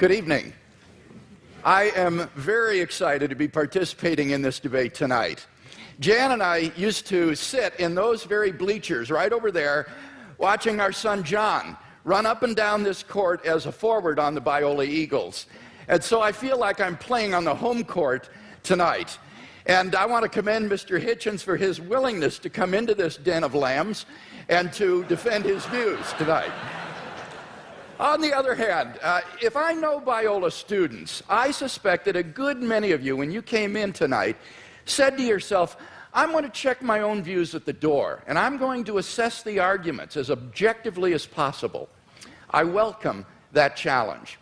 Good evening. I am very excited to be participating in this debate tonight. Jan and I used to sit in those very bleachers right over there watching our son John run up and down this court as a forward on the Biola Eagles. And so I feel like I'm playing on the home court tonight. And I want to commend Mr. Hitchens for his willingness to come into this den of lambs and to defend his views tonight. On the other hand, if I know Biola students, I suspect that a good many of you, when you came in tonight, said to yourself, I'm going to check my own views at the door, and I'm going to assess the arguments as objectively as possible. I welcome that challenge.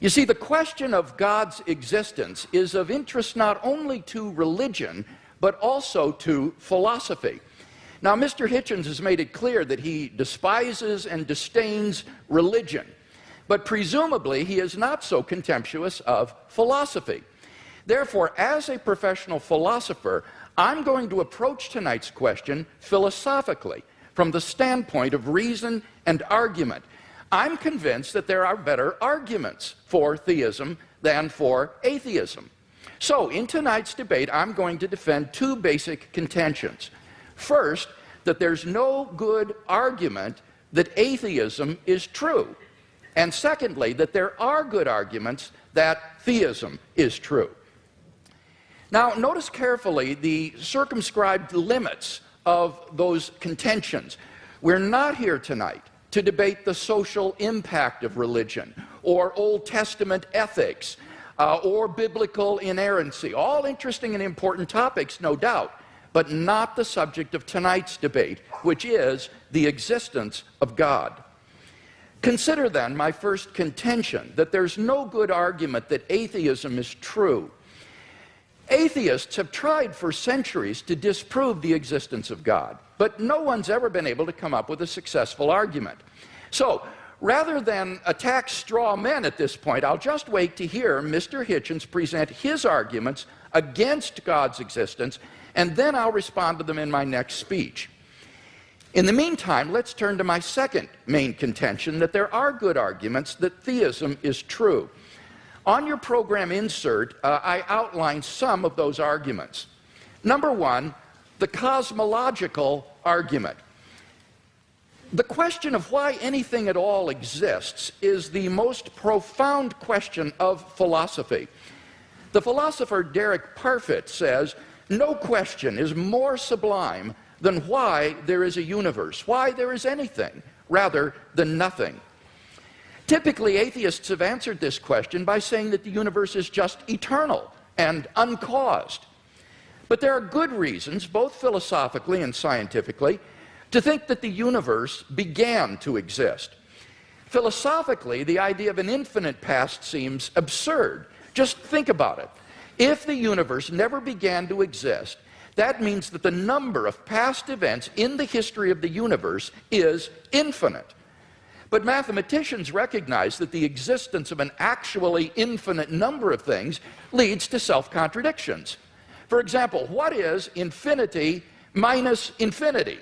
You see, the question of God's existence is of interest not only to religion, but also to philosophy. Now, Mr. Hitchens has made it clear that he despises and disdains religion, but presumably he is not so contemptuous of philosophy. Therefore, as a professional philosopher, I'm going to approach tonight's question philosophically, from the standpoint of reason and argument. I'm convinced that there are better arguments for theism than for atheism. So, in tonight's debate, I'm going to defend two basic contentions. First, that there's no good argument that atheism is true. And secondly, that there are good arguments that theism is true. Now, notice carefully the circumscribed limits of those contentions. We're not here tonight to debate the social impact of religion, or Old Testament ethics, or biblical inerrancy. All interesting and important topics, no doubt, but not the subject of tonight's debate, which is the existence of God. Consider then my first contention, that there's no good argument that atheism is true. Atheists have tried for centuries to disprove the existence of God, but no one's ever been able to come up with a successful argument. So, rather than attack straw men at this point, I'll just wait to hear Mr. Hitchens present his arguments against God's existence, and then I'll respond to them in my next speech. In the meantime, let's turn to my second main contention, that there are good arguments that theism is true. On your program insert, I outlined some of those arguments. Number one, the cosmological argument. The question of why anything at all exists is the most profound question of philosophy. The philosopher Derek Parfit says, no question is more sublime than why there is a universe, why there is anything, rather than nothing. Typically, atheists have answered this question by saying that the universe is just eternal and uncaused. But there are good reasons, both philosophically and scientifically, to think that the universe began to exist. Philosophically, the idea of an infinite past seems absurd. Just think about it. If the universe never began to exist, that means that the number of past events in the history of the universe is infinite. But mathematicians recognize that the existence of an actually infinite number of things leads to self-contradictions. For example, what is infinity minus infinity?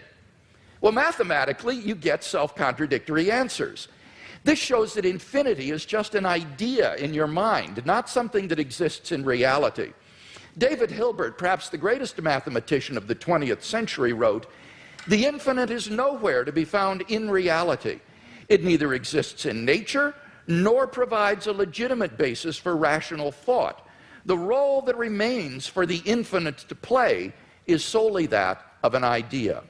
Well, mathematically, you get self-contradictory answers. This shows that infinity is just an idea in your mind, not something that exists in reality. David Hilbert, perhaps the greatest mathematician of the 20th century, wrote, "The infinite is nowhere to be found in reality. It neither exists in nature nor provides a legitimate basis for rational thought. The role that remains for the infinite to play is solely that of an idea."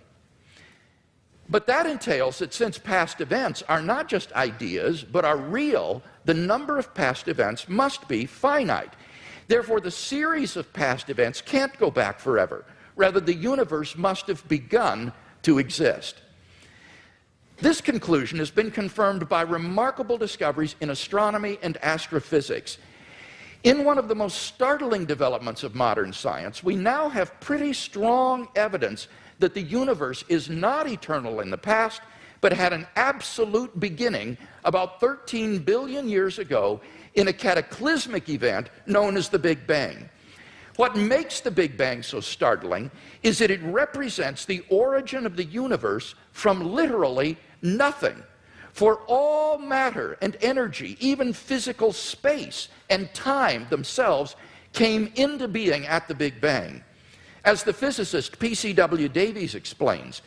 But that entails that since past events are not just ideas, but are real, the number of past events must be finite. Therefore, the series of past events can't go back forever. Rather, the universe must have begun to exist. This conclusion has been confirmed by remarkable discoveries in astronomy and astrophysics. In one of the most startling developments of modern science, we now have pretty strong evidence that the universe is not eternal in the past, but had an absolute beginning about 13 billion years ago in a cataclysmic event known as the Big Bang. What makes the Big Bang so startling is that it represents the origin of the universe from literally nothing, For all matter and energy, even physical space and time themselves, came into being at the Big Bang. As the physicist P.C.W. Davies explains,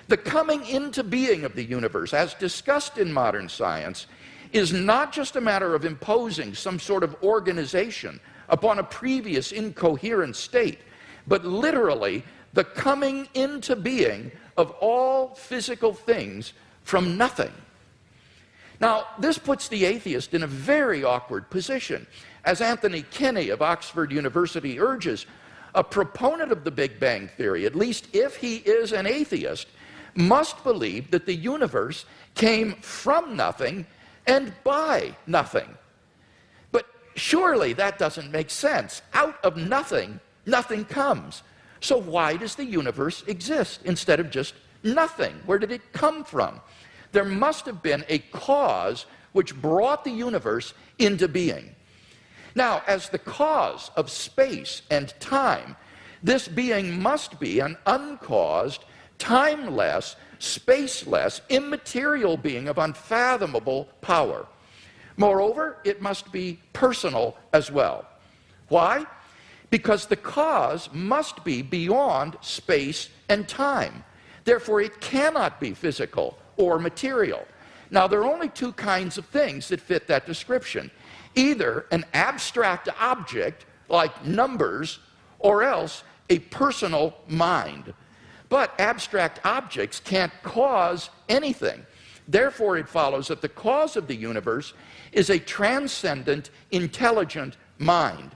the coming into being of the universe, as discussed in modern science, is not just a matter of imposing some sort of organization upon a previous incoherent state, but literally the coming into being of all physical things from nothing. Now, this puts the atheist in a very awkward position. As Anthony Kenny of Oxford University urges, a proponent of the Big Bang Theory, at least if he is an atheist, must believe that the universe came from nothing and by nothing. But surely that doesn't make sense. Out of nothing, nothing comes. So why does the universe exist instead of just nothing? Where did it come from? There must have been a cause which brought the universe into being. Now, as the cause of space and time, this being must be an uncaused, timeless, spaceless, immaterial being of unfathomable power. Moreover, it must be personal as well. Why? Because the cause must be beyond space and time. Therefore, it cannot be physical or material. Now, there are only two kinds of things that fit that description. Either an abstract object, like numbers, or else a personal mind. But abstract objects can't cause anything. Therefore, it follows that the cause of the universe is a transcendent, intelligent mind.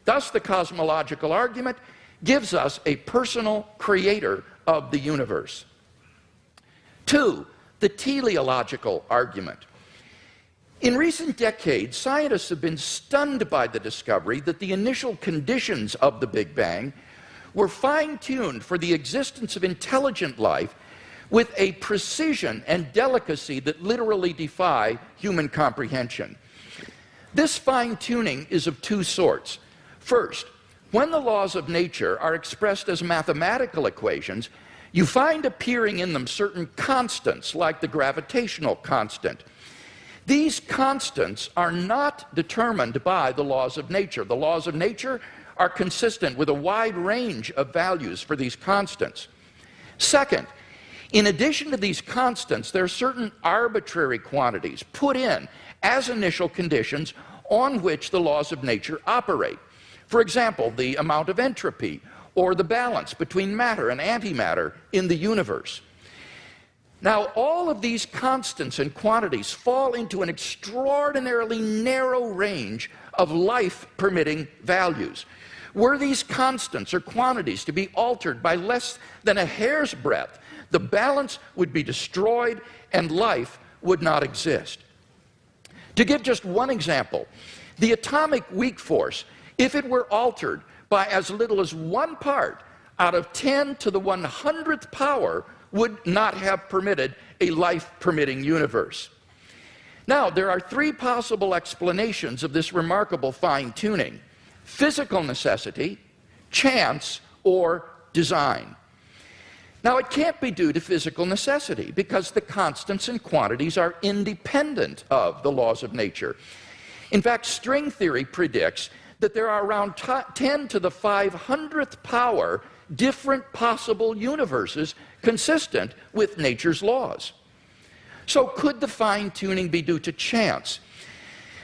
Thus, the cosmological argument gives us a personal creator of the universe. 2, the teleological argument. In recent decades, scientists have been stunned by the discovery that the initial conditions of the Big Bang were fine-tuned for the existence of intelligent life with a precision and delicacy that literally defy human comprehension. This fine-tuning is of two sorts. First, when the laws of nature are expressed as mathematical equations, you find appearing in them certain constants, like the gravitational constant. These constants are not determined by the laws of nature. The laws of nature are consistent with a wide range of values for these constants. Second, in addition to these constants, there are certain arbitrary quantities put in as initial conditions on which the laws of nature operate. For example, the amount of entropy or the balance between matter and antimatter in the universe. Now, all of these constants and quantities fall into an extraordinarily narrow range of life-permitting values. Were these constants or quantities to be altered by less than a hair's breadth, the balance would be destroyed and life would not exist. To give just one example, the atomic weak force, if it were altered by as little as 1 part out of 10 to the 100th power, would not have permitted a life-permitting universe. Now, there are 3 possible explanations of this remarkable fine-tuning: physical necessity, chance, or design. Now, it can't be due to physical necessity because the constants and quantities are independent of the laws of nature. In fact, string theory predicts that there are around 10 to the 500th power different possible universes consistent with nature's laws. So could the fine-tuning be due to chance?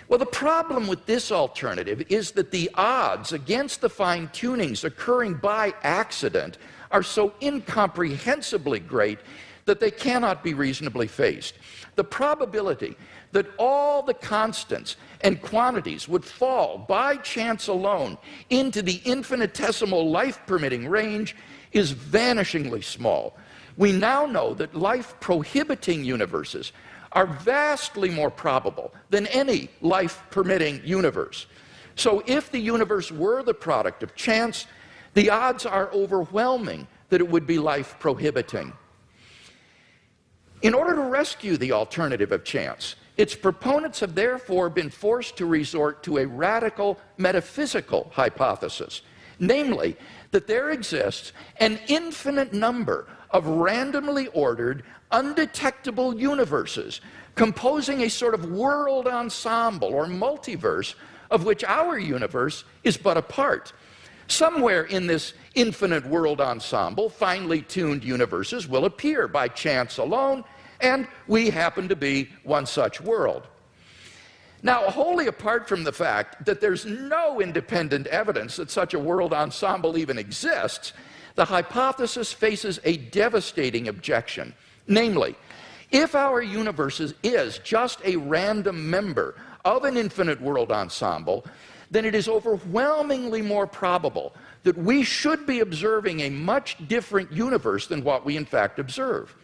Well, the problem with this alternative is that the odds against the fine-tunings occurring by accident are so incomprehensibly great that they cannot be reasonably faced. The probability that all the constants and quantities would fall by chance alone into the infinitesimal life-permitting range is vanishingly small. We now know that life-prohibiting universes are vastly more probable than any life-permitting universe. So if the universe were the product of chance, the odds are overwhelming that it would be life-prohibiting. In order to rescue the alternative of chance, its proponents have therefore been forced to resort to a radical metaphysical hypothesis, namely, that there exists an infinite number of randomly ordered, undetectable universes composing a sort of world ensemble or multiverse of which our universe is but a part. Somewhere in this infinite world ensemble, finely tuned universes will appear by chance alone, and we happen to be one such world. Now, wholly apart from the fact that there's no independent evidence that such a world ensemble even exists, the hypothesis faces a devastating objection. Namely, if our universe is just a random member of an infinite world ensemble, then it is overwhelmingly more probable that we should be observing a much different universe than what we in fact observe.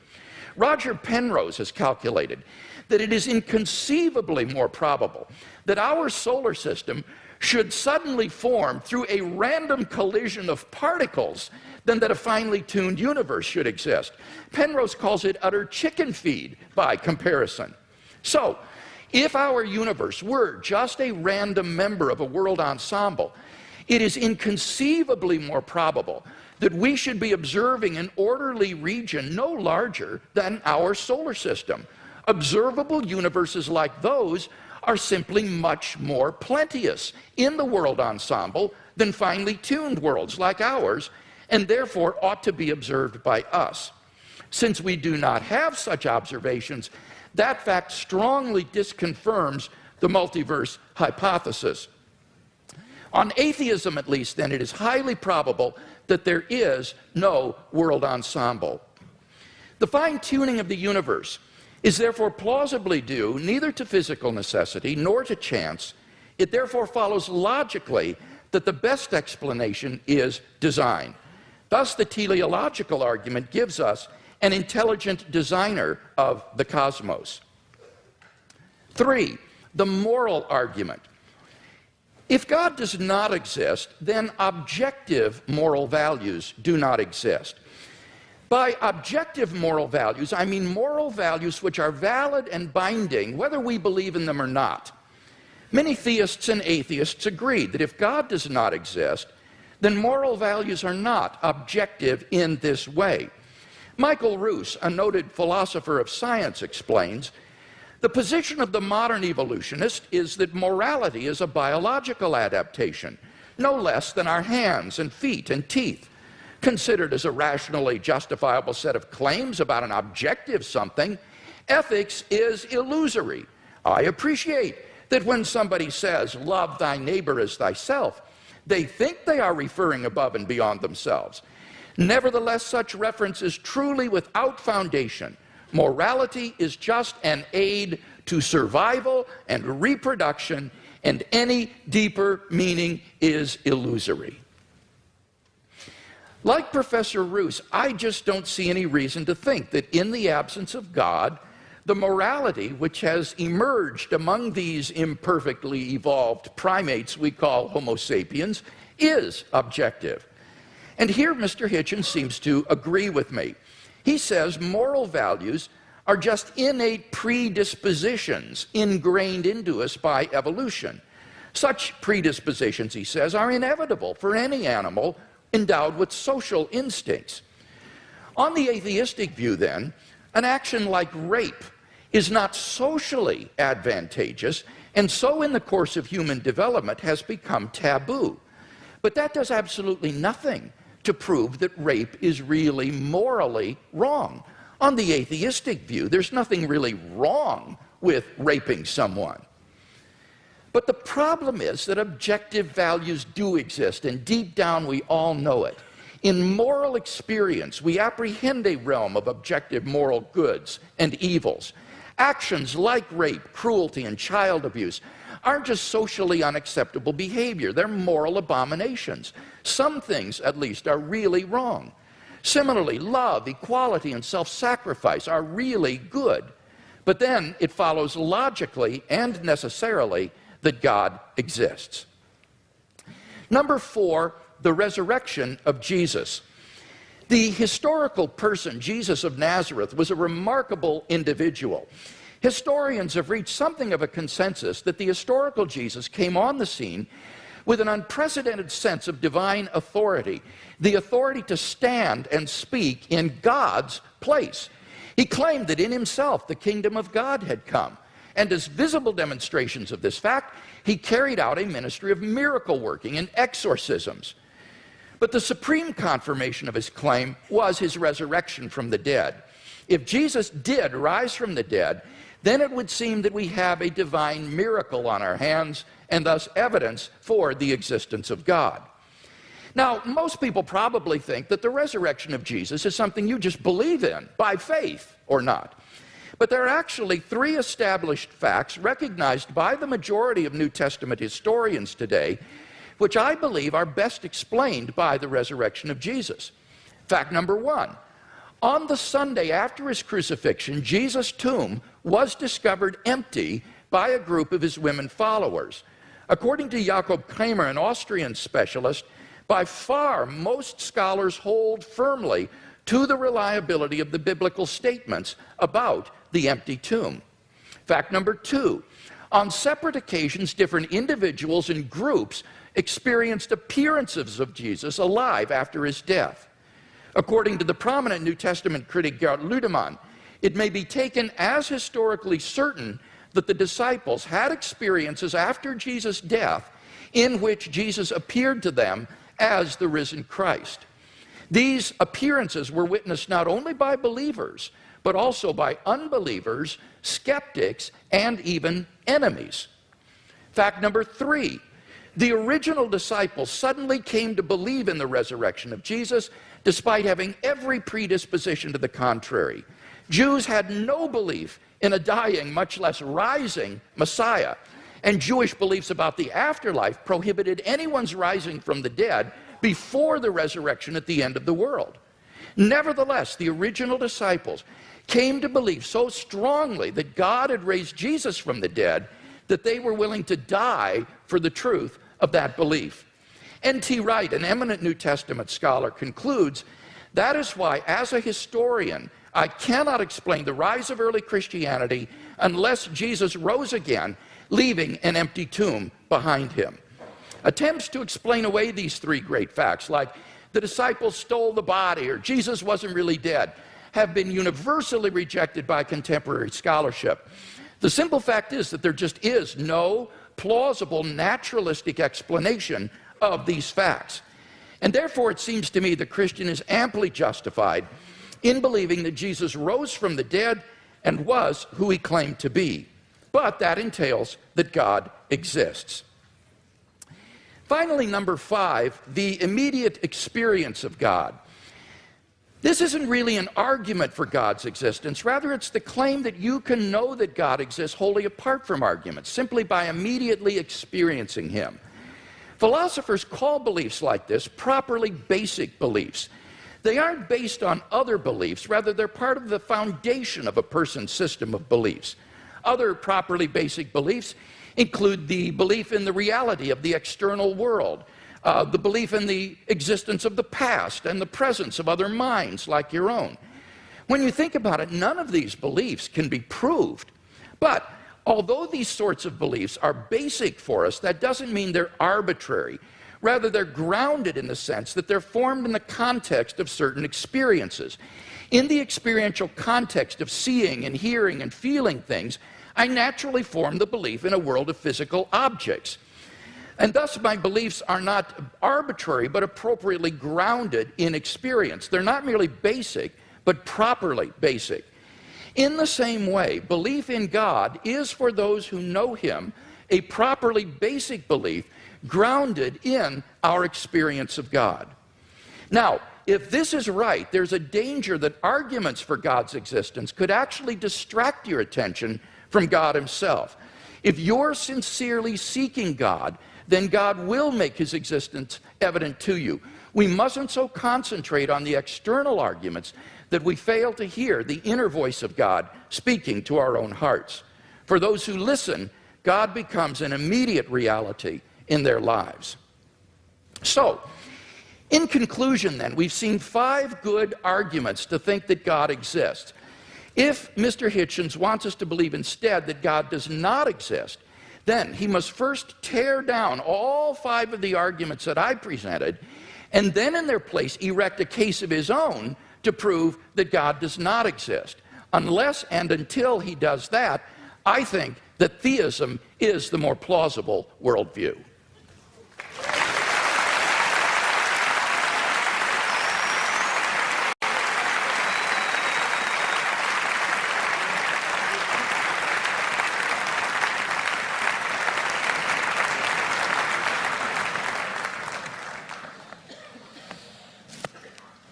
Roger Penrose has calculated that it is inconceivably more probable that our solar system should suddenly form through a random collision of particles than that a finely tuned universe should exist. Penrose calls it utter chicken feed by comparison. So, if our universe were just a random member of a world ensemble, it is inconceivably more probable that we should be observing an orderly region no larger than our solar system. Observable universes like those are simply much more plenteous in the world ensemble than finely tuned worlds like ours, and therefore ought to be observed by us. Since we do not have such observations, that fact strongly disconfirms the multiverse hypothesis. On atheism, at least, then, it is highly probable that there is no world ensemble. The fine-tuning of the universe is therefore plausibly due neither to physical necessity nor to chance. It therefore follows logically that the best explanation is design. Thus, the teleological argument gives us an intelligent designer of the cosmos. 3, the moral argument. If God does not exist, then objective moral values do not exist. By objective moral values, I mean moral values which are valid and binding, whether we believe in them or not. Many theists and atheists agree that if God does not exist, then moral values are not objective in this way. Michael Roos, a noted philosopher of science, explains, the position of the modern evolutionist is that morality is a biological adaptation, no less than our hands and feet and teeth. Considered as a rationally justifiable set of claims about an objective something, ethics is illusory. I appreciate that when somebody says, love thy neighbor as thyself, they think they are referring above and beyond themselves. Nevertheless, such reference is truly without foundation. Morality is just an aid to survival and reproduction, and any deeper meaning is illusory. Like Professor Roos, I just don't see any reason to think that in the absence of God, the morality which has emerged among these imperfectly evolved primates we call Homo sapiens is objective. And here Mr. Hitchens seems to agree with me. He says moral values are just innate predispositions ingrained into us by evolution. Such predispositions, he says, are inevitable for any animal endowed with social instincts. On the atheistic view, then, an action like rape is not socially advantageous, and so in the course of human development has become taboo. But that does absolutely nothing to prove that rape is really morally wrong. On the atheistic view, there's nothing really wrong with raping someone. But the problem is that objective values do exist, and deep down we all know it. In moral experience, we apprehend a realm of objective moral goods and evils. Actions like rape, cruelty, and child abuse aren't just socially unacceptable behavior, they're moral abominations. Some things, at least, are really wrong. Similarly, love, equality, and self-sacrifice are really good. But then it follows logically and necessarily that God exists. Number 4, the resurrection of Jesus. The historical person, Jesus of Nazareth, was a remarkable individual. Historians have reached something of a consensus that the historical Jesus came on the scene with an unprecedented sense of divine authority, the authority to stand and speak in God's place. He claimed that in himself the kingdom of God had come, and as visible demonstrations of this fact, he carried out a ministry of miracle working and exorcisms. But the supreme confirmation of his claim was his resurrection from the dead. If Jesus did rise from the dead, then it would seem that we have a divine miracle on our hands, and thus evidence for the existence of God. Now, most people probably think that the resurrection of Jesus is something you just believe in by faith or not. But there are actually three established facts recognized by the majority of New Testament historians today, which I believe are best explained by the resurrection of Jesus. Fact number one, on the Sunday after his crucifixion, Jesus' tomb was discovered empty by a group of his women followers. According to Jakob Kramer, an Austrian specialist, by far most scholars hold firmly to the reliability of the biblical statements about the empty tomb. Fact number two, on separate occasions, different individuals and groups experienced appearances of Jesus alive after his death. According to the prominent New Testament critic Gerd Ludemann, it may be taken as historically certain that the disciples had experiences after Jesus' death in which Jesus appeared to them as the risen Christ. These appearances were witnessed not only by believers, but also by unbelievers, skeptics, and even enemies. Fact number three, the original disciples suddenly came to believe in the resurrection of Jesus despite having every predisposition to the contrary. Jews had no belief in a dying, much less rising Messiah, and Jewish beliefs about the afterlife prohibited anyone's rising from the dead before the resurrection at the end of the world. Nevertheless, the original disciples came to believe so strongly that God had raised Jesus from the dead that they were willing to die for the truth of that belief. N.T. Wright, an eminent New Testament scholar, concludes, that is why, as a historian, I cannot explain the rise of early Christianity unless Jesus rose again, leaving an empty tomb behind him. Attempts to explain away these three great facts, like the disciples stole the body or Jesus wasn't really dead, have been universally rejected by contemporary scholarship. The simple fact is that there just is no plausible naturalistic explanation of these facts. And therefore, it seems to me the Christian is amply justified in believing that Jesus rose from the dead and was who he claimed to be. But that entails that God exists. Finally, number five, the immediate experience of God. This isn't really an argument for God's existence. Rather, it's the claim that you can know that God exists wholly apart from arguments, simply by immediately experiencing him. Philosophers call beliefs like this properly basic beliefs. They aren't based on other beliefs. Rather, they're part of the foundation of a person's system of beliefs. Other properly basic beliefs include the belief in the reality of the external world, the belief in the existence of the past and the presence of other minds like your own. When you think about it, none of these beliefs can be proved. But although these sorts of beliefs are basic for us, that doesn't mean they're arbitrary. Rather, they're grounded in the sense that they're formed in the context of certain experiences. In the experiential context of seeing and hearing and feeling things, I naturally form the belief in a world of physical objects. And thus my beliefs are not arbitrary, but appropriately grounded in experience. They're not merely basic, but properly basic. In the same way, belief in God is, for those who know him, a properly basic belief grounded in our experience of God. Now, if this is right, there's a danger that arguments for God's existence could actually distract your attention from God himself. If you're sincerely seeking God, then God will make his existence evident to you. We mustn't so concentrate on the external arguments that we fail to hear the inner voice of God speaking to our own hearts. For those who listen, God becomes an immediate reality in their lives. So, in conclusion then, we've seen 5 good arguments to think that God exists. If Mr. Hitchens wants us to believe instead that God does not exist, then he must first tear down all 5 of the arguments that I presented, and then in their place erect a case of his own to prove that God does not exist. Unless and until he does that, I think that theism is the more plausible worldview.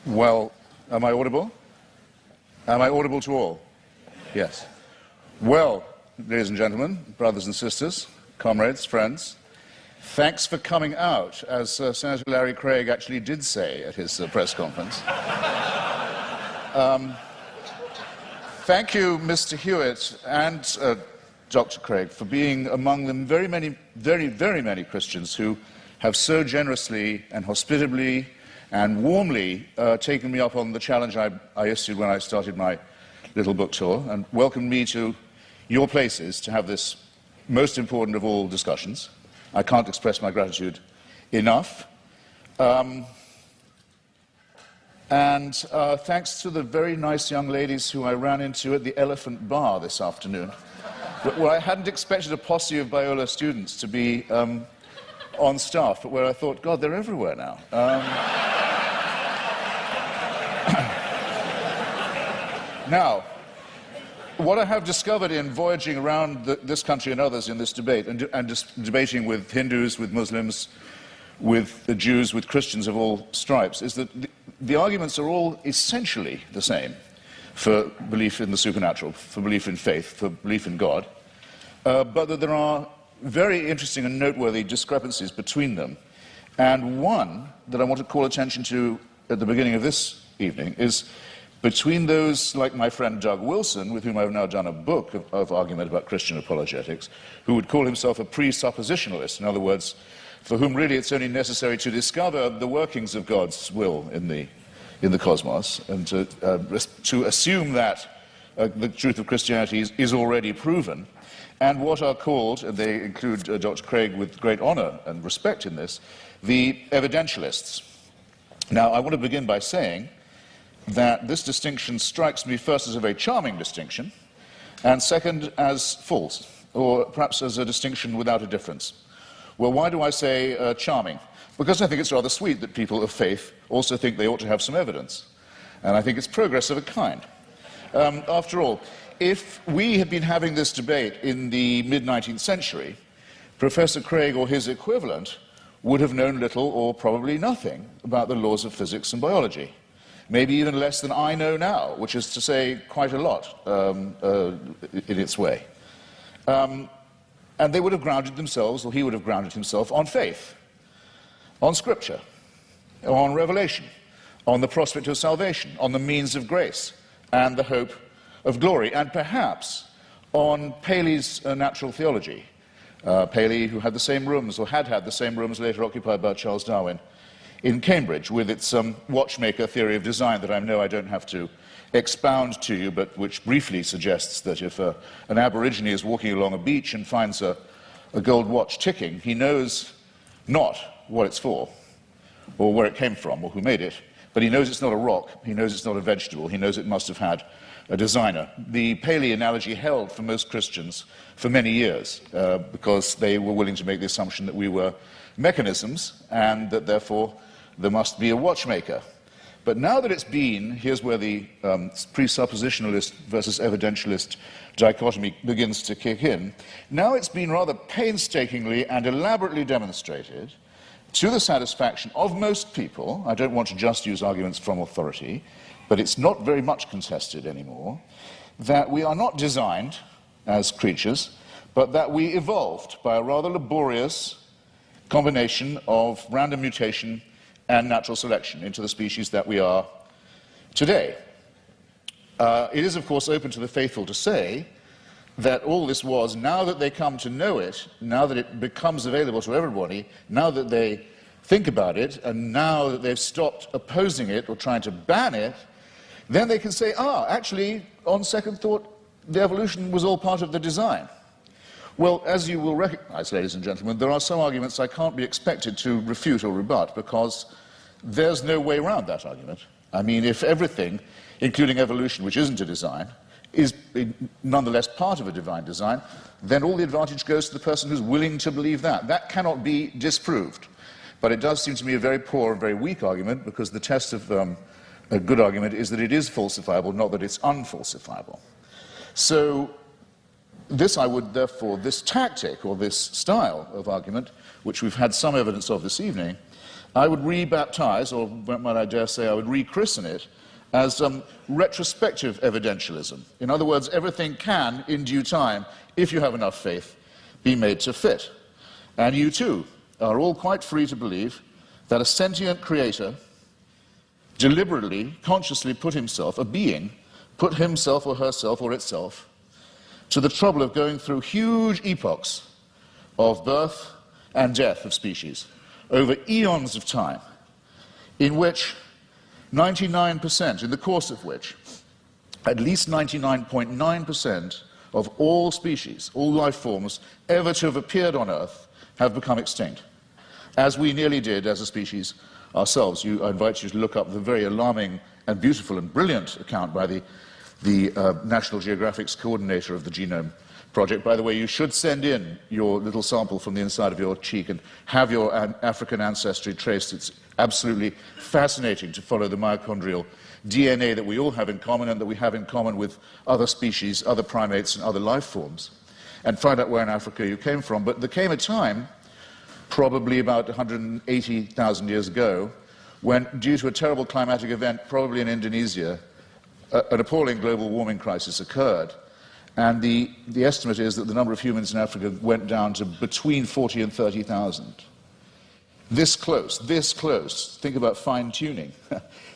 Well, am I audible? Am I audible to all? Yes. Well, ladies and gentlemen, brothers and sisters, comrades, friends, thanks for coming out, as Senator Larry Craig actually did say at his press conference. Thank you, Mr. Hewitt and Dr. Craig, for being among the very many Christians who have so generously and hospitably and warmly taken me up on the challenge I issued when I started my little book tour and welcomed me to your places to have this most important of all discussions. I can't express my gratitude enough. And thanks to the very nice young ladies who I ran into at the Elephant Bar this afternoon, where I hadn't expected a posse of Biola students to be on staff, but where I thought, God, they're everywhere now. Now, what I have discovered in voyaging around this country and others in this debate, and just debating with Hindus, with Muslims, with the Jews, with Christians of all stripes, is that the arguments are all essentially the same for belief in the supernatural, for belief in faith, for belief in God, but that there are very interesting and noteworthy discrepancies between them. And one that I want to call attention to at the beginning of this evening is between those like my friend Doug Wilson, with whom I've now done a book of argument about Christian apologetics, who would call himself a presuppositionalist, in other words, for whom really it's only necessary to discover the workings of God's will in the cosmos, and to assume that the truth of Christianity is already proven, and what are called, and they include Dr. Craig with great honor and respect in this, the evidentialists. Now, I want to begin by saying that this distinction strikes me first as a very charming distinction, and second as false, or perhaps as a distinction without a difference. Well, why do I say charming? Because I think it's rather sweet that people of faith also think they ought to have some evidence. And I think it's progress of a kind. After all, if we had been having this debate in the mid-19th century, Professor Craig or his equivalent would have known little or probably nothing about the laws of physics and biology. Maybe even less than I know now, which is to say quite a lot in its way. And they would have grounded themselves, or he would have grounded himself, on faith, on Scripture, on revelation, on the prospect of salvation, on the means of grace, and the hope of glory, and perhaps on Paley's natural theology. Paley, who had the same rooms, or had had the same rooms later occupied by Charles Darwin, in Cambridge, with its watchmaker theory of design that I know I don't have to expound to you, but which briefly suggests that if an Aborigine is walking along a beach and finds a gold watch ticking, he knows not what it's for, or where it came from, or who made it, but he knows it's not a rock, he knows it's not a vegetable, he knows it must have had a designer. The Paley analogy held for most Christians for many years, because they were willing to make the assumption that we were mechanisms, and that therefore there must be a watchmaker. But now that it's been, here's where the presuppositionalist versus evidentialist dichotomy begins to kick in. Now it's been rather painstakingly and elaborately demonstrated, to the satisfaction of most people, I don't want to just use arguments from authority, but it's not very much contested anymore, that we are not designed as creatures, but that we evolved by a rather laborious combination of random mutation and natural selection into the species that we are today. It is, of course, open to the faithful to say that all this was, now that they come to know it, now that it becomes available to everybody, now that they think about it, and now that they've stopped opposing it or trying to ban it, then they can say, actually, on second thought, the evolution was all part of the design. Well, as you will recognize, ladies and gentlemen, there are some arguments I can't be expected to refute or rebut because there's no way around that argument. I mean, if everything, including evolution, which isn't a design, is nonetheless part of a divine design, then all the advantage goes to the person who's willing to believe that. That cannot be disproved. But it does seem to me a very poor and very weak argument, because the test of a good argument is that it is falsifiable, not that it's unfalsifiable. So this I would therefore, this tactic or this style of argument, which we've had some evidence of this evening, I would rebaptize, or might I dare say I would rechristen it, as retrospective evidentialism. In other words, everything can, in due time, if you have enough faith, be made to fit. And you too are all quite free to believe that a sentient creator deliberately, consciously put himself, a being, put himself or herself or itself to the trouble of going through huge epochs of birth and death of species over eons of time, in which 99%, in the course of which at least 99.9% of all species, all life forms ever to have appeared on Earth have become extinct, as we nearly did as a species ourselves. I invite you to look up the very alarming and beautiful and brilliant account by the National Geographic's coordinator of the Genome Project. By the way, you should send in your little sample from the inside of your cheek and have your African ancestry traced. It's absolutely fascinating to follow the mitochondrial DNA that we all have in common and that we have in common with other species, other primates and other life forms, and find out where in Africa you came from. But there came a time, probably about 180,000 years ago, when, due to a terrible climatic event, probably in Indonesia, an appalling global warming crisis occurred. And the estimate is that the number of humans in Africa went down to between 40 and 30,000. This close, think about fine-tuning,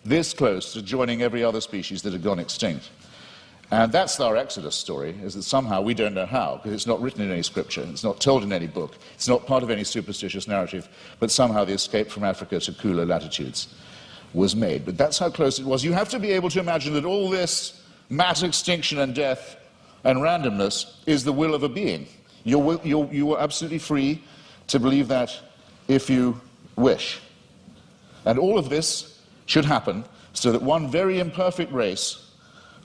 this close to joining every other species that had gone extinct. And that's our Exodus story, is that somehow, we don't know how, because it's not written in any scripture, it's not told in any book, it's not part of any superstitious narrative, but somehow the escape from Africa to cooler latitudes was made. But that's how close it was. You have to be able to imagine that all this mass extinction and death and randomness is the will of a being. You are absolutely free to believe that if you wish. And all of this should happen so that one very imperfect race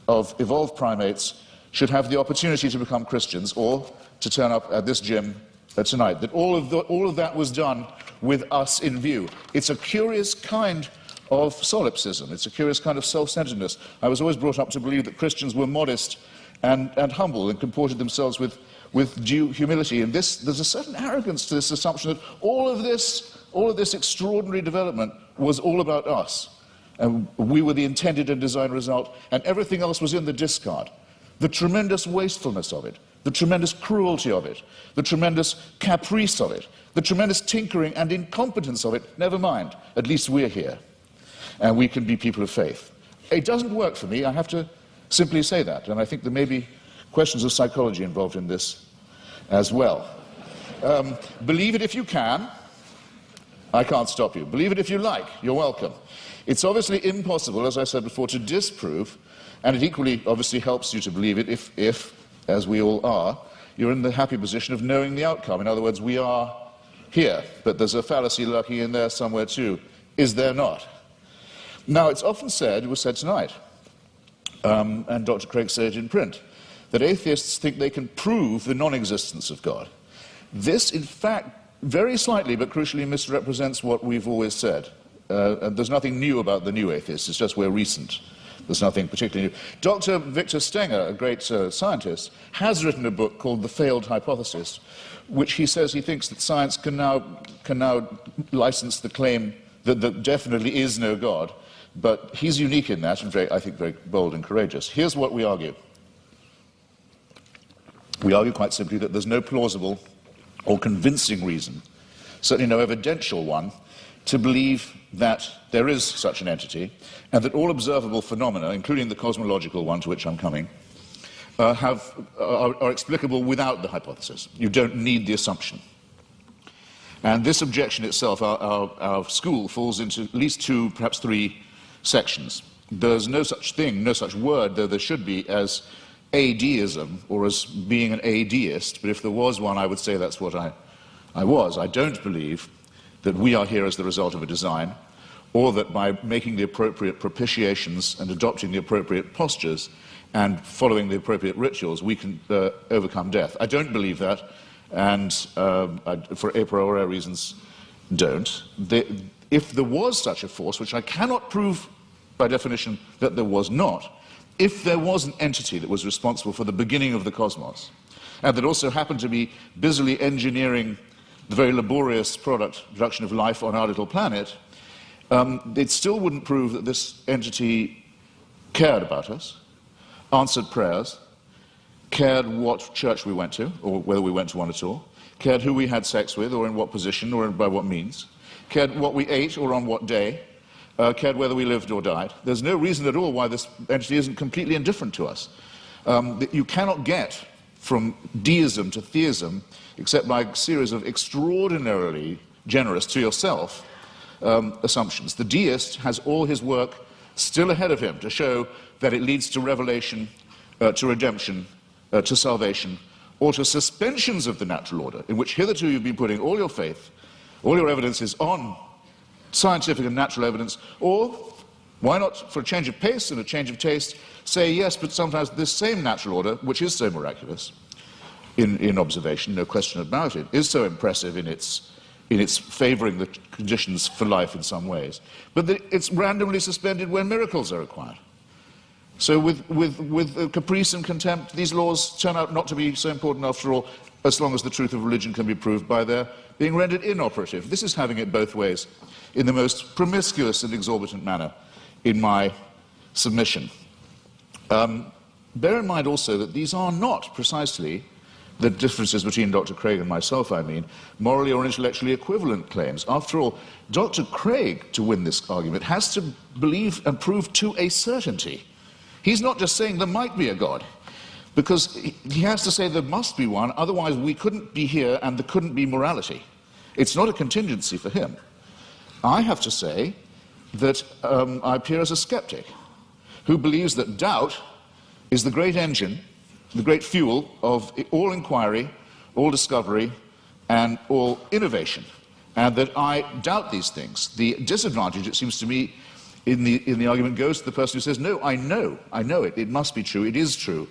of evolved primates should have the opportunity to become Christians or to turn up at this gym tonight. That all of that was done with us in view. It's a curious kind of solipsism. It's a curious kind of self-centeredness. I was always brought up to believe that Christians were modest and humble and comported themselves with due humility. And there's a certain arrogance to this assumption that all of this extraordinary development was all about us. And we were the intended and designed result, and everything else was in the discard. The tremendous wastefulness of it, the tremendous cruelty of it, the tremendous caprice of it, the tremendous tinkering and incompetence of it, never mind, at least we're here, and we can be people of faith. It doesn't work for me, I have to simply say that, and I think there may be questions of psychology involved in this as well. Believe it if you can. I can't stop you. Believe it if you like. You're welcome. It's obviously impossible, as I said before, to disprove, and it equally obviously helps you to believe it if, as we all are, you're in the happy position of knowing the outcome. In other words, we are here, but there's a fallacy lurking in there somewhere too. Is there not? Now, it's often said, it was said tonight, and Dr. Craig said it in print, that atheists think they can prove the non-existence of God. This, in fact, very slightly but crucially misrepresents what we've always said. And there's nothing new about the new atheists, it's just we're recent. There's nothing particularly new. Dr. Victor Stenger, a great scientist, has written a book called The Failed Hypothesis, which he says he thinks that science can now license the claim that there definitely is no God, but he's unique in that, and I think very bold and courageous. Here's what we argue. We argue quite simply that there's no plausible or convincing reason, certainly no evidential one, to believe that there is such an entity, and that all observable phenomena, including the cosmological one to which I'm coming, are explicable without the hypothesis. You don't need the assumption. And this objection itself, our school falls into at least two, perhaps three sections. There's no such thing, no such word, though there should be, as adeism or as being an adeist, but if there was one, I would say that's what I was. I don't believe that we are here as the result of a design, or that by making the appropriate propitiations and adopting the appropriate postures and following the appropriate rituals, we can overcome death. I don't believe that, and for a priori reasons, don't. If there was such a force, which I cannot prove by definition that there was not, if there was an entity that was responsible for the beginning of the cosmos, and that also happened to be busily engineering the very laborious production of life on our little planet, it still wouldn't prove that this entity cared about us, answered prayers, cared what church we went to, or whether we went to one at all, cared who we had sex with, or in what position, or by what means, cared what we ate, or on what day, cared whether we lived or died. There's no reason at all why this entity isn't completely indifferent to us. You cannot get from deism to theism except by a series of extraordinarily generous to yourself assumptions. The deist has all his work still ahead of him to show that it leads to revelation, to redemption, to salvation, or to suspensions of the natural order, in which hitherto you've been putting all your faith, all your evidence is on scientific and natural evidence, or why not, for a change of pace and a change of taste, say yes, but sometimes this same natural order, which is so miraculous in observation, no question about it, is so impressive in its favouring the conditions for life in some ways, but it's randomly suspended when miracles are required. So with caprice and contempt, these laws turn out not to be so important after all, as long as the truth of religion can be proved by their being rendered inoperative. This is having it both ways in the most promiscuous and exorbitant manner in my submission. Bear in mind also that these are not precisely the differences between Dr. Craig and myself, I mean, morally or intellectually equivalent claims. After all, Dr. Craig, to win this argument, has to believe and prove to a certainty. He's not just saying there might be a God, because he has to say there must be one, otherwise we couldn't be here and there couldn't be morality. It's not a contingency for him. I have to say that I appear as a skeptic who believes that doubt is the great engine, the great fuel of all inquiry, all discovery, and all innovation, and that I doubt these things. The disadvantage, it seems to me, in the argument goes to the person who says, no, I know it, it must be true, it is true.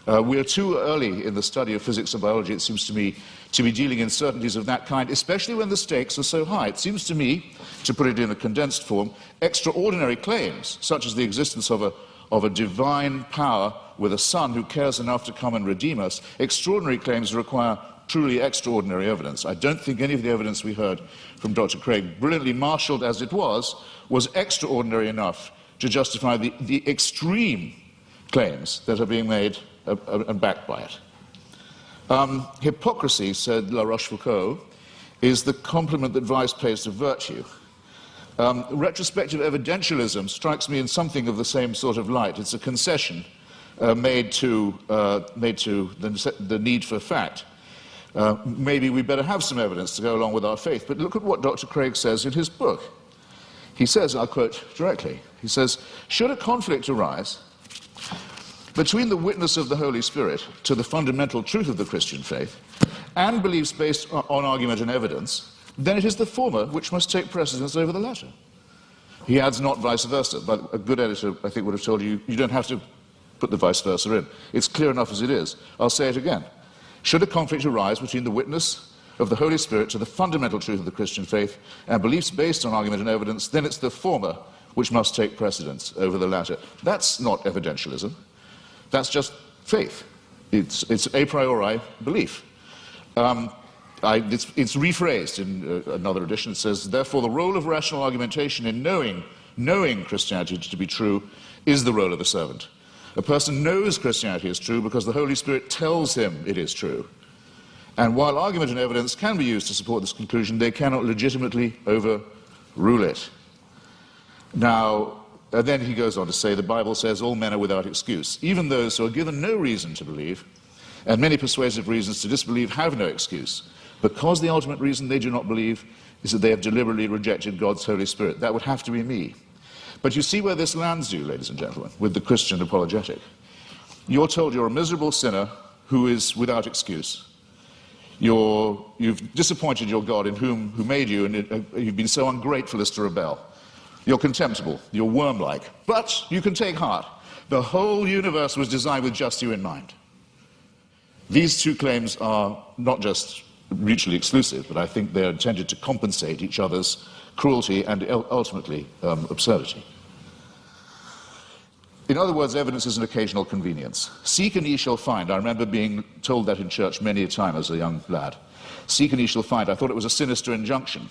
We are too early in the study of physics and biology, it seems to me, to be dealing in certainties of that kind, especially when the stakes are so high. It seems to me, to put it in a condensed form, extraordinary claims, such as the existence of a divine power with a son who cares enough to come and redeem us, extraordinary claims require truly extraordinary evidence. I don't think any of the evidence we heard from Dr. Craig, brilliantly marshalled as it was extraordinary enough to justify the extreme claims that are being made and backed by it. Hypocrisy, said La Rochefoucauld, is the compliment that vice pays to virtue. Retrospective evidentialism strikes me in something of the same sort of light. It's a concession made to the need for fact. Maybe we better have some evidence to go along with our faith, but look at what Dr. Craig says in his book. He says, I'll quote directly, he says, should a conflict arise between the witness of the Holy Spirit to the fundamental truth of the Christian faith and beliefs based on argument and evidence, then it is the former which must take precedence over the latter. He adds not vice versa, but a good editor, I think, would have told you, you don't have to put the vice versa in. It's clear enough as it is. I'll say it again. Should a conflict arise between the witness of the Holy Spirit to the fundamental truth of the Christian faith and beliefs based on argument and evidence, then it's the former which must take precedence over the latter. That's not evidentialism. That's just faith. It's a priori belief. It's rephrased in another edition. It says, therefore, the role of rational argumentation in knowing Christianity to be true is the role of a servant. A person knows Christianity is true because the Holy Spirit tells him it is true. And while argument and evidence can be used to support this conclusion, they cannot legitimately overrule it. Now, then he goes on to say, the Bible says all men are without excuse. Even those who are given no reason to believe, and many persuasive reasons to disbelieve, have no excuse, because the ultimate reason they do not believe is that they have deliberately rejected God's Holy Spirit. That would have to be me. But you see where this lands you, ladies and gentlemen, with the Christian apologetic. you're told you're a miserable sinner who is without excuse. You've disappointed your God who made you, and you've been so ungrateful as to rebel. You're contemptible, you're worm-like, but you can take heart. The whole universe was designed with just you in mind. These two claims are not just mutually exclusive, but I think they're intended to compensate each other's cruelty and ultimately absurdity. In other words, evidence is an occasional convenience. Seek and ye shall find. I remember being told that in church many a time as a young lad. Seek and ye shall find. I thought it was a sinister injunction,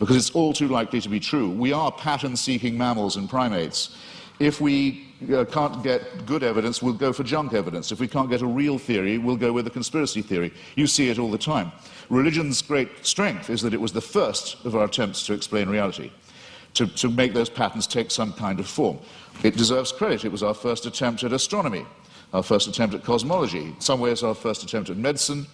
because it's all too likely to be true. We are pattern-seeking mammals and primates. If we can't get good evidence, we'll go for junk evidence. If we can't get a real theory, we'll go with a conspiracy theory. You see it all the time. Religion's great strength is that it was the first of our attempts to explain reality, to make those patterns take some kind of form. It deserves credit. It was our first attempt at astronomy, our first attempt at cosmology, in some ways our first attempt at medicine,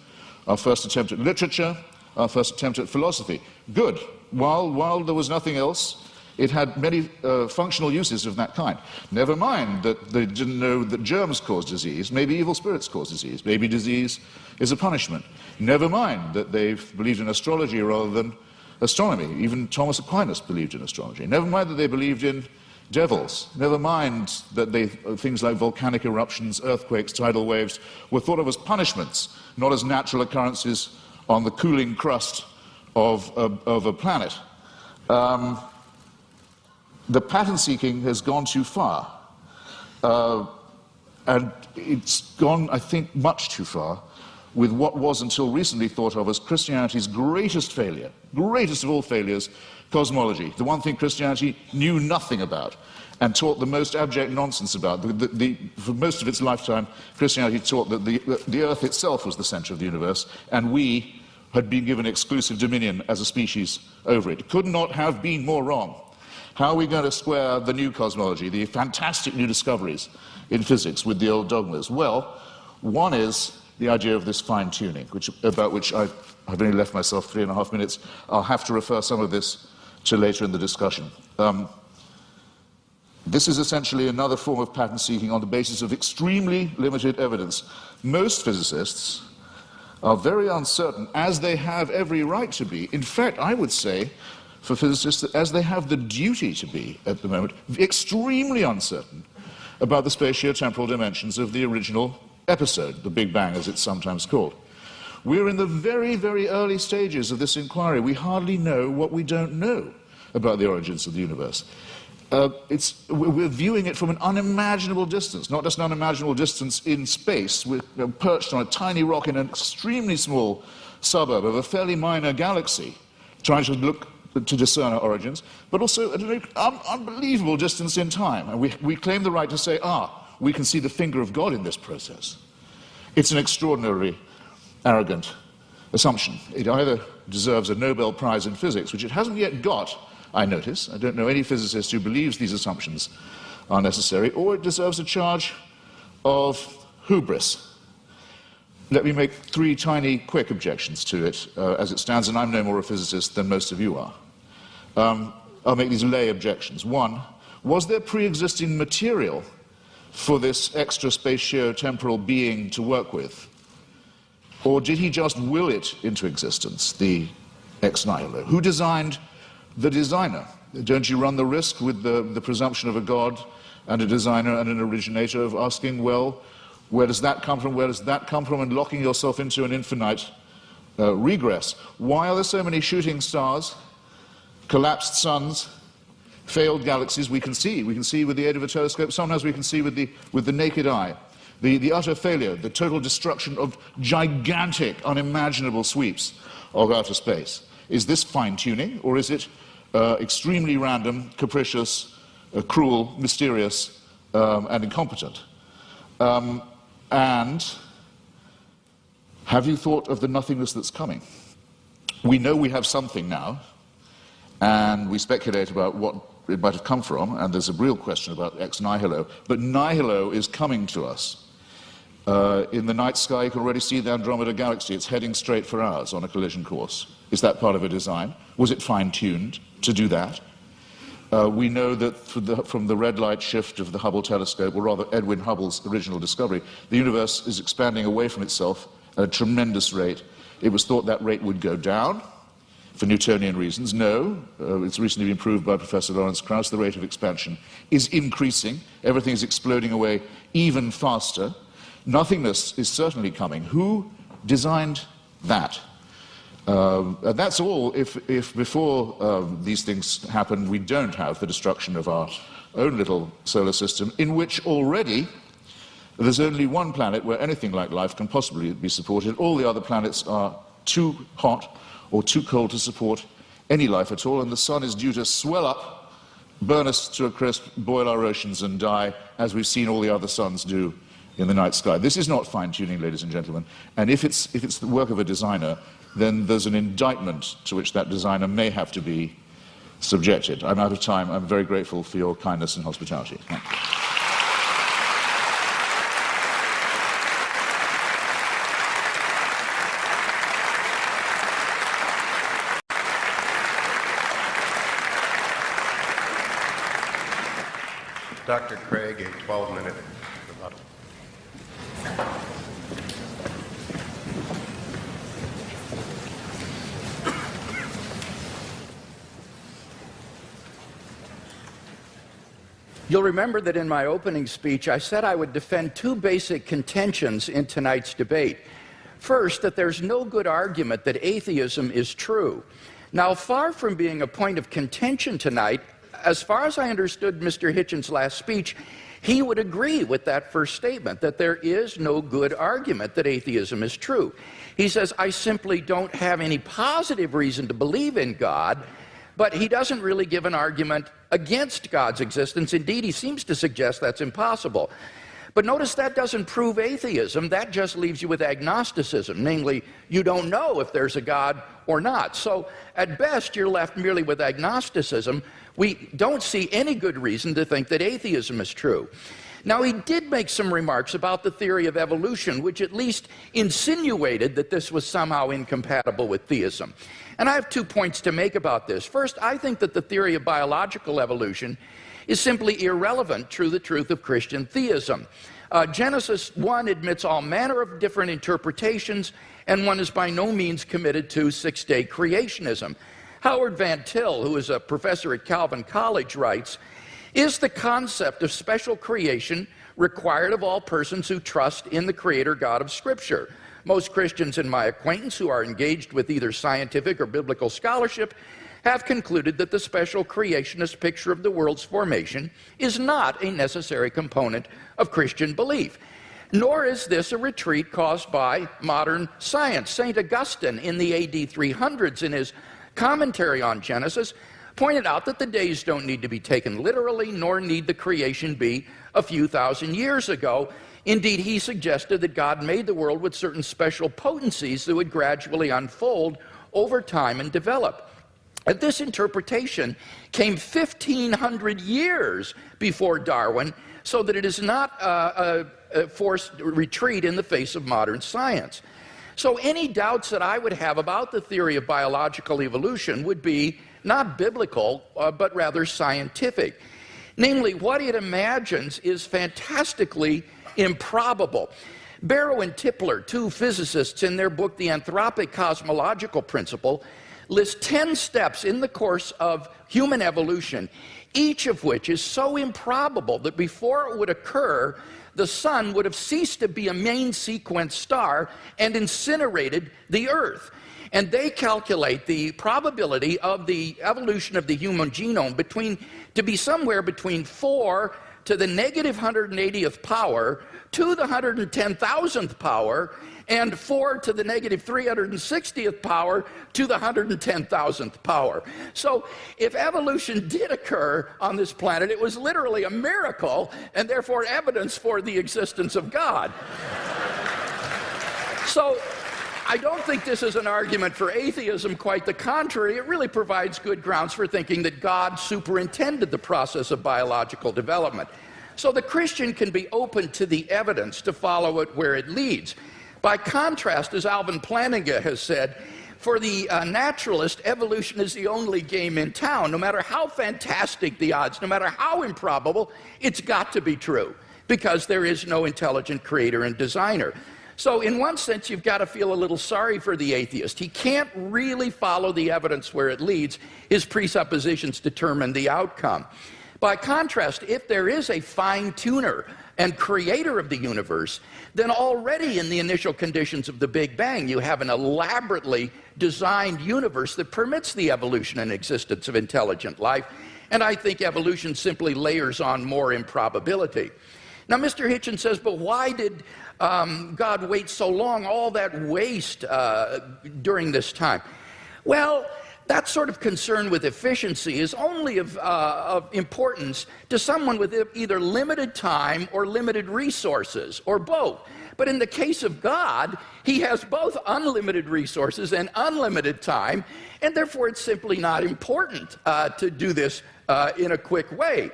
our first attempt at literature, our first attempt at philosophy. Good. While there was nothing else, it had many functional uses of that kind. Never mind that they didn't know that germs cause disease. Maybe evil spirits cause disease. Maybe disease is a punishment. Never mind that they believed in astrology rather than astronomy. Even Thomas Aquinas believed in astrology. Never mind that they believed in devils. Never mind that things like volcanic eruptions, earthquakes, tidal waves were thought of as punishments, not as natural occurrences on the cooling crust of a planet. The pattern seeking has gone too far, and it's gone, I think, much too far with what was until recently thought of as Christianity's greatest failure, greatest of all failures, cosmology, the one thing Christianity knew nothing about and taught the most abject nonsense about. For most of its lifetime, Christianity taught that the earth itself was the center of the universe, and we had been given exclusive dominion as a species over it. It could not have been more wrong. How are we going to square the new cosmology, the fantastic new discoveries in physics, with the old dogmas? Well, one is the idea of this fine-tuning, about which I've only left myself 3.5 minutes. I'll have to refer some of this to later in the discussion. This is essentially another form of pattern seeking on the basis of extremely limited evidence. Most physicists are very uncertain, as they have every right to be. In fact, I would say, for physicists, that as they have the duty to be at the moment, extremely uncertain about the spatio-temporal dimensions of the original episode, the Big Bang, as it's sometimes called. We're in the very, very early stages of this inquiry. We hardly know what we don't know about the origins of the universe. We're viewing it from an unimaginable distance, not just an unimaginable distance in space. We're perched on a tiny rock in an extremely small suburb of a fairly minor galaxy, trying to discern our origins, but also at an unbelievable distance in time. And we claim the right to say, we can see the finger of God in this process. It's an extraordinarily arrogant assumption. It either deserves a Nobel Prize in physics, which it hasn't yet got, I notice. I don't know any physicist who believes these assumptions are necessary, or it deserves a charge of hubris. Let me make 3 tiny, quick objections to it as it stands, and I'm no more a physicist than most of you are. I'll make these lay objections. 1, was there pre-existing material for this extra spatio-temporal being to work with? Or did he just will it into existence, the ex nihilo? Who designed the designer? Don't you run the risk with the presumption of a God and a designer and an originator of asking, well, where does that come from, where does that come from, and locking yourself into an infinite regress? Why are there so many shooting stars, collapsed suns, failed galaxies? We can see with the aid of a telescope, sometimes we can see with the naked eye. The utter failure, the total destruction of gigantic, unimaginable sweeps of outer space. Is this fine-tuning, or is it extremely random, capricious, cruel, mysterious, and incompetent? And have you thought of the nothingness that's coming? We know we have something now, and we speculate about what it might have come from, and there's a real question about ex nihilo, but nihilo is coming to us. In the night sky, you can already see the Andromeda Galaxy. It's heading straight for ours on a collision course. Is that part of a design? Was it fine-tuned to do that? We know that from the red light shift of the Hubble telescope, or rather Edwin Hubble's original discovery, the universe is expanding away from itself at a tremendous rate. It was thought that rate would go down for Newtonian reasons. No, it's recently been proved by Professor Lawrence Krauss, the rate of expansion is increasing. Everything is exploding away even faster. Nothingness is certainly coming. Who designed that? And that's all if before these things happen, we don't have the destruction of our own little solar system, in which already there's only one planet where anything like life can possibly be supported. All the other planets are too hot or too cold to support any life at all, and the sun is due to swell up, burn us to a crisp, boil our oceans and die, as we've seen all the other suns do in the night sky. This is not fine-tuning, ladies and gentlemen, and if it's the work of a designer, then there's an indictment to which that designer may have to be subjected. I'm out of time. I'm very grateful for your kindness and hospitality. Thank you. Dr. Craig, a 12-minute rebuttal. You'll remember that in my opening speech, I said I would defend two basic contentions in tonight's debate. First, that there's no good argument that atheism is true. Now, far from being a point of contention tonight, as far as I understood Mr. Hitchens' last speech, he would agree with that first statement, that there is no good argument that atheism is true. He says, I simply don't have any positive reason to believe in God, but he doesn't really give an argument against God's existence. Indeed, he seems to suggest that's impossible. But notice that doesn't prove atheism, that just leaves you with agnosticism, namely, you don't know if there's a God or not. So at best, you're left merely with agnosticism. We don't see any good reason to think that atheism is true. Now, he did make some remarks about the theory of evolution, which at least insinuated that this was somehow incompatible with theism. And I have 2 points to make about this. First, I think that the theory of biological evolution is simply irrelevant to the truth of Christian theism. Genesis 1 admits all manner of different interpretations, and one is by no means committed to six-day creationism. Howard Van Til, who is a professor at Calvin College, writes, "Is the concept of special creation required of all persons who trust in the Creator God of Scripture? Most Christians in my acquaintance who are engaged with either scientific or biblical scholarship have concluded that the special creationist picture of the world's formation is not a necessary component of Christian belief. Nor is this a retreat caused by modern science. St. Augustine in the AD 300s, in his commentary on Genesis, pointed out that the days don't need to be taken literally, nor need the creation be a few thousand years ago. Indeed, he suggested that God made the world with certain special potencies that would gradually unfold over time and develop. And this interpretation came 1,500 years before Darwin, so that it is not a forced retreat in the face of modern science. So any doubts that I would have about the theory of biological evolution would be not biblical, but rather scientific. Namely, what it imagines is fantastically improbable. Barrow and Tipler, two physicists, in their book, The Anthropic Cosmological Principle, list 10 steps in the course of human evolution, each of which is so improbable that before it would occur, the sun would have ceased to be a main sequence star and incinerated the Earth. And they calculate the probability of the evolution of the human genome to be somewhere between 4 to the negative 180th power to the 110,000th power, and 4 to the negative 360th power to the 110,000th power. So if evolution did occur on this planet, it was literally a miracle, and therefore evidence for the existence of God. So I don't think this is an argument for atheism, quite the contrary. It really provides good grounds for thinking that God superintended the process of biological development. So the Christian can be open to the evidence to follow it where it leads. By contrast, as Alvin Plantinga has said, For the naturalist, evolution is the only game in town. No matter how fantastic the odds, no matter how improbable, it's got to be true, because there is no intelligent creator and designer. So in one sense, you've got to feel a little sorry for the atheist. He can't really follow the evidence where it leads. His presuppositions determine the outcome. By contrast, if there is a fine-tuner and creator of the universe, then already in the initial conditions of the Big Bang, you have an elaborately designed universe that permits the evolution and existence of intelligent life. And I think evolution simply layers on more improbability. Now, Mr. Hitchens says, but why did God wait so long, all that waste during this time? Well, that sort of concern with efficiency is only of importance to someone with either limited time or limited resources, or both. But in the case of God, he has both unlimited resources and unlimited time, and therefore it's simply not important to do this in a quick way.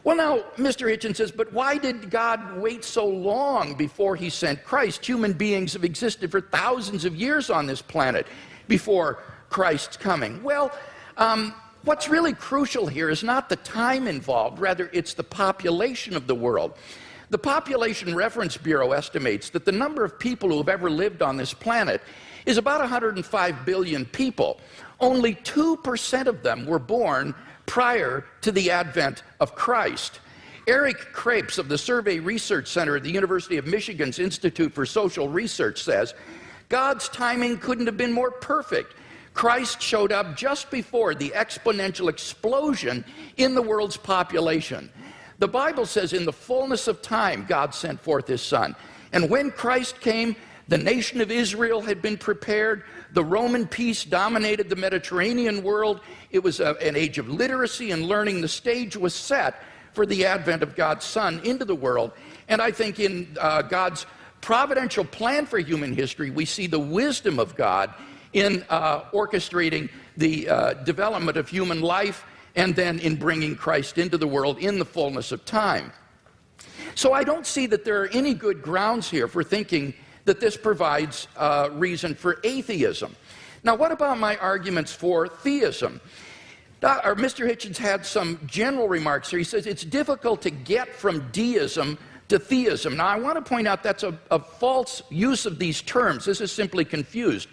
Well, now, Mr. Hitchens says, but why did God wait so long before he sent Christ? Human beings have existed for thousands of years on this planet before Christ's coming. Well, what's really crucial here is not the time involved, rather it's the population of the world. The Population Reference Bureau estimates that the number of people who have ever lived on this planet is about 105 billion people. Only 2% of them were born prior to the advent of Christ. Eric Krapes of the Survey Research Center at the University of Michigan's Institute for Social Research says, God's timing couldn't have been more perfect. Christ showed up just before the exponential explosion in the world's population. The Bible says in the fullness of time, God sent forth his Son. And when Christ came, the nation of Israel had been prepared. The Roman peace dominated the Mediterranean world. It was an age of literacy and learning. The stage was set for the advent of God's Son into the world. And I think in God's providential plan for human history, we see the wisdom of God in orchestrating the development of human life, and then in bringing Christ into the world in the fullness of time. So I don't see that there are any good grounds here for thinking that this provides reason for atheism. Now, what about my arguments for theism? Mr. Hitchens had some general remarks here. He says it's difficult to get from deism to theism. Now, I want to point out that's a false use of these terms. This is simply confused.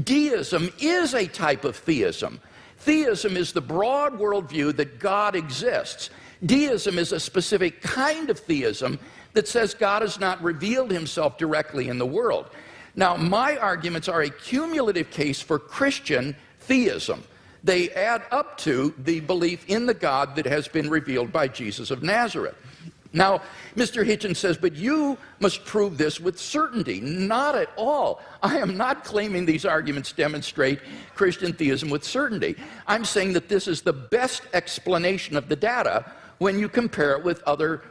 Deism is a type of theism. Theism is the broad worldview that God exists. Deism is a specific kind of theism that says God has not revealed himself directly in the world. Now, my arguments are a cumulative case for Christian theism. They add up to the belief in the God that has been revealed by Jesus of Nazareth. Now, Mr. Hitchens says, but you must prove this with certainty. Not at all. I am not claiming these arguments demonstrate Christian theism with certainty. I'm saying that this is the best explanation of the data when you compare it with other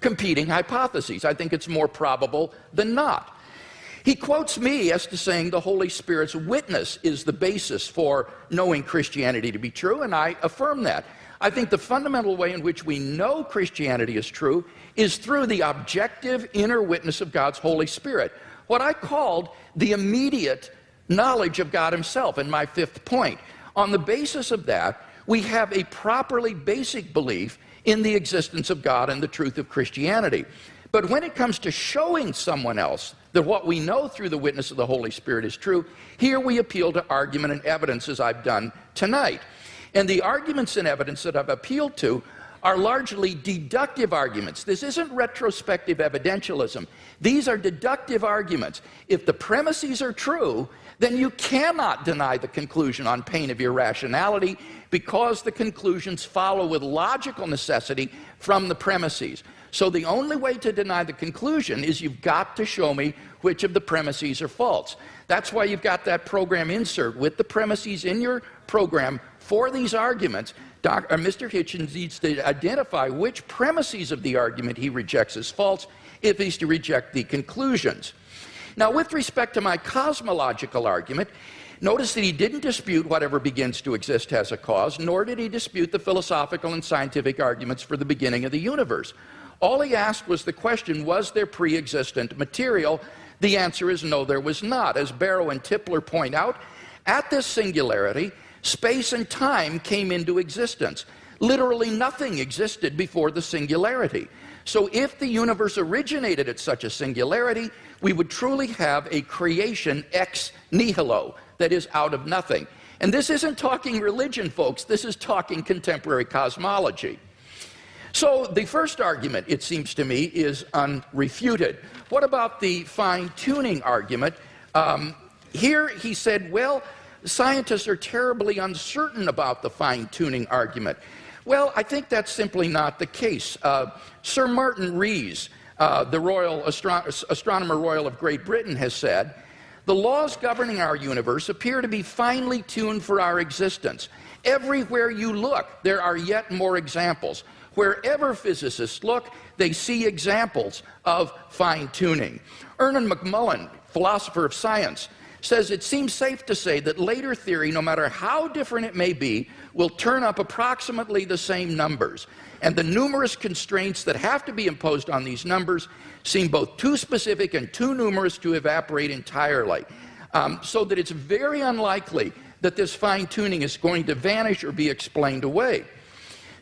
competing hypotheses. I think it's more probable than not. He quotes me as to saying the Holy Spirit's witness is the basis for knowing Christianity to be true, and I affirm that. I think the fundamental way in which we know Christianity is true is through the objective inner witness of God's Holy Spirit, what I called the immediate knowledge of God himself in my fifth point. On the basis of that, we have a properly basic belief in the existence of God and the truth of Christianity. But when it comes to showing someone else that what we know through the witness of the Holy Spirit is true, here we appeal to argument and evidence as I've done tonight. And the arguments and evidence that I've appealed to are largely deductive arguments. This isn't retrospective evidentialism. These are deductive arguments. If the premises are true, then you cannot deny the conclusion on pain of irrationality because the conclusions follow with logical necessity from the premises. So the only way to deny the conclusion is you've got to show me which of the premises are false. That's why you've got that program insert with the premises in your program for these arguments. Mr. Hitchens needs to identify which premises of the argument he rejects as false if he's to reject the conclusions. Now, with respect to my cosmological argument, notice that he didn't dispute whatever begins to exist has a cause, nor did he dispute the philosophical and scientific arguments for the beginning of the universe. All he asked was the question, was there pre-existent material? The answer is no, there was not. As Barrow and Tipler point out, At this singularity, space and time came into existence. Literally nothing existed before the singularity. So if the universe originated at such a singularity, we would truly have a creation ex nihilo, that is, out of nothing. And this isn't talking religion, folks. This is talking contemporary cosmology. So the first argument, it seems to me, is unrefuted. What about the fine-tuning argument? Here he said, well, scientists are terribly uncertain about the fine-tuning argument. Well, I think that's simply not the case. Sir Martin Rees, the Astronomer Royal of Great Britain, has said, the laws governing our universe appear to be finely tuned for our existence. Everywhere you look, there are yet more examples. Wherever physicists look, they see examples of fine-tuning. Ernan McMullen, philosopher of science, says it seems safe to say that later theory, no matter how different it may be, will turn up approximately the same numbers. And the numerous constraints that have to be imposed on these numbers seem both too specific and too numerous to evaporate entirely. So that it's very unlikely that this fine-tuning is going to vanish or be explained away.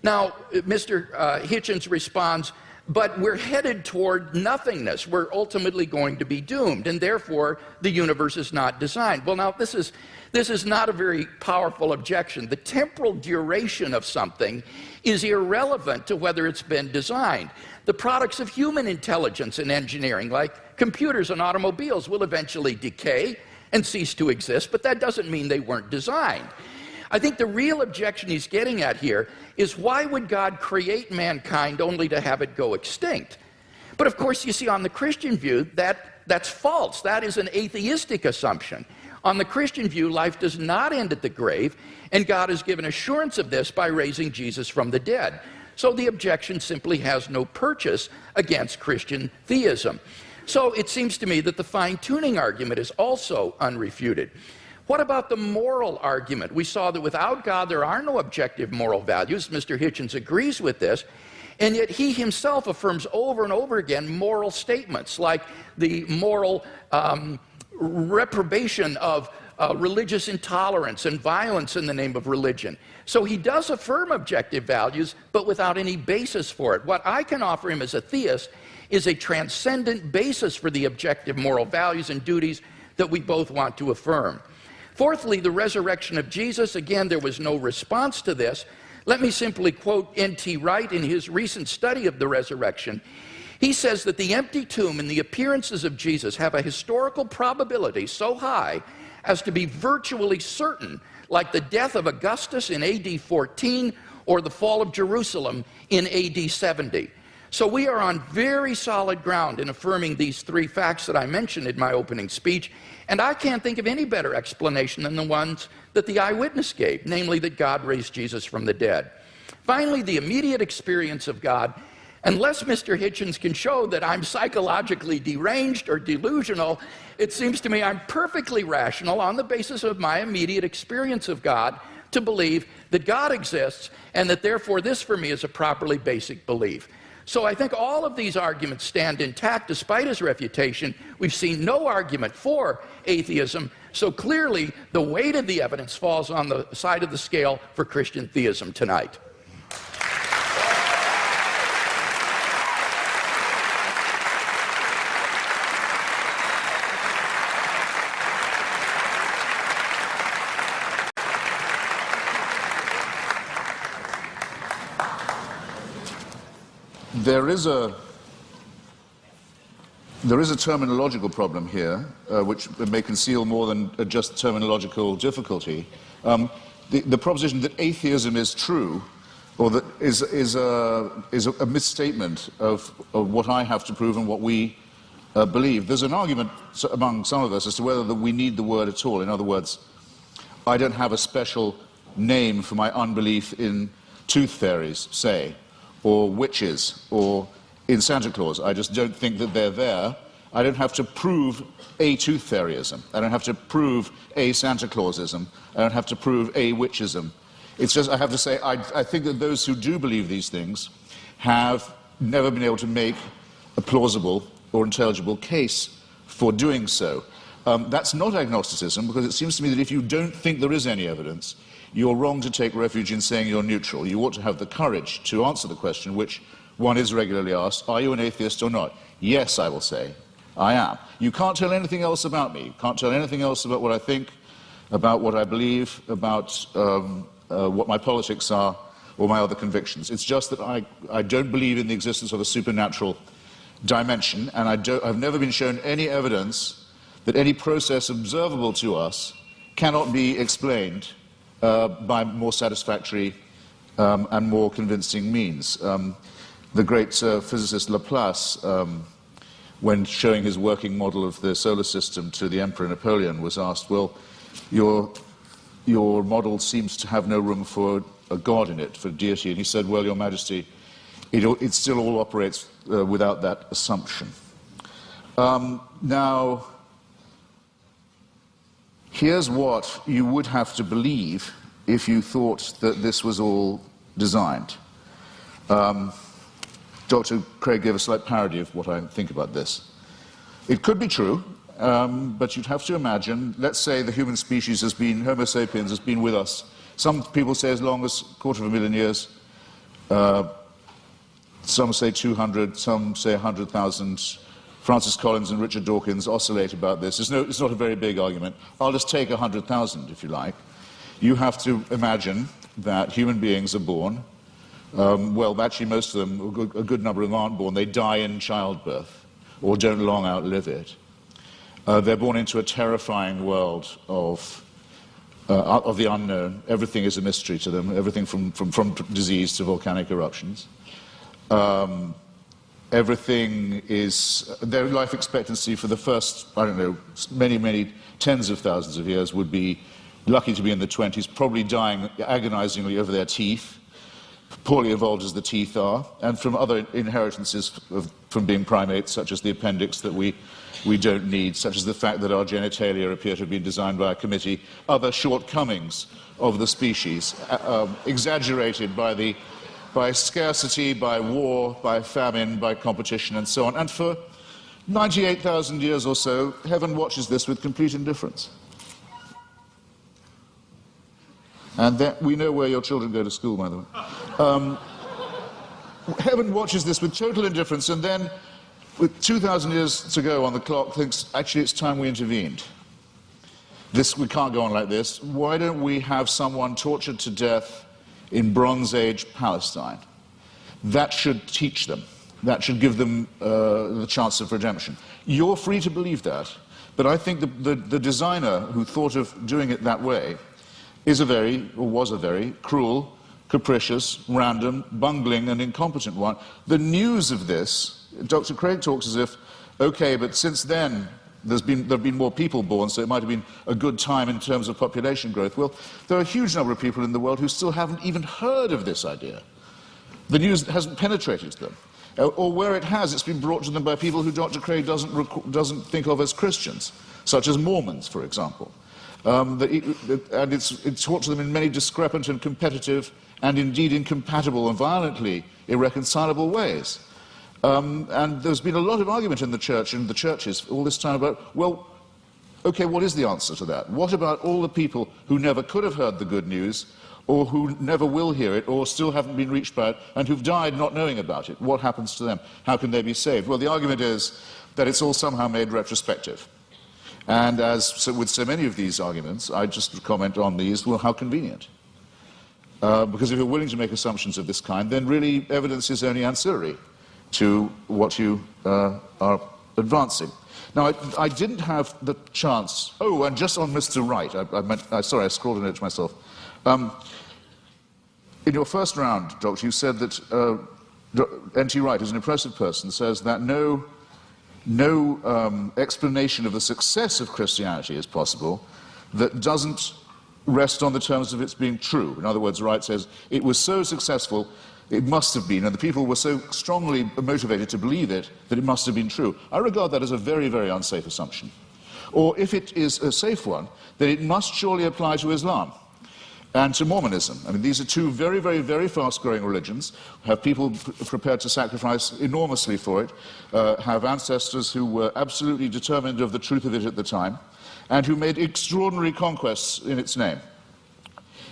Now, Mr. Hitchens responds, but we're headed toward nothingness. We're ultimately going to be doomed, and therefore the universe is not designed. Well, now, this is not a very powerful objection. The temporal duration of something is irrelevant to whether it's been designed. The products of human intelligence and engineering, like computers and automobiles, will eventually decay and cease to exist, but that doesn't mean they weren't designed. I think the real objection he's getting at here is, why would God create mankind only to have it go extinct? But of course, you see, on the Christian view, that's false. That is an atheistic assumption. On the Christian view, life does not end at the grave, and God has given assurance of this by raising Jesus from the dead. So the objection simply has no purchase against Christian theism. So it seems to me that the fine-tuning argument is also unrefuted. What about the moral argument? We saw that without God there are no objective moral values. Mr. Hitchens agrees with this, and yet he himself affirms over and over again moral statements, like the moral reprobation of religious intolerance and violence in the name of religion. So he does affirm objective values, but without any basis for it. What I can offer him as a theist is a transcendent basis for the objective moral values and duties that we both want to affirm. Fourthly, the resurrection of Jesus. Again, there was no response to this. Let me simply quote N.T. Wright in his recent study of the resurrection. He says that the empty tomb and the appearances of Jesus have a historical probability so high as to be virtually certain, like the death of Augustus in AD 14 or the fall of Jerusalem in AD 70. So we are on very solid ground in affirming these three facts that I mentioned in my opening speech, and I can't think of any better explanation than the ones that the eyewitness gave, namely that God raised Jesus from the dead. Finally, the immediate experience of God. Unless Mr. Hitchens can show that I'm psychologically deranged or delusional, it seems to me I'm perfectly rational on the basis of my immediate experience of God to believe that God exists, and that therefore this for me is a properly basic belief. So I think all of these arguments stand intact despite his refutation. We've seen no argument for atheism, so clearly the weight of the evidence falls on the side of the scale for Christian theism tonight. There is a terminological problem here, which may conceal more than just terminological difficulty. The proposition that atheism is true, or that is a misstatement of what I have to prove and what we believe. There's an argument among some of us as to whether we need the word at all. In other words, I don't have a special name for my unbelief in tooth fairies, say, or witches, or in Santa Claus. I just don't think that they're there. I don't have to prove a tooth fairyism. I don't have to prove a Santa Clausism. I don't have to prove a witchism. It's just, I have to say, I think that those who do believe these things have never been able to make a plausible or intelligible case for doing so. That's not agnosticism, because it seems to me that if you don't think there is any evidence, you're wrong to take refuge in saying you're neutral. You ought to have the courage to answer the question, which one is regularly asked: are you an atheist or not? Yes, I will say, I am. You can't tell anything else about me. You can't tell anything else about what I think, about what I believe, about what my politics are, or my other convictions. It's just that I don't believe in the existence of a supernatural dimension, and I've never been shown any evidence that any process observable to us cannot be explained by more satisfactory and more convincing means. The great physicist Laplace, when showing his working model of the solar system to the Emperor Napoleon, was asked, well, your model seems to have no room for a god in it, for deity. And he said, well, Your Majesty, it still all operates without that assumption. Now, here's what you would have to believe if you thought that this was all designed. Dr. Craig gave a slight parody of what I think about this. It could be true, but you'd have to imagine, let's say the human species has been, Homo sapiens has been with us, some people say as long as 250,000 years, some say 200, some say 100,000. Francis Collins and Richard Dawkins oscillate about this. It's not a very big argument. I'll just take 100,000, if you like. You have to imagine that human beings are born. Well, actually, most of them, a good number of them aren't born. They die in childbirth or don't long outlive it. They're born into a terrifying world of the unknown. Everything is a mystery to them, everything from disease to volcanic eruptions. Everything is, their life expectancy for the first, I don't know, many tens of thousands of years would be lucky to be in the 20s, probably dying agonizingly over their teeth, poorly evolved as the teeth are, and from other inheritances from being primates, such as the appendix that we don't need, such as the fact that our genitalia appear to have been designed by a committee, other shortcomings of the species, exaggerated by scarcity, by war, by famine, by competition, and so on. And for 98,000 years or so, heaven watches this with complete indifference. And then, we know where your children go to school, by the way. Heaven watches this with total indifference, and then, with 2,000 years to go on the clock, thinks, actually, it's time we intervened. We can't go on like this. Why don't we have someone tortured to death in Bronze Age Palestine? That should teach them. That should give them the chance of redemption. You're free to believe that, but I think the designer who thought of doing it that way was a very cruel, capricious, random, bungling, and incompetent one. The news of this, Dr. Craig talks as if, okay, but since then there have been more people born, so it might have been a good time in terms of population growth. Well, there are a huge number of people in the world who still haven't even heard of this idea. The news hasn't penetrated to them. Or where it has, it's been brought to them by people who Dr. Craig doesn't think of as Christians, such as Mormons, for example. And it's taught to them in many discrepant and competitive and indeed incompatible and violently irreconcilable ways. And there's been a lot of argument in the church and the churches all this time about, well, okay, what is the answer to that? What about all the people who never could have heard the good news, or who never will hear it, or still haven't been reached by it, and who've died not knowing about it? What happens to them? How can they be saved? Well, the argument is that it's all somehow made retrospective. And with so many of these arguments, I just comment on these, well, how convenient. Because if you're willing to make assumptions of this kind, then really evidence is only ancillary to what you are advancing. Now, I didn't have the chance. Oh, and just on Mr. Wright, sorry, I scrawled a note to myself. In your first round, Doctor, you said that N.T. Wright, who's an impressive person, says that no explanation of the success of Christianity is possible that doesn't rest on the terms of its being true. In other words, Wright says it was so successful, it must have been, and the people were so strongly motivated to believe it that it must have been true. I regard that as a very, very unsafe assumption. Or if it is a safe one, then it must surely apply to Islam. and to Mormonism. I mean, these are two very, very, very fast-growing religions, have people prepared to sacrifice enormously for it, have ancestors who were absolutely determined of the truth of it at the time, and who made extraordinary conquests in its name.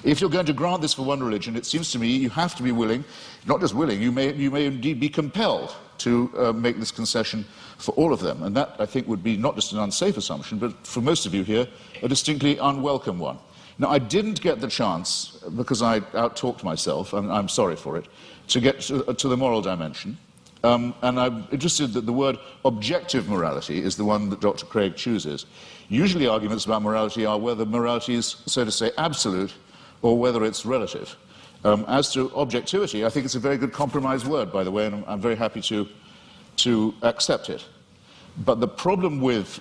If you're going to grant this for one religion, it seems to me you have to be willing, not just willing, you may indeed be compelled to make this concession for all of them. And that, I think, would be not just an unsafe assumption, but for most of you here, a distinctly unwelcome one. Now, I didn't get the chance, because I out-talked myself, and I'm sorry for it, to get to the moral dimension. And I'm interested that the word objective morality is the one that Dr. Craig chooses. Usually arguments about morality are whether morality is, so to say, absolute, or whether it's relative. As to objectivity, I think it's a very good compromise word, by the way, and I'm very happy to accept it. But the problem with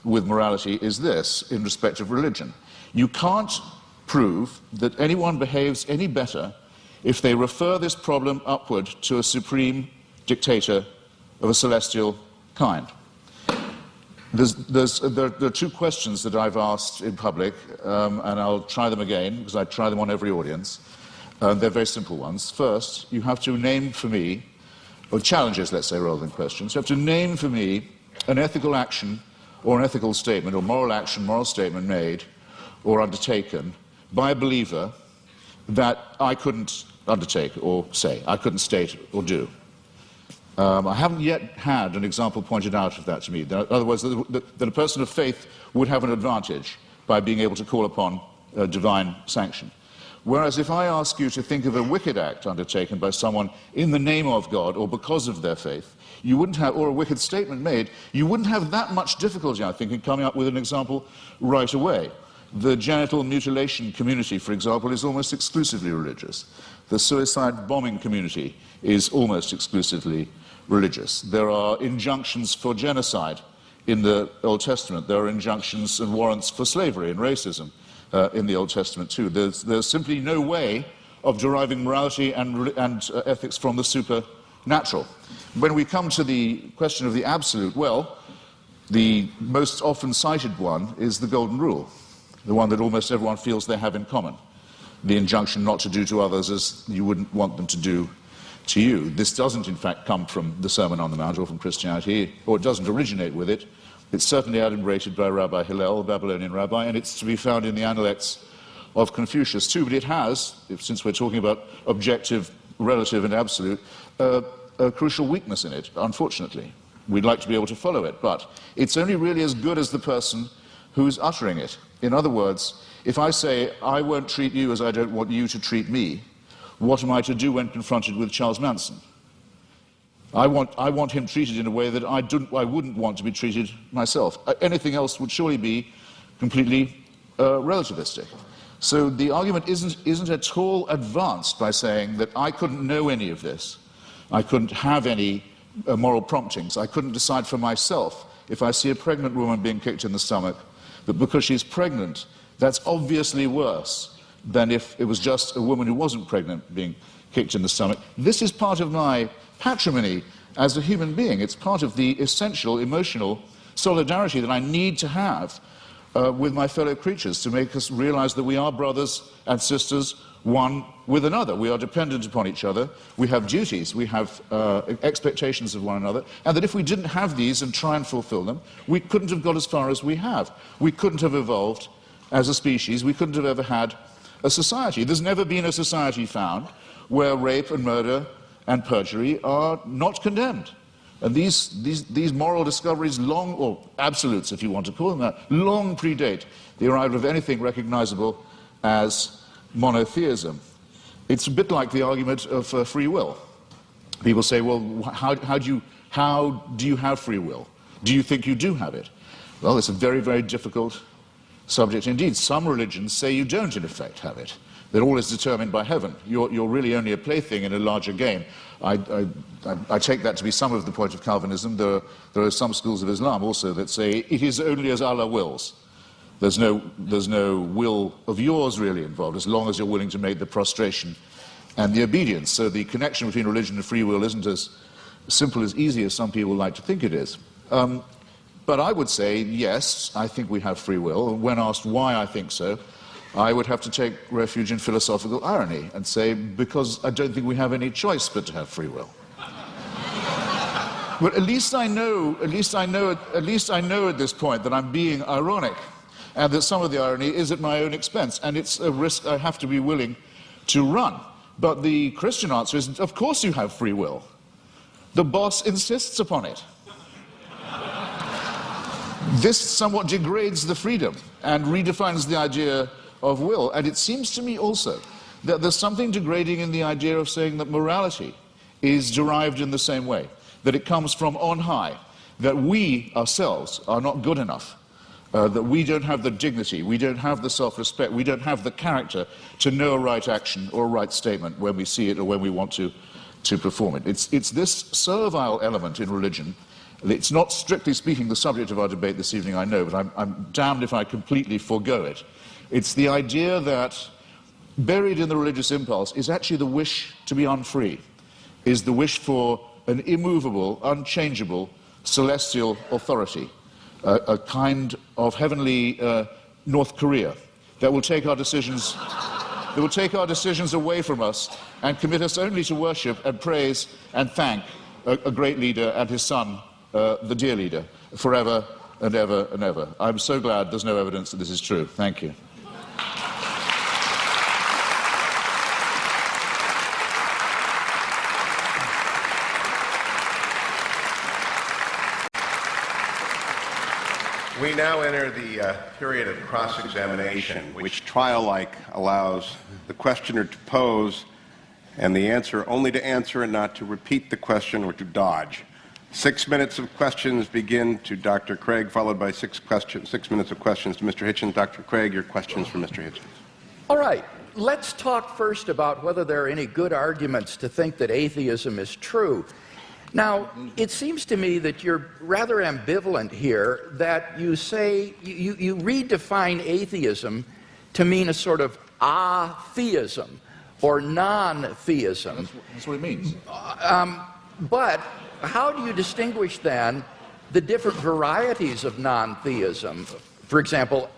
morality is this, in respect of religion. You can't prove that anyone behaves any better if they refer this problem upward to a supreme dictator of a celestial kind. There are two questions that I've asked in public, and I'll try them again, because I try them on every audience. They're very simple ones. First, you have to name for me, or challenges, let's say, rather than questions. You have to name for me an ethical action or an ethical statement, or moral action, moral statement made or undertaken by a believer that I couldn't undertake or say, I couldn't state or do. I haven't yet had an example pointed out of that to me. In other words, that a person of faith would have an advantage by being able to call upon divine sanction. Whereas if I ask you to think of a wicked act undertaken by someone in the name of God or because of their faith, you wouldn't have, or a wicked statement made, you wouldn't have that much difficulty, I think, in coming up with an example right away. The genital mutilation community, for example, is almost exclusively religious. The suicide bombing community is almost exclusively religious. There are injunctions for genocide in the Old Testament. There are injunctions and warrants for slavery and racism in the Old Testament too. There's simply no way of deriving morality and ethics from the supernatural. When we come to the question of the absolute, well, the most often cited one is the Golden Rule, the one that almost everyone feels they have in common. The injunction not to do to others as you wouldn't want them to do to you. This doesn't, in fact, come from the Sermon on the Mount or from Christianity, or it doesn't originate with it. It's certainly adumbrated by Rabbi Hillel, a Babylonian rabbi, and it's to be found in the Analects of Confucius too. But it has, since we're talking about objective, relative, and absolute, a crucial weakness in it, unfortunately. We'd like to be able to follow it, but it's only really as good as the person who's uttering it. In other words, if I say, I won't treat you as I don't want you to treat me, what am I to do when confronted with Charles Manson? I want him treated in a way that I wouldn't want to be treated myself. Anything else would surely be completely relativistic. So the argument isn't at all advanced by saying that I couldn't know any of this. I couldn't have any moral promptings. I couldn't decide for myself if I see a pregnant woman being kicked in the stomach, that because she's pregnant, that's obviously worse than if it was just a woman who wasn't pregnant being kicked in the stomach. This is part of my patrimony as a human being. It's part of the essential emotional solidarity that I need to have with my fellow creatures to make us realize that we are brothers and sisters, one with another. We are dependent upon each other. We have duties. We have expectations of one another. And that if we didn't have these and try and fulfill them, we couldn't have got as far as we have. We couldn't have evolved as a species. We couldn't have ever had a society. There's never been a society found where rape and murder and perjury are not condemned. And these moral discoveries long, or absolutes if you want to call them that, long predate the arrival of anything recognizable as monotheism. It's a bit like the argument of free will. People say, well, how do you have free will? Do you think you do have it? Well, it's a very, very difficult subject indeed. Some religions say you don't, in effect, have it. That all is determined by heaven. You're really only a plaything in a larger game. I take that to be some of the point of Calvinism. There are some schools of Islam also that say it is only as Allah wills. There's no will of yours really involved, as long as you're willing to make the prostration and the obedience. So the connection between religion and free will isn't as simple, as easy as some people like to think it is. But I would say, yes, I think we have free will. When asked why I think so, I would have to take refuge in philosophical irony and say, because I don't think we have any choice but to have free will. But at least I know at this point that I'm being ironic, and that some of the irony is at my own expense, and it's a risk I have to be willing to run. But the Christian answer is, of course you have free will. The boss insists upon it. This somewhat degrades the freedom and redefines the idea of will. And it seems to me also that there's something degrading in the idea of saying that morality is derived in the same way, that it comes from on high, that we ourselves are not good enough, that we don't have the dignity, we don't have the self-respect, we don't have the character to know a right action or a right statement when we see it or when we want to perform it. It's this servile element in religion. It's not, strictly speaking, the subject of our debate this evening, I know, but I'm damned if I completely forego it. It's the idea that buried in the religious impulse is actually the wish to be unfree, is the wish for an immovable, unchangeable, celestial authority, a kind of heavenly North Korea that will take our decisions away from us and commit us only to worship and praise and thank a great leader and his son, the dear leader, forever and ever and ever. I'm so glad there's no evidence that this is true. Thank you. We now enter the period of cross-examination, which trial-like allows the questioner to pose and the answer only to answer and not to repeat the question or to dodge. 6 minutes of questions begin to Dr. Craig, followed by 6 minutes of questions to Mr. Hitchens. Dr. Craig, your questions for Mr. Hitchens. All right, let's talk first about whether there are any good arguments to think that atheism is true. Now, it seems to me that you're rather ambivalent here, that you say, you redefine atheism to mean a sort of atheism or non-theism. That's what it means. But how do you distinguish then the different varieties of non-theism? For example,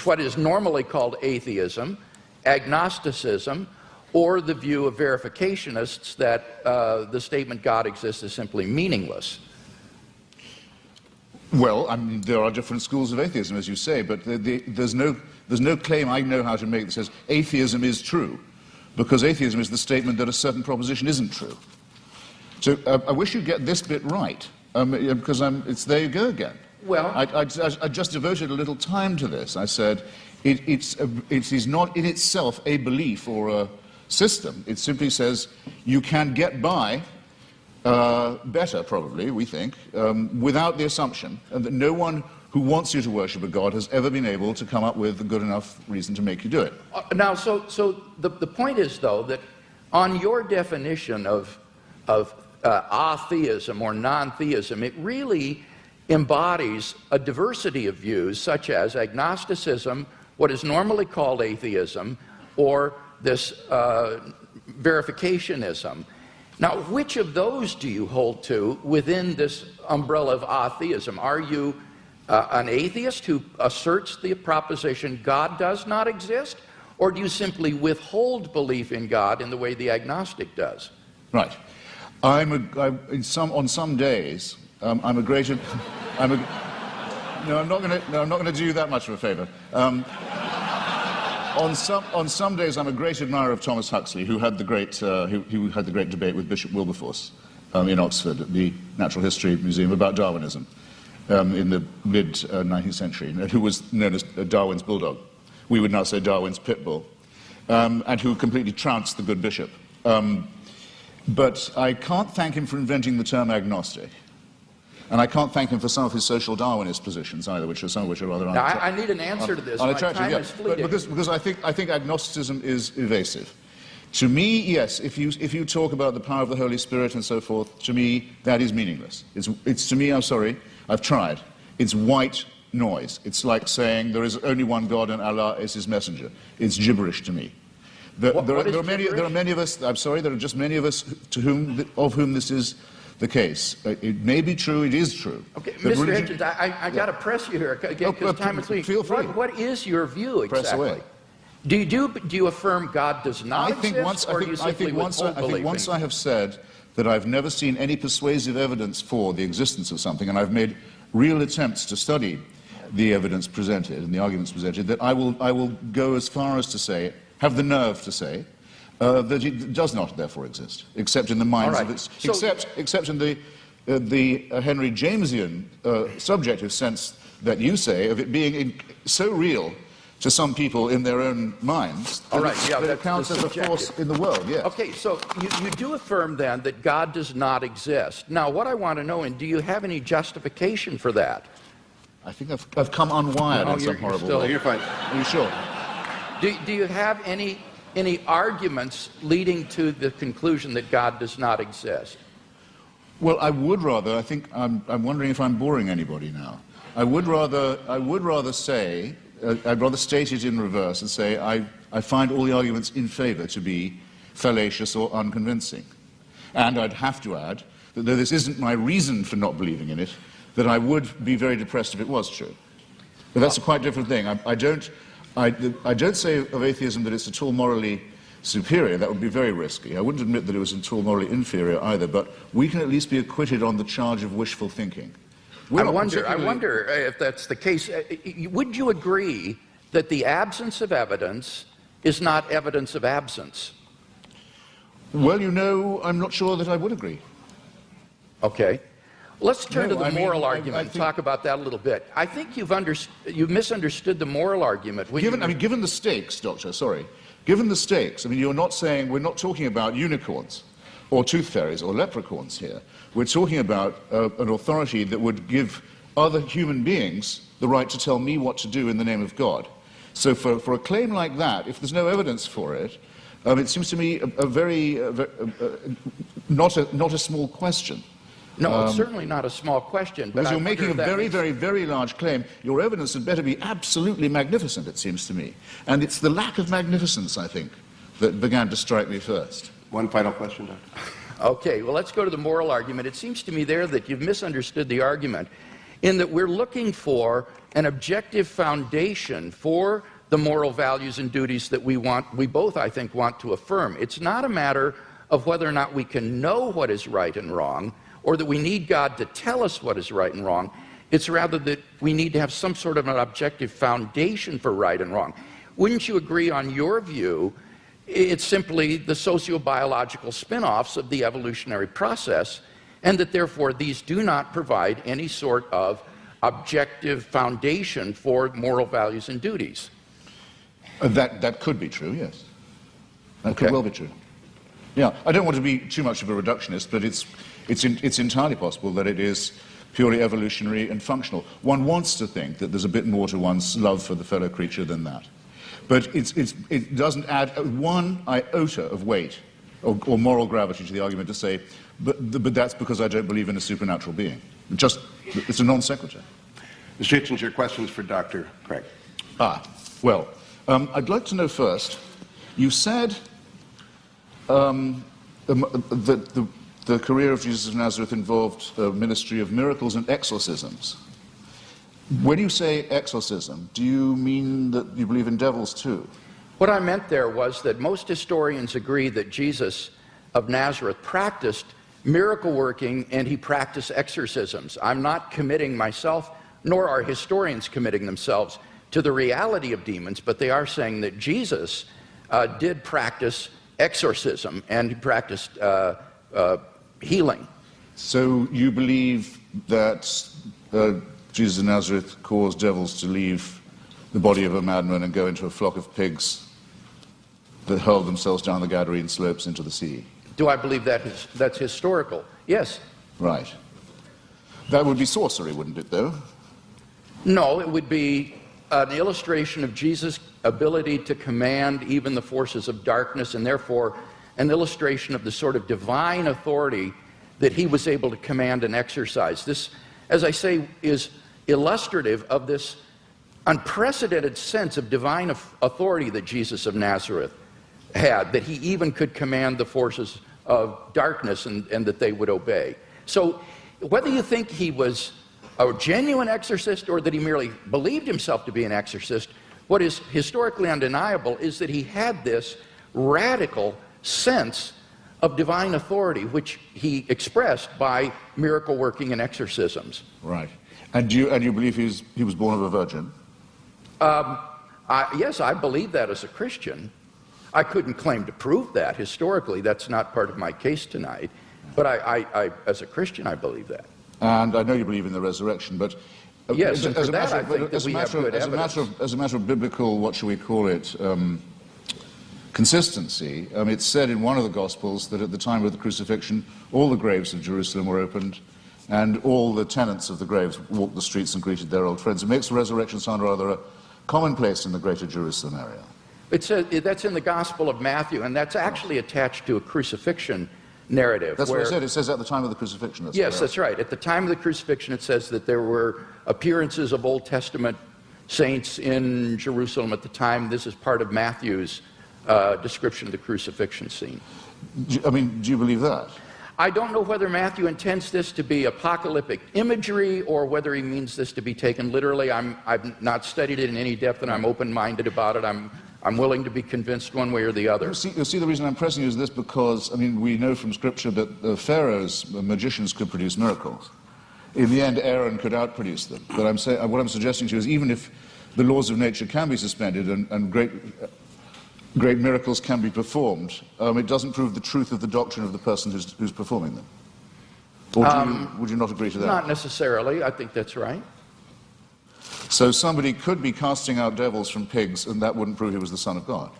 what is normally called atheism, agnosticism, or the view of verificationists that the statement God exists is simply meaningless? Well, I mean, there are different schools of atheism, as you say, but there's no claim I know how to make that says atheism is true, because atheism is the statement that a certain proposition isn't true. So I wish you'd get this bit right, because it's there you go again. Well, I just devoted a little time to this. I said it is not in itself a belief or a system. It simply says you can get by better, probably, we think, without the assumption that no one who wants you to worship a God has ever been able to come up with a good enough reason to make you do it. Now, so the point is, though, that on your definition of atheism or non-theism, it really embodies a diversity of views, such as agnosticism, what is normally called atheism, or this verificationism. Now, which of those do you hold to within this umbrella of atheism? Are you an atheist who asserts the proposition God does not exist, or do you simply withhold belief in God in the way the agnostic does? Right. On some days, I'm a great. No, I'm not going to do you that much of a favor. On some days, I'm a great admirer of Thomas Huxley, who had the great debate with Bishop Wilberforce in Oxford at the Natural History Museum about Darwinism in the mid-19th century, and who was known as Darwin's bulldog. We would now say Darwin's pit bull, and who completely trounced the good bishop. But I can't thank him for inventing the term agnostic. And I can't thank him for some of his social Darwinist positions either, some of which are rather unattractive. Now, I need an answer to this. My time is fleeting. Because I think agnosticism is evasive. To me, yes, if you talk about the power of the Holy Spirit and so forth, to me, that is meaningless. It's to me, I'm sorry, I've tried. It's white noise. It's like saying there is only one God and Allah is his messenger. It's gibberish to me. There are many of us, I'm sorry, there are just many of us of whom this is the case. It may be true, it is true. Okay, Mr. Hitchens, I got to press you here, because time is fleeting. Feel free. What is your view exactly? Press away. Do you affirm God does not exist, or do you simply withhold believing? Once I have said that I've never seen any persuasive evidence for the existence of something, and I've made real attempts to study the evidence presented and the arguments presented, that I will go as far as to say, have the nerve to say, that it does not therefore exist, except in the minds of its, except in the Henry Jamesian subjective sense that you say of it being so real to some people in their own minds that it counts as a force in the world, yes. Okay, so you do affirm then that God does not exist. Now, what I want to know, and do you have any justification for that? I think I've come unwired in some horrible way. You're fine. Are you sure? Do you have any arguments leading to the conclusion that God does not exist? Well, I would rather, I think, I'm wondering if I'm boring anybody now. I would rather say, I'd rather state it in reverse and say I find all the arguments in favor to be fallacious or unconvincing. And I'd have to add that though this isn't my reason for not believing in it, that I would be very depressed if it was true. But that's a quite different thing. I don't say of atheism that it's at all morally superior. That would be very risky. I wouldn't admit that it was at all morally inferior either, but we can at least be acquitted on the charge of wishful thinking. I wonder if that's the case. Would you agree that the absence of evidence is not evidence of absence? Well, you know, I'm not sure that I would agree. Okay. Let's turn to the moral argument and talk about that a little bit. I think you've misunderstood the moral argument. Given the stakes, Doctor, sorry. Given the stakes, I mean, you're not saying, we're not talking about unicorns or tooth fairies or leprechauns here. We're talking about an authority that would give other human beings the right to tell me what to do in the name of God. So for a claim like that, if there's no evidence for it, it seems to me not a small question. No, it's certainly not a small question. Because you're making a very, very, very large claim. Your evidence had better be absolutely magnificent, it seems to me. And it's the lack of magnificence, I think, that began to strike me first. One final question, Doctor. Okay, well, let's go to the moral argument. It seems to me there that you've misunderstood the argument in that we're looking for an objective foundation for the moral values and duties that we both, I think, want to affirm. It's not a matter of whether or not we can know what is right and wrong, or that we need God to tell us what is right and wrong. It's rather that we need to have some sort of an objective foundation for right and wrong. Wouldn't you agree, on your view, it's simply the sociobiological spin-offs of the evolutionary process, and that therefore these do not provide any sort of objective foundation for moral values and duties? That could be true, yes. That could well be true. Yeah, I don't want to be too much of a reductionist, but it's entirely possible that it is purely evolutionary and functional. One wants to think that there's a bit more to one's love for the fellow creature than that. But it doesn't add one iota of weight or moral gravity to the argument to say, but that's because I don't believe in a supernatural being. It's a non sequitur. Mr. Hitchens, your questions for Dr. Craig. Well, I'd like to know first, you said that the career of Jesus of Nazareth involved a ministry of miracles and exorcisms. When you say exorcism, do you mean that you believe in devils too? What I meant there was that most historians agree that Jesus of Nazareth practiced miracle working and he practiced exorcisms. I'm not committing myself, nor are historians committing themselves to the reality of demons, but they are saying that Jesus did practice exorcism and he practiced healing. So you believe that Jesus of Nazareth caused devils to leave the body of a madman and go into a flock of pigs that hurled themselves down the Gadarene slopes into the sea? Do I believe that's historical? Yes. Right. That would be sorcery, wouldn't it, though? No, it would be an illustration of Jesus' ability to command even the forces of darkness, and therefore an illustration of the sort of divine authority that he was able to command and exercise. This, as I say, is illustrative of this unprecedented sense of divine authority that Jesus of Nazareth had, that he even could command the forces of darkness and that they would obey. So whether you think he was a genuine exorcist or that he merely believed himself to be an exorcist, What is historically undeniable is that he had this radical sense of divine authority, which he expressed by miracle working and exorcisms. Right. And you believe he was born of a virgin? Yes, I believe that as a Christian. I couldn't claim to prove that historically. That's not part of my case tonight. But as a Christian, I believe that. And I know you believe in the resurrection, but yes, and for that, I think that we have good evidence. As a matter of biblical, what shall we call it, consistency, it's said in one of the Gospels that at the time of the crucifixion, all the graves of Jerusalem were opened, and all the tenants of the graves walked the streets and greeted their old friends. It makes the resurrection sound rather commonplace in the greater Jerusalem area. That's in the Gospel of Matthew, and that's actually attached to a crucifixion narrative. That's what I said. It says at the time of the crucifixion. Yes, that's right. At the time of the crucifixion, it says that there were appearances of Old Testament saints in Jerusalem at the time. This is part of Matthew's description of the crucifixion scene. Do you believe that? I don't know whether Matthew intends this to be apocalyptic imagery or whether he means this to be taken literally. I've not studied it in any depth, and I'm open-minded about it. I'm willing to be convinced one way or the other. You see, the reason I'm pressing you is this because, we know from Scripture that the pharaoh's magicians could produce miracles. In the end, Aaron could outproduce them. But what I'm suggesting to you is even if the laws of nature can be suspended and great miracles can be performed, it doesn't prove the truth of the doctrine of the person who's performing them. Or would you not agree to that? Not necessarily. I think that's right. So somebody could be casting out devils from pigs, and that wouldn't prove he was the Son of God.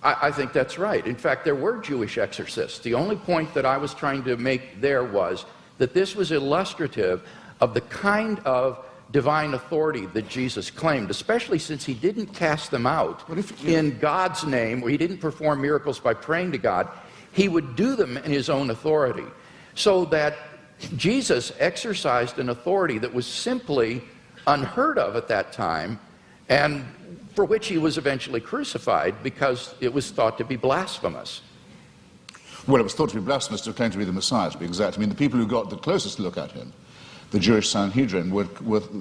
I think that's right. In fact, there were Jewish exorcists. The only point that I was trying to make there was that this was illustrative of the kind of divine authority that Jesus claimed, especially since he didn't cast them out in God's name, or he didn't perform miracles by praying to God. He would do them in his own authority. So that Jesus exercised an authority that was simply unheard of at that time, and for which he was eventually crucified because it was thought to be blasphemous. Well, it was thought to be blasphemous to claim to be the Messiah, to be exact. The people who got the closest look at him, the Jewish Sanhedrin,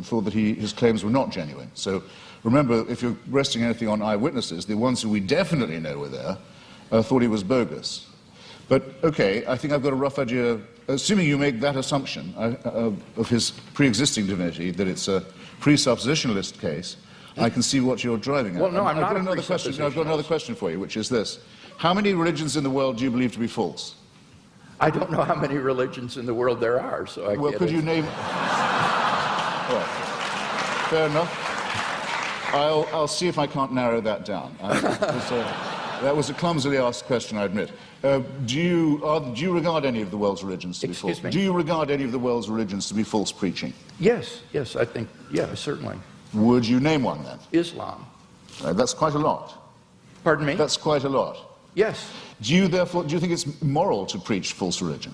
thought that his claims were not genuine. So remember, if you're resting anything on eyewitnesses, the ones who we definitely know were there thought he was bogus. But, okay, I think I've got a rough idea, assuming you make that assumption of his pre-existing divinity, that it's a presuppositionalist case, I can see what you're driving at. Well, no, I'm not I've got another question for you, which is this. How many religions in the world do you believe to be false? I don't know how many religions in the world there are, so I Well, can't could you name... Well, fair enough. I'll see if I can't narrow that down. That was a clumsily asked question, I admit. Do you regard any of the world's religions to be false? Excuse me? Do you regard any of the world's religions to be false preaching? Yes, I think, yeah, certainly. Would you name one, then? Islam. That's quite a lot. Pardon me? That's quite a lot. Yes. Do you think it's moral to preach false religion?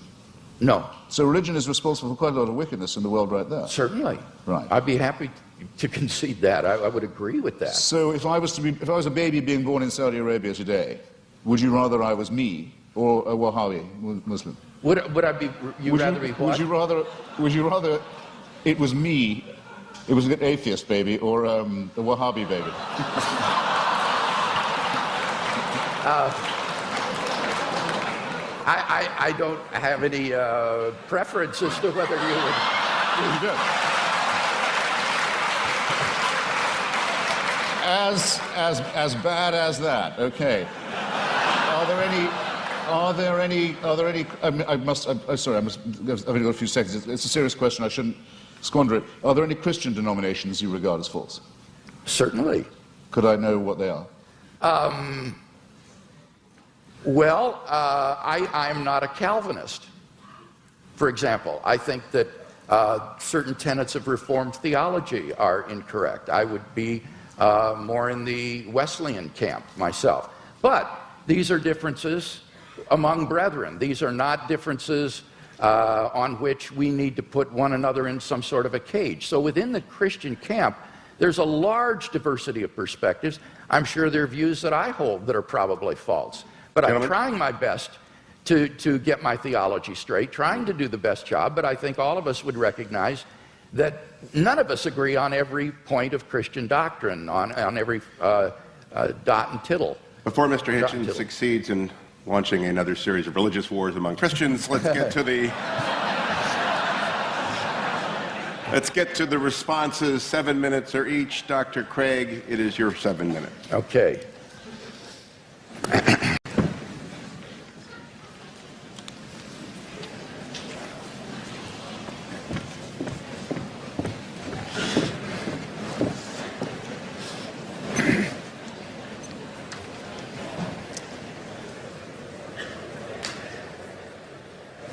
No. So religion is responsible for quite a lot of wickedness in the world right there. Certainly. Right. I'd be happy to concede that. I would agree with that. So if I was a baby being born in Saudi Arabia today, would you rather I was me or a Wahhabi Muslim? Would I be? You'd rather be what? Would you rather it was me? It was an atheist baby or a Wahhabi baby? I don't have any preference as to whether you would. You do. As bad as that. Okay. I've only got a few seconds. It's a serious question. I shouldn't squander it. Are there any Christian denominations you regard as false? Certainly. Could I know what they are? Well, I'm not a Calvinist, for example. I think that certain tenets of Reformed theology are incorrect. I would be more in the Wesleyan camp myself. But these are differences among brethren. These are not differences on which we need to put one another in some sort of a cage. So within the Christian camp, there's a large diversity of perspectives. I'm sure there are views that I hold that are probably false. But I'm trying my best to get my theology straight, trying to do the best job, but I think all of us would recognize that none of us agree on every point of Christian doctrine, on every dot and tittle. Before Mr. Hitchens succeeds in launching another series of religious wars among Christians, let's get to the responses. 7 minutes are each. Dr. Craig, it is your 7 minutes. Okay.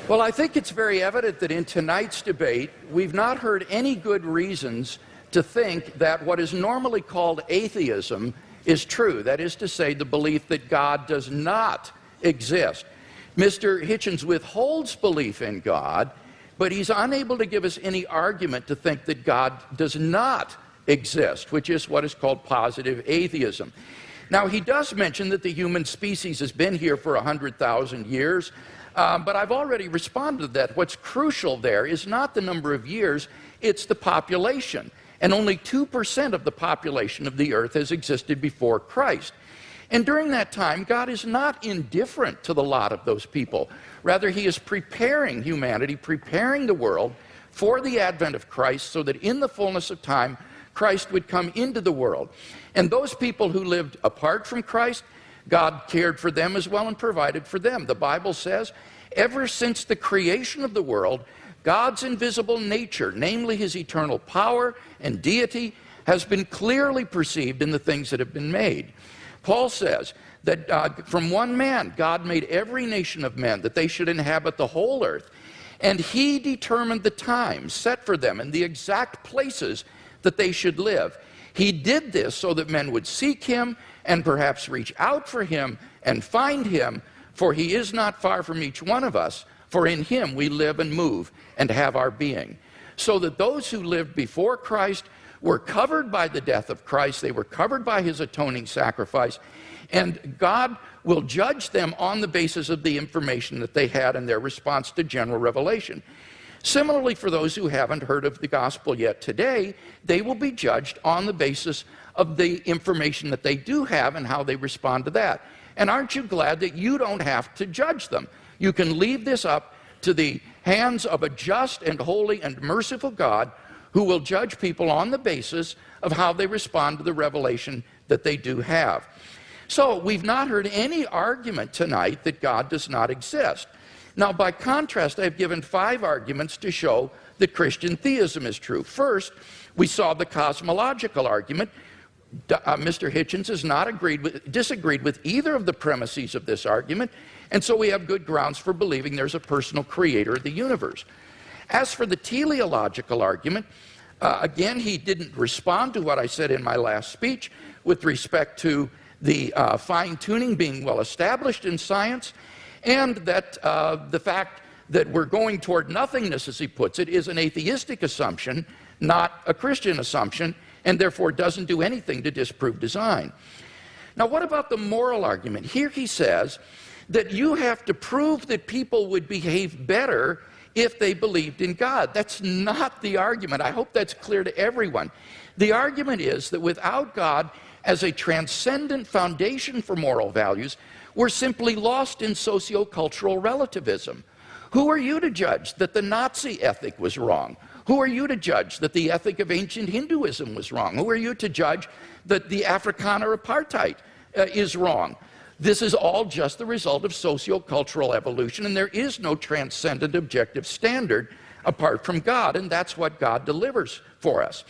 Well, I think it's very evident that in tonight's debate, we've not heard any good reasons to think that what is normally called atheism is true. That is to say, the belief that God does not exist. Mr. Hitchens withholds belief in God, but he's unable to give us any argument to think that God does not exist, which is what is called positive atheism. Now, he does mention that the human species has been here for 100,000 years, but I've already responded to that. What's crucial there is not the number of years, it's the population. And only 2% of the population of the earth has existed before Christ. And during that time, God is not indifferent to the lot of those people. Rather, he is preparing humanity, preparing the world for the advent of Christ so that in the fullness of time, Christ would come into the world. And those people who lived apart from Christ, God cared for them as well and provided for them. The Bible says, ever since the creation of the world, God's invisible nature, namely his eternal power and deity, has been clearly perceived in the things that have been made. Paul says that from one man, God made every nation of men, that they should inhabit the whole earth. And he determined the times set for them and the exact places that they should live. He did this so that men would seek him and perhaps reach out for him and find him, for he is not far from each one of us, for in him we live and move and have our being. So that those who lived before Christ were covered by the death of Christ, they were covered by his atoning sacrifice, and God will judge them on the basis of the information that they had in their response to general revelation. Similarly, for those who haven't heard of the gospel yet today, they will be judged on the basis of the information that they do have and how they respond to that. And aren't you glad that you don't have to judge them? You can leave this up to the hands of a just and holy and merciful God who will judge people on the basis of how they respond to the revelation that they do have. So we've not heard any argument tonight that God does not exist. Now, by contrast, I've given 5 arguments to show that Christian theism is true. First, we saw the cosmological argument. Mr. Hitchens has not disagreed with either of the premises of this argument, and so we have good grounds for believing there's a personal creator of the universe. As for the teleological argument, again, he didn't respond to what I said in my last speech with respect to the fine-tuning being well established in science, and that the fact that we're going toward nothingness, as he puts it, is an atheistic assumption, not a Christian assumption, and therefore doesn't do anything to disprove design. Now, what about the moral argument? Here he says that you have to prove that people would behave better if they believed in God. That's not the argument. I hope that's clear to everyone. The argument is that without God as a transcendent foundation for moral values, we're simply lost in socio-cultural relativism. Who are you to judge that the Nazi ethic was wrong? Who are you to judge that the ethic of ancient Hinduism was wrong? Who are you to judge that the Afrikaner apartheid is wrong? This is all just the result of socio-cultural evolution, and there is no transcendent objective standard apart from God, and that's what God delivers for us.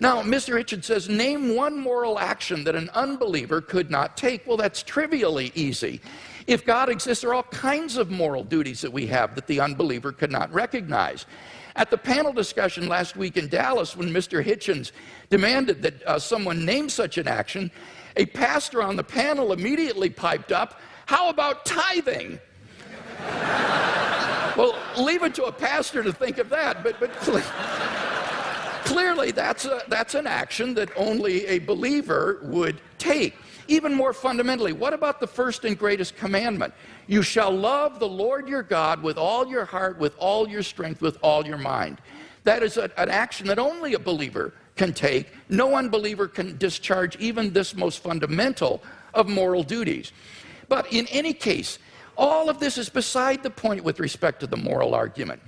Now, Mr. Hitchens says, name one moral action that an unbeliever could not take. Well, that's trivially easy. If God exists, there are all kinds of moral duties that we have that the unbeliever could not recognize. At the panel discussion last week in Dallas, when Mr. Hitchens demanded that someone name such an action, a pastor on the panel immediately piped up, how about tithing? Well, leave it to a pastor to think of that, but clearly that's an action that only a believer would take. Even more fundamentally, what about the first and greatest commandment? You shall love the Lord your God with all your heart, with all your strength, with all your mind. That is an action that only a believer can take. No unbeliever can discharge even this most fundamental of moral duties. But in any case, all of this is beside the point with respect to the moral argument.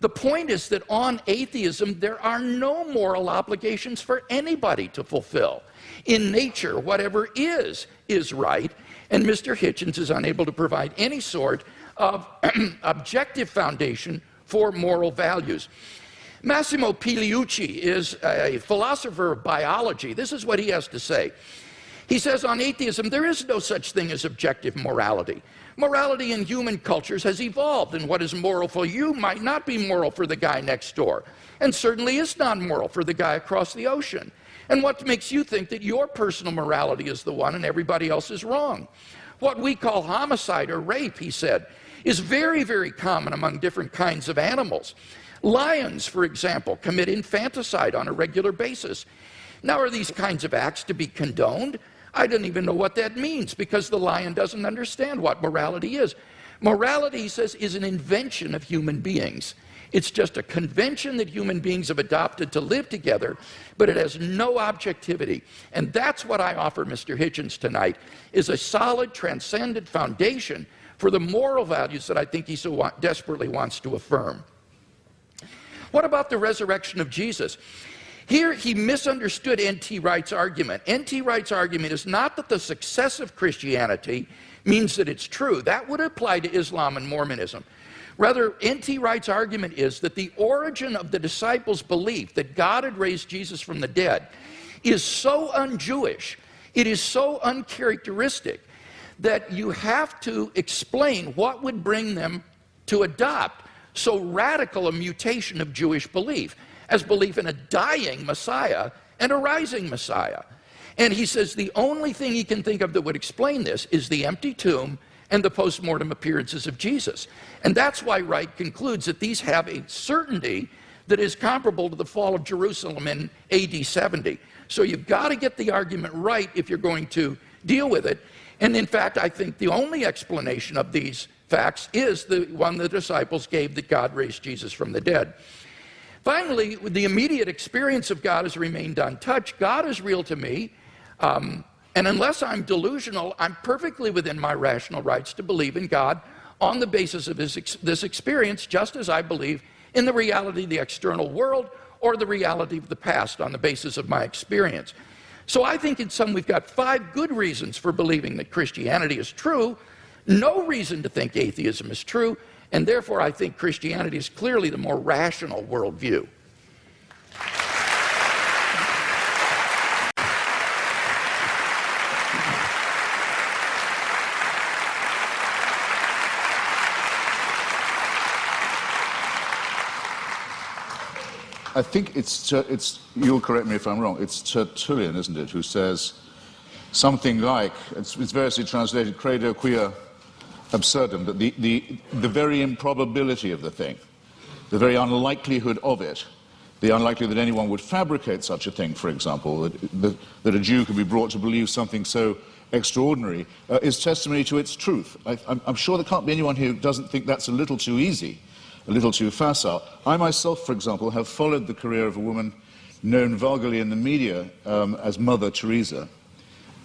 The point is that on atheism, there are no moral obligations for anybody to fulfill. In nature, whatever is right, and Mr. Hitchens is unable to provide any sort of objective foundation for moral values. Massimo Pigliucci is a philosopher of biology. This is what he has to say. He says on atheism, there is no such thing as objective morality. Morality in human cultures has evolved, and what is moral for you might not be moral for the guy next door, and certainly is not moral for the guy across the ocean. And what makes you think that your personal morality is the one and everybody else is wrong? What we call homicide or rape, he said, is very, very common among different kinds of animals. Lions, for example, commit infanticide on a regular basis. Now, are these kinds of acts to be condoned? I don't even know what that means, because the lion doesn't understand what morality is. Morality, he says, is an invention of human beings. It's just a convention that human beings have adopted to live together, but it has no objectivity. And that's what I offer Mr. Hitchens tonight, is a solid, transcendent foundation for the moral values that I think he so desperately wants to affirm. What about the resurrection of Jesus? Here he misunderstood N.T. Wright's argument. N.T. Wright's argument is not that the success of Christianity means that it's true. That would apply to Islam and Mormonism. Rather, N.T. Wright's argument is that the origin of the disciples' belief that God had raised Jesus from the dead is so un-Jewish, it is so uncharacteristic, that you have to explain what would bring them to adopt so radical a mutation of Jewish belief as belief in a dying Messiah and a rising Messiah. And he says the only thing he can think of that would explain this is the empty tomb and the post-mortem appearances of Jesus. And that's why Wright concludes that these have a certainty that is comparable to the fall of Jerusalem in AD 70. So you've got to get the argument right if you're going to deal with it. And in fact, I think the only explanation of these facts is the one the disciples gave, that God raised Jesus from the dead. Finally, the immediate experience of God has remained untouched. God is real to me, and unless I'm delusional, I'm perfectly within my rational rights to believe in God on the basis of this experience, just as I believe in the reality of the external world or the reality of the past on the basis of my experience. So I think in sum we've got 5 good reasons for believing that Christianity is true, no reason to think atheism is true, and therefore I think Christianity is clearly the more rational worldview. I think it's, you'll correct me if I'm wrong, it's Tertullian, isn't it, who says something like, it's variously translated, credo quia absurdum, that the very improbability of the thing, the very unlikelihood of it, the unlikelihood that anyone would fabricate such a thing, for example, that a Jew could be brought to believe something so extraordinary, is testimony to its truth. I'm sure there can't be anyone who doesn't think that's a little too easy, a little too facile. I myself, for example, have followed the career of a woman known vulgarly in the media as Mother Teresa,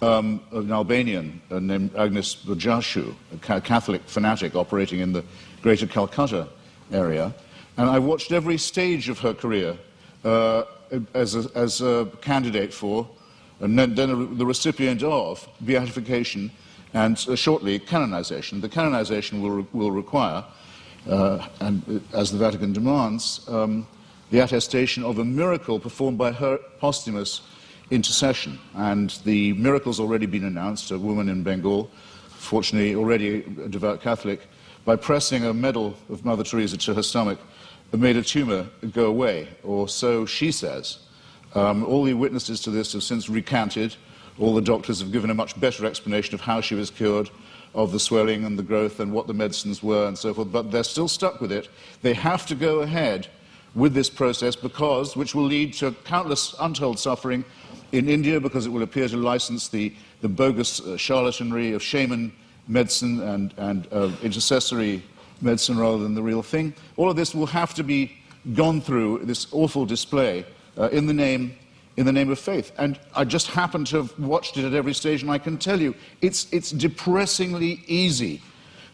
an Albanian named Agnes Bojashu, a Catholic fanatic operating in the greater Calcutta area. And I watched every stage of her career as a candidate for, and then the recipient of, beatification and shortly canonization. The canonization will require, and as the Vatican demands, the attestation of a miracle performed by her posthumous intercession. And the miracle's already been announced. A woman in Bengal, fortunately already a devout Catholic, by pressing a medal of Mother Teresa to her stomach, made a tumor go away, or so she says. All the witnesses to this have since recanted. All the doctors have given a much better explanation of how she was cured, of the swelling and the growth and what the medicines were and so forth, but they're still stuck with it. They have to go ahead with this process because, which will lead to countless untold suffering in India, because it will appear to license the bogus charlatanry of shaman medicine and intercessory medicine rather than the real thing. All of this will have to be gone through this awful display in the name of faith. And I just happen to have watched it at every stage, and I can tell you, it's depressingly easy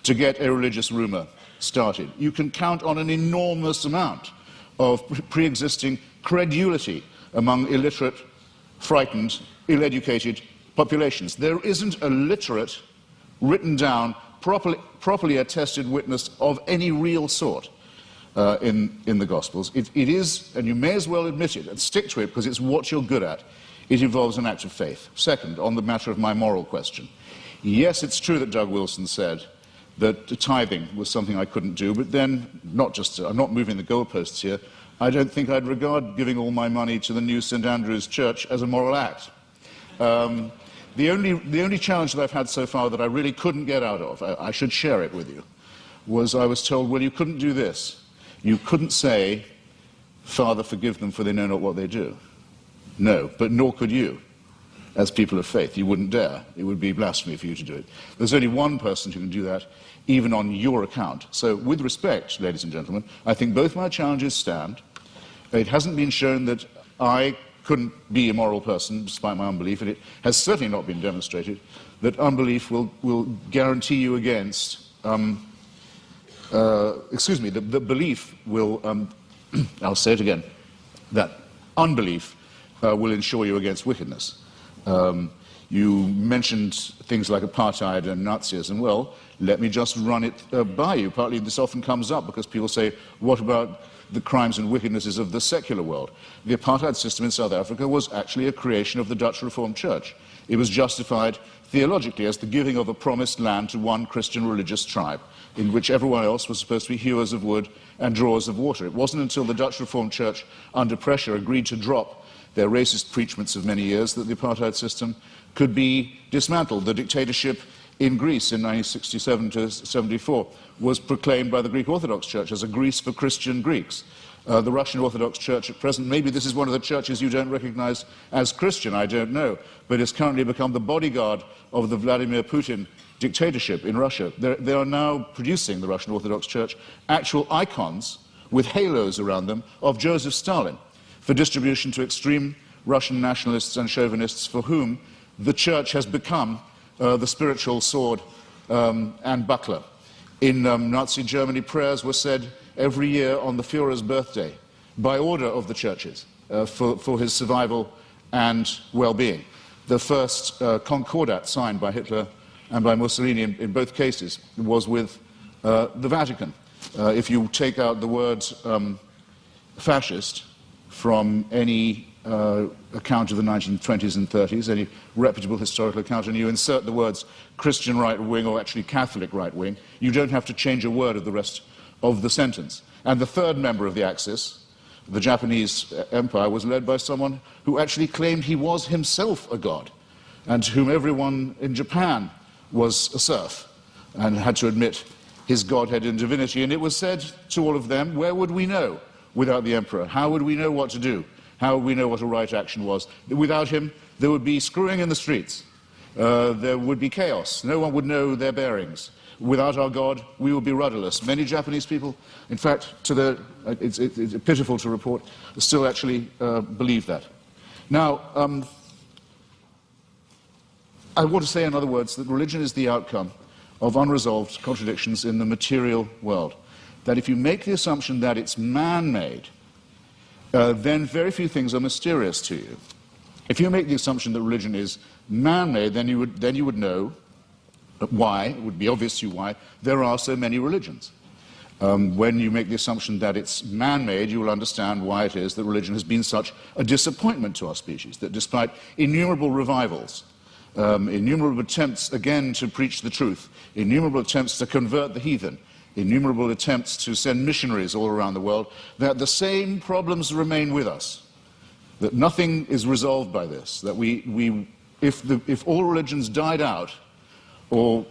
to get a religious rumor started. You can count on an enormous amount of pre-existing credulity among illiterate, frightened, ill-educated populations. There isn't a literate, written down, properly attested witness of any real sort in the Gospels. It is, and you may as well admit it and stick to it because it's what you're good at, it involves an act of faith. Second, on the matter of my moral question, yes, it's true that Doug Wilson said that tithing was something I couldn't do, but then, I'm not moving the goalposts here, I don't think I'd regard giving all my money to the new St. Andrew's Church as a moral act. The only challenge that I've had so far that I really couldn't get out of, I should share it with you, was I was told, well, you couldn't do this. You couldn't say, Father, forgive them, for they know not what they do. No, but nor could you, as people of faith. You wouldn't dare. It would be blasphemy for you to do it. There's only one person who can do that, even on your account. So, with respect, ladies and gentlemen, I think both my challenges stand. It hasn't been shown that I couldn't be a moral person despite my unbelief, and it has certainly not been demonstrated that unbelief will guarantee you against, the belief will, I'll say it again, that unbelief will ensure you against wickedness. You mentioned things like apartheid and Nazism. Well, let me just run it by you. Partly this often comes up because people say, what about the crimes and wickednesses of the secular world? The apartheid system in South Africa was actually a creation of the Dutch Reformed Church. It was justified theologically as the giving of a promised land to one Christian religious tribe, in which everyone else was supposed to be hewers of wood and drawers of water. It wasn't until the Dutch Reformed Church, under pressure, agreed to drop their racist preachments of many years that the apartheid system could be dismantled. The dictatorship in Greece in 1967 to 74 was proclaimed by the Greek Orthodox Church as a Greece for Christian Greeks. The Russian Orthodox Church at present, maybe this is one of the churches you don't recognize as Christian, I don't know, but it's currently become the bodyguard of the Vladimir Putin dictatorship in Russia. They are now producing, the Russian Orthodox Church, actual icons with halos around them of Joseph Stalin for distribution to extreme Russian nationalists and chauvinists for whom the church has become the spiritual sword and buckler. In Nazi Germany, prayers were said every year on the Führer's birthday by order of the churches for his survival and well-being. The first concordat signed by Hitler and by Mussolini in both cases was with the Vatican. If you take out the word fascist from any account of the 1920s and 30s, any reputable historical account, and you insert the words Christian right wing or actually Catholic right wing, you don't have to change a word of the rest of the sentence. And the third member of the Axis, the Japanese Empire, was led by someone who actually claimed he was himself a god, and to whom everyone in Japan was a serf, and had to admit his godhead and divinity. And it was said to all of them, where would we know without the emperor? How would we know what to do? How would we know what a right action was? Without him, there would be screwing in the streets. There would be chaos. No one would know their bearings. Without our God, we would be rudderless. Many Japanese people, in fact, it's pitiful to report, still actually believe that. Now, I want to say, in other words, that religion is the outcome of unresolved contradictions in the material world. That if you make the assumption that it's man-made, then very few things are mysterious to you. If you make the assumption that religion is man-made, then you would know why, it would be obvious to you why, there are so many religions. When you make the assumption that it's man-made, you will understand why it is that religion has been such a disappointment to our species, that despite innumerable revivals, innumerable attempts again to preach the truth, innumerable attempts to convert the heathen, innumerable attempts to send missionaries all around the world, that the same problems remain with us, that nothing is resolved by this, that if all religions died out, or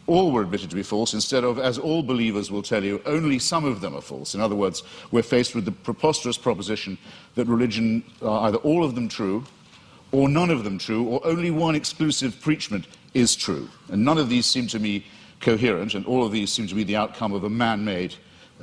all were admitted to be false, instead of, as all believers will tell you, only some of them are false. In other words, we're faced with the preposterous proposition that religion are either all of them true, or none of them true, or only one exclusive preachment is true. And none of these seem to me coherent, and all of these seem to be the outcome of a man-made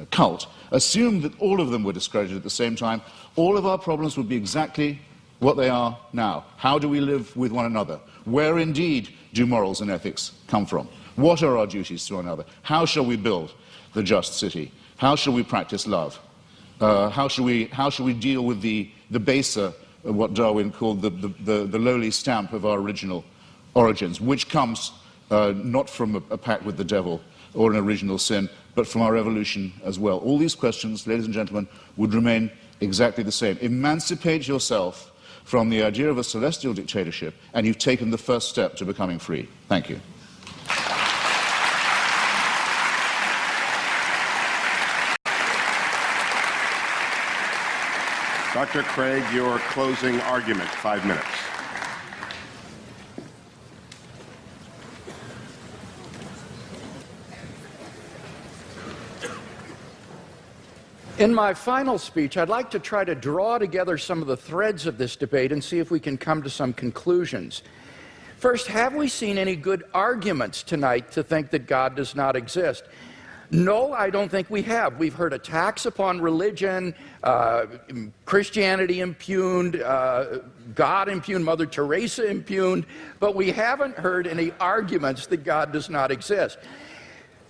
cult, assumed that all of them were discredited at the same time, all of our problems would be exactly what they are now. How do we live with one another? Where indeed do morals and ethics come from? What are our duties to one another? How shall we build the just city? How shall we practice love? How shall we deal with the baser, what Darwin called the lowly stamp of our original origins, which comes not from a pact with the devil or an original sin, but from our evolution as well. All these questions, ladies and gentlemen, would remain exactly the same. Emancipate yourself from the idea of a celestial dictatorship, and you've taken the first step to becoming free. Thank you. Dr. Craig, your closing argument, 5 minutes. In my final speech, I'd like to try to draw together some of the threads of this debate and see if we can come to some conclusions. First, have we seen any good arguments tonight to think that God does not exist? No, I don't think we have. We've heard attacks upon religion, Christianity impugned, God impugned, Mother Teresa impugned, but we haven't heard any arguments that God does not exist.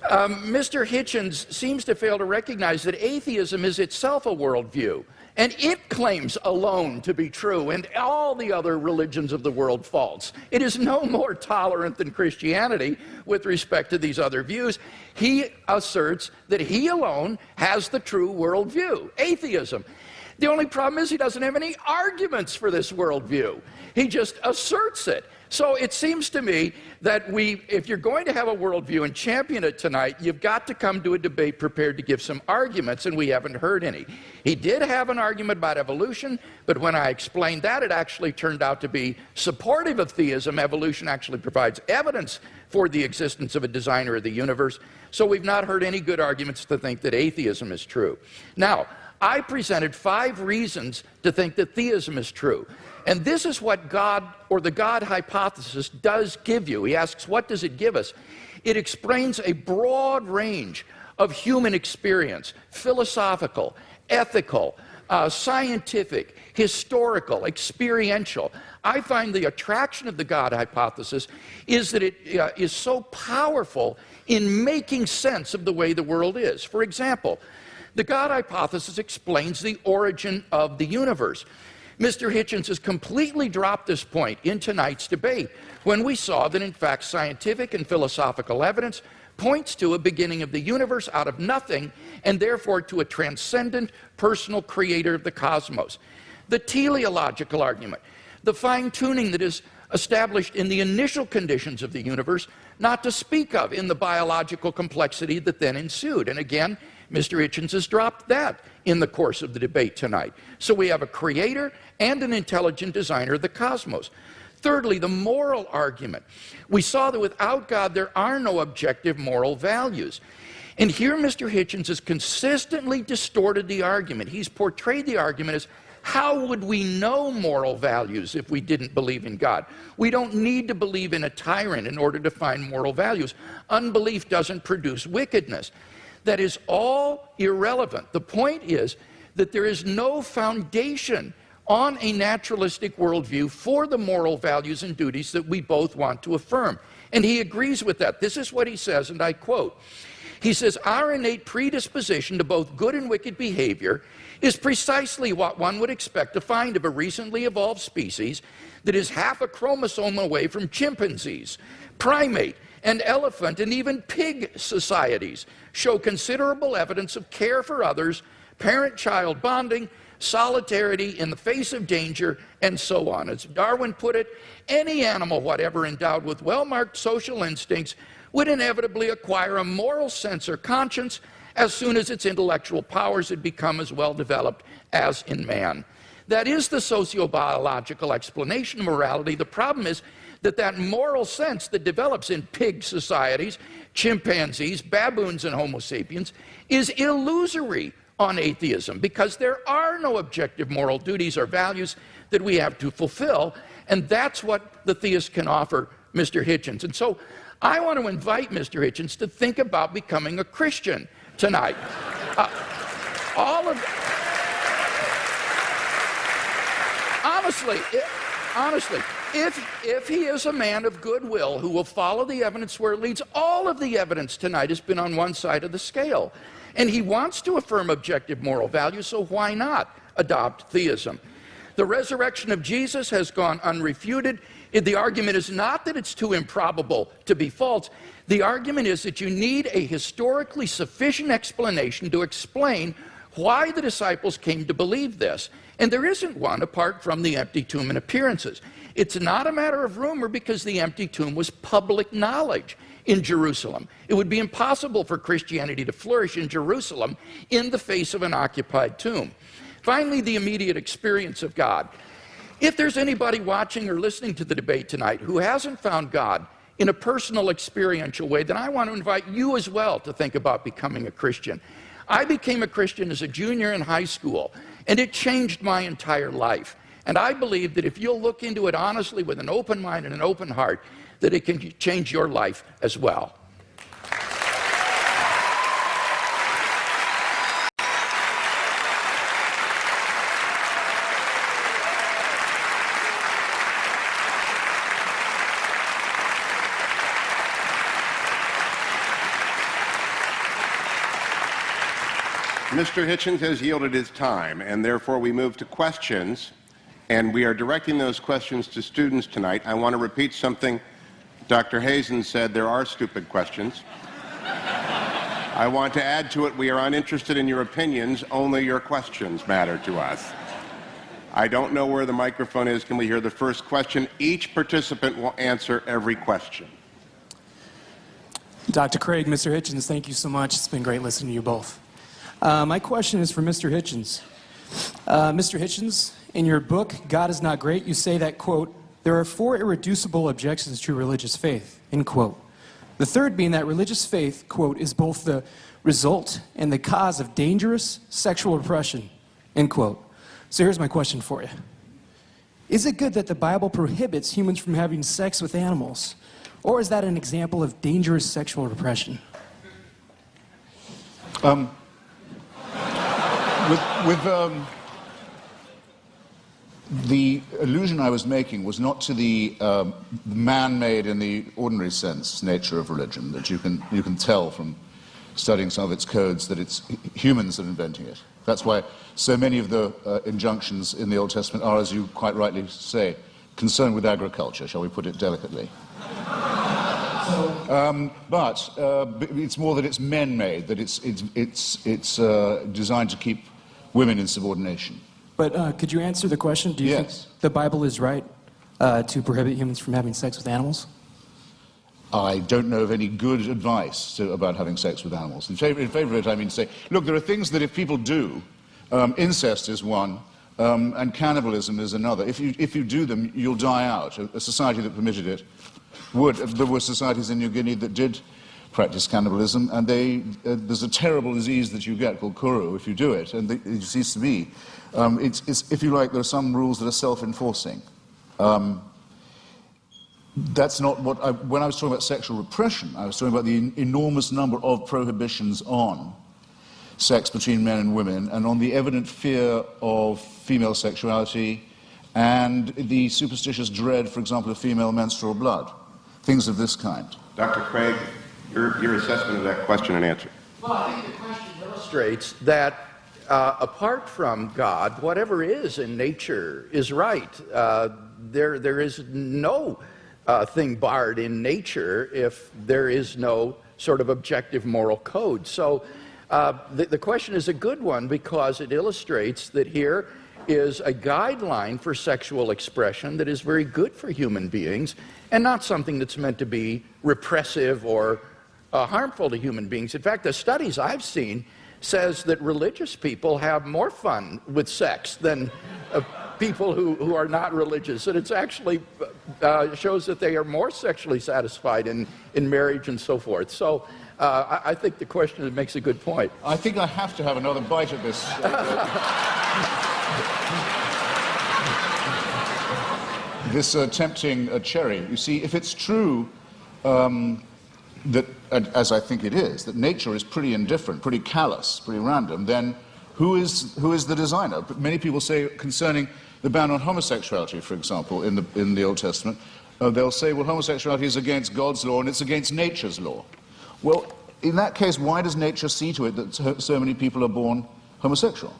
Mr. Hitchens seems to fail to recognize that atheism is itself a worldview, and it claims alone to be true, and all the other religions of the world false. It is no more tolerant than Christianity with respect to these other views. He asserts that he alone has the true worldview, atheism. The only problem is he doesn't have any arguments for this worldview. He just asserts it. So it seems to me that if you're going to have a worldview and champion it tonight, you've got to come to a debate prepared to give some arguments, and we haven't heard any. He did have an argument about evolution, but when I explained that, it actually turned out to be supportive of theism. Evolution actually provides evidence for the existence of a designer of the universe. So we've not heard any good arguments to think that atheism is true. Now, I presented 5 reasons to think that theism is true. And this is what God, or the God hypothesis, does give you. He asks, what does it give us? It explains a broad range of human experience, philosophical, ethical, scientific, historical, experiential. I find the attraction of the God hypothesis is that it is so powerful in making sense of the way the world is. For example, the God hypothesis explains the origin of the universe. Mr. Hitchens has completely dropped this point in tonight's debate when we saw that, in fact, scientific and philosophical evidence points to a beginning of the universe out of nothing, and therefore to a transcendent personal creator of the cosmos. The teleological argument, the fine-tuning that is established in the initial conditions of the universe, not to speak of in the biological complexity that then ensued. And again, Mr. Hitchens has dropped that in the course of the debate tonight. So we have a creator and an intelligent designer of the cosmos. Thirdly, the moral argument. We saw that without God, there are no objective moral values. And here Mr. Hitchens has consistently distorted the argument. He's portrayed the argument as, how would we know moral values if we didn't believe in God? We don't need to believe in a tyrant in order to find moral values. Unbelief doesn't produce wickedness. That is all irrelevant. The point is that there is no foundation on a naturalistic worldview for the moral values and duties that we both want to affirm. And he agrees with that. This is what he says, and I quote. He says, our innate predisposition to both good and wicked behavior is precisely what one would expect to find of a recently evolved species that is half a chromosome away from chimpanzees, primate, and elephant, and even pig societies show considerable evidence of care for others, parent-child bonding, solidarity in the face of danger, and so on. As Darwin put it, any animal whatever endowed with well-marked social instincts would inevitably acquire a moral sense or conscience as soon as its intellectual powers had become as well developed as in man. That is the sociobiological explanation of morality. The problem is that moral sense that develops in pig societies, chimpanzees, baboons, and Homo sapiens is illusory on atheism, because there are no objective moral duties or values that we have to fulfill, and that's what the theist can offer Mr. Hitchens. And so I want to invite Mr. Hitchens to think about becoming a Christian tonight. All of honestly, if he is a man of goodwill who will follow the evidence where it leads, all of the evidence tonight has been on one side of the scale. And he wants to affirm objective moral values, so why not adopt theism? The resurrection of Jesus has gone unrefuted. The argument is not that it's too improbable to be false. The argument is that you need a historically sufficient explanation to explain why the disciples came to believe this. And there isn't one apart from the empty tomb and appearances. It's not a matter of rumor because the empty tomb was public knowledge in Jerusalem. It would be impossible for Christianity to flourish in Jerusalem in the face of an occupied tomb. Finally, the immediate experience of God. If there's anybody watching or listening to the debate tonight who hasn't found God in a personal, experiential way, then I want to invite you as well to think about becoming a Christian. I became a Christian as a junior in high school, and it changed my entire life. And I believe that if you'll look into it honestly with an open mind and an open heart, that it can change your life as well. Mr. Hitchens has yielded his time, and therefore we move to questions, and we are directing those questions to students tonight. I want to repeat something Dr. Hazen said: there are stupid questions. I want to add to it, we are uninterested in your opinions, only your questions matter to us. I don't know where the microphone is. Can we hear the first question? Each participant will answer every question. Dr. Craig, Mr. Hitchens, thank you so much. It's been great listening to you both. My question is for Mr. Hitchens. Mr. Hitchens, in your book, God is Not Great, you say that, quote, there are 4 irreducible objections to religious faith, end quote. The third being that religious faith, quote, is both the result and the cause of dangerous sexual repression, end quote. So here's my question for you. Is it good that the Bible prohibits humans from having sex with animals? Or is that an example of dangerous sexual repression? The allusion I was making was not to the man-made in the ordinary sense nature of religion, that you can tell from studying some of its codes that it's humans that are inventing it. That's why so many of the injunctions in the Old Testament are, as you quite rightly say, concerned with agriculture, shall we put it delicately. But it's more that it's men-made, that it's designed to keep women in subordination. But could you answer the question? Do you think the Bible is right to prohibit humans from having sex with animals? I don't know of any good advice about having sex with animals. In favor of it, I mean to say, look, there are things that if people do, incest is one, and cannibalism is another. If you do them, you'll die out. A society that permitted it would. There were societies in New Guinea that did practice cannibalism, and there's a terrible disease that you get called kuru if you do it, and it seems to be. If you like, there are some rules that are self-enforcing. That's not what when I was talking about sexual repression, I was talking about the enormous number of prohibitions on sex between men and women, and on the evident fear of female sexuality, and the superstitious dread, for example, of female menstrual blood. Things of this kind. Dr. Craig, your assessment of that question and answer. Well, I think the question illustrates that apart from God, whatever is in nature is right. There is no thing barred in nature if there is no sort of objective moral code. So the question is a good one because it illustrates that here is a guideline for sexual expression that is very good for human beings and not something that's meant to be repressive or harmful to human beings. In fact, the studies I've seen says that religious people have more fun with sex than people who are not religious. And it's actually shows that they are more sexually satisfied in marriage and so forth. So I think the question makes a good point. I think I have to have another bite at this. This tempting cherry. You see, if it's true that, as I think it is, that nature is pretty indifferent, pretty callous, pretty random, then who is the designer? Many people say concerning the ban on homosexuality, for example, in the Old Testament, they'll say, well, homosexuality is against God's law and it's against nature's law. Well, in that case, why does nature see to it that so many people are born homosexual?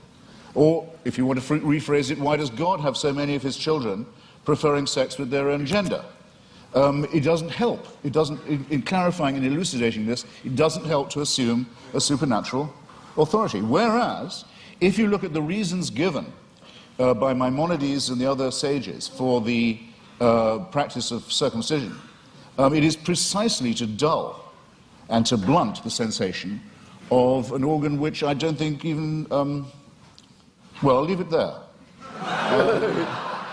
Or, if you want to rephrase it, why does God have so many of his children preferring sex with their own gender? It doesn't help. It doesn't, in clarifying and elucidating this, it doesn't help to assume a supernatural authority. Whereas, if you look at the reasons given by Maimonides and the other sages for the practice of circumcision, it is precisely to dull and to blunt the sensation of an organ which I don't think even, well, I'll leave it there.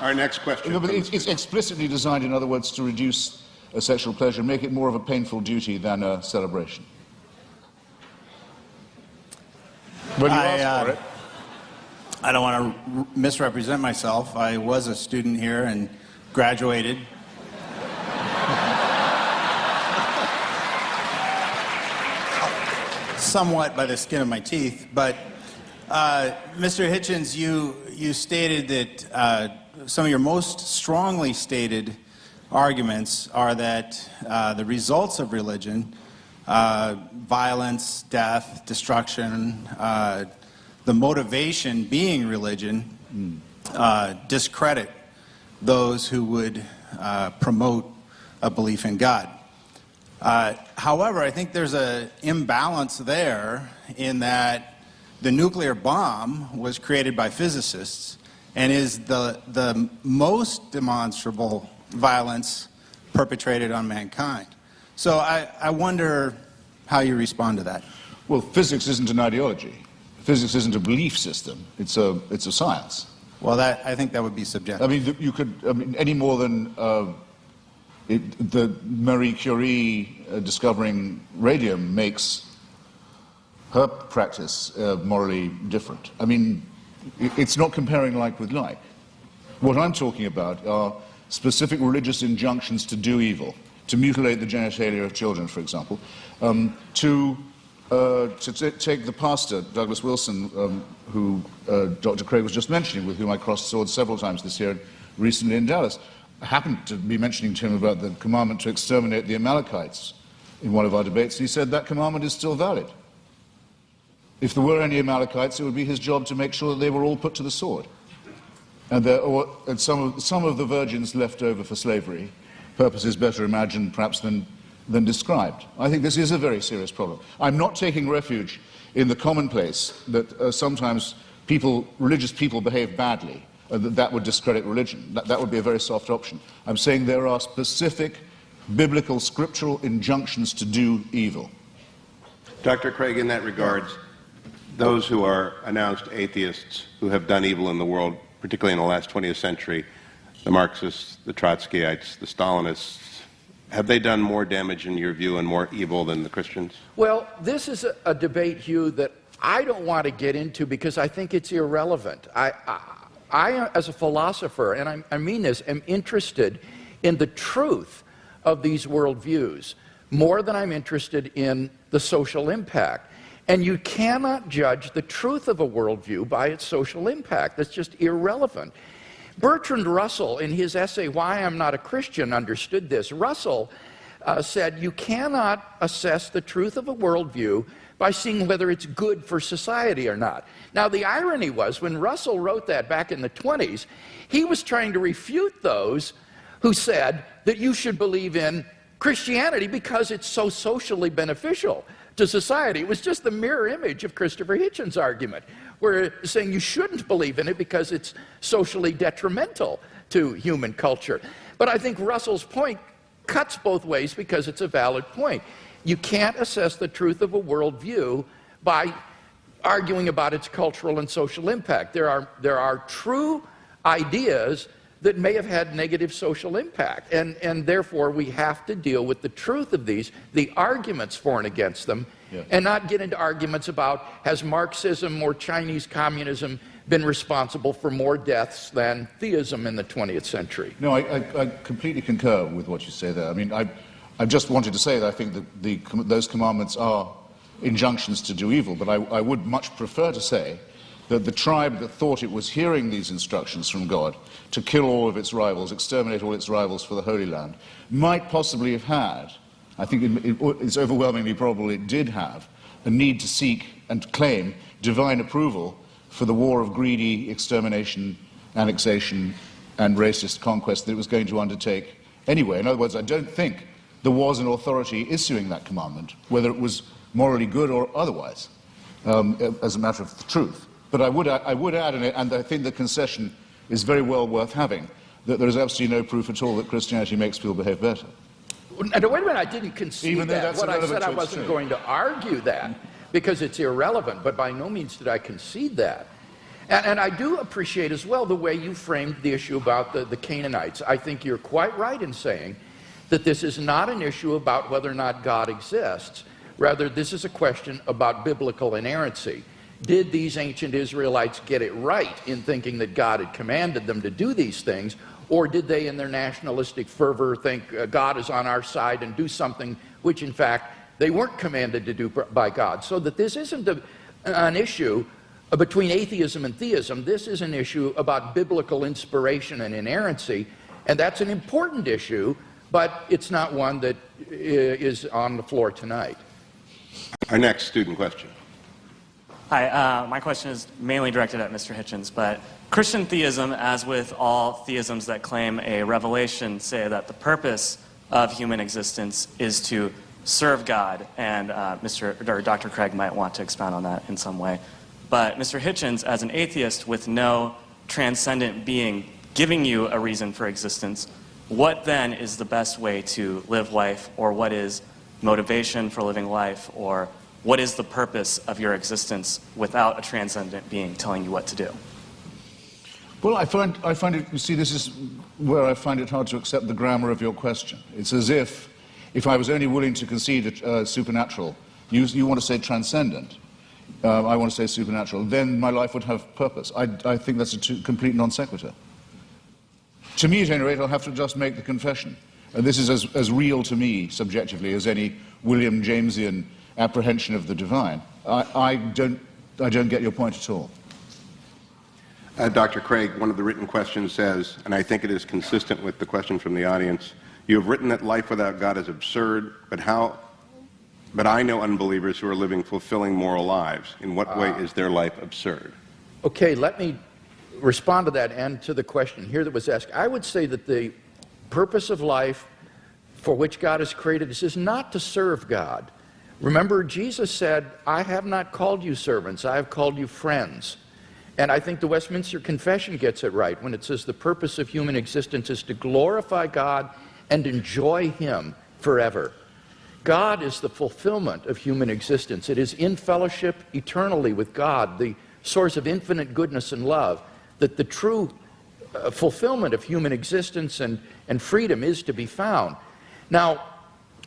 Our next question. No, but it's explicitly designed, in other words, to reduce sexual pleasure, make it more of a painful duty than a celebration. Well, you asked for it. I don't want to misrepresent myself. I was a student here and graduated. Somewhat by the skin of my teeth, but Mr. Hitchens, you stated that some of your most strongly stated arguments are that the results of religion, violence, death, destruction, the motivation being religion, discredit those who would promote a belief in God. However, I think there's an imbalance there in that the nuclear bomb was created by physicists and is the most demonstrable violence perpetrated on mankind. So I wonder how you respond to that. Well, physics isn't an ideology. Physics isn't a belief system. It's a science. Well, I think that would be subjective. I mean, you could, any more than the Marie Curie discovering radium makes her practice morally different. I mean, it's not comparing like with like. What I'm talking about are specific religious injunctions to do evil, to mutilate the genitalia of children, for example, to take the pastor, Douglas Wilson, who Dr. Craig was just mentioning, with whom I crossed swords several times this year, recently in Dallas. I happened to be mentioning to him about the commandment to exterminate the Amalekites in one of our debates, and he said that commandment is still valid. If there were any Amalekites, it would be his job to make sure that they were all put to the sword. And some of the virgins left over for slavery, purposes better imagined perhaps than described. I think this is a very serious problem. I'm not taking refuge in the commonplace that sometimes religious people behave badly, that would discredit religion. That would be a very soft option. I'm saying there are specific biblical, scriptural injunctions to do evil. Dr. Craig, in that regard, those who are announced atheists who have done evil in the world, particularly in the last 20th century, the Marxists, the Trotskyites, the Stalinists, have they done more damage in your view and more evil than the Christians? Well, this is a debate, Hugh, that I don't want to get into because I think it's irrelevant. I as a philosopher, and I mean this, am interested in the truth of these worldviews more than I'm interested in the social impact. And you cannot judge the truth of a worldview by its social impact. That's just irrelevant. Bertrand Russell, in his essay, Why I'm Not a Christian, understood this. Russell said, you cannot assess the truth of a worldview by seeing whether it's good for society or not. Now, the irony was, when Russell wrote that back in the 20s, he was trying to refute those who said that you should believe in Christianity because it's so socially beneficial to society. It was just the mirror image of Christopher Hitchens' argument, where saying you shouldn't believe in it because it's socially detrimental to human culture. But I think Russell's point cuts both ways because it's a valid point. You can't assess the truth of a worldview by arguing about its cultural and social impact. There are true ideas that may have had negative social impact, and therefore we have to deal with the truth of these, the arguments for and against them, and not get into arguments about has Marxism or Chinese communism been responsible for more deaths than theism in the 20th century. No, I completely concur with what you say there. I mean, I just wanted to say that I think that those commandments are injunctions to do evil, but I would much prefer to say that the tribe that thought it was hearing these instructions from God to kill all of its rivals, exterminate all its rivals for the Holy Land, might possibly have had, I think it's overwhelmingly probable it did have, a need to seek and claim divine approval for the war of greedy extermination, annexation, and racist conquest that it was going to undertake anyway. In other words, I don't think there was an authority issuing that commandment, whether it was morally good or otherwise, as a matter of truth. But I would add, and I think the concession is very well worth having, that there is absolutely no proof at all that Christianity makes people behave better. Now, wait a minute, I didn't concede Even though that. that's What I irrelevant said, I to wasn't exchange. going to argue that because it's irrelevant, but by no means did I concede that. And I do appreciate as well the way you framed the issue about the Canaanites. I think you're quite right in saying that this is not an issue about whether or not God exists. Rather, this is a question about biblical inerrancy. Did these ancient Israelites get it right in thinking that God had commanded them to do these things, or did they in their nationalistic fervor think God is on our side and do something which in fact they weren't commanded to do by God? So that this isn't an issue between atheism and theism. This is an issue about biblical inspiration and inerrancy, and that's an important issue, but it's not one that is on the floor tonight. Our next student question. Hi, my question is mainly directed at Mr. Hitchens, but Christian theism, as with all theisms that claim a revelation, say that the purpose of human existence is to serve God, and Dr. Craig might want to expound on that in some way. But Mr. Hitchens, as an atheist with no transcendent being giving you a reason for existence, what then is the best way to live life, or what is motivation for living life, or what is the purpose of your existence without a transcendent being telling you what to do? Well, I find it, you see, this is where I find it hard to accept the grammar of your question. It's as if I was only willing to concede supernatural, you want to say transcendent, I want to say supernatural, then my life would have purpose. I think that's a complete non sequitur. To me, at any rate, I'll have to just make the confession. And this is as real to me, subjectively, as any William Jamesian apprehension of the divine. I don't get your point at all. Dr. Craig, one of the written questions says, and I think it is consistent with the question from the audience, you have written that life without God is absurd, but I know unbelievers who are living fulfilling moral lives. In what way is their life absurd? Okay, let me respond to that and to the question here that was asked. I would say that the purpose of life for which God has created us is not to serve God. Remember, Jesus said, I have not called you servants, I have called you friends. And I think the Westminster Confession gets it right when it says the purpose of human existence is to glorify God and enjoy Him forever. God is the fulfillment of human existence. It is in fellowship eternally with God, the source of infinite goodness and love, that the true fulfillment of human existence and freedom is to be found. Now,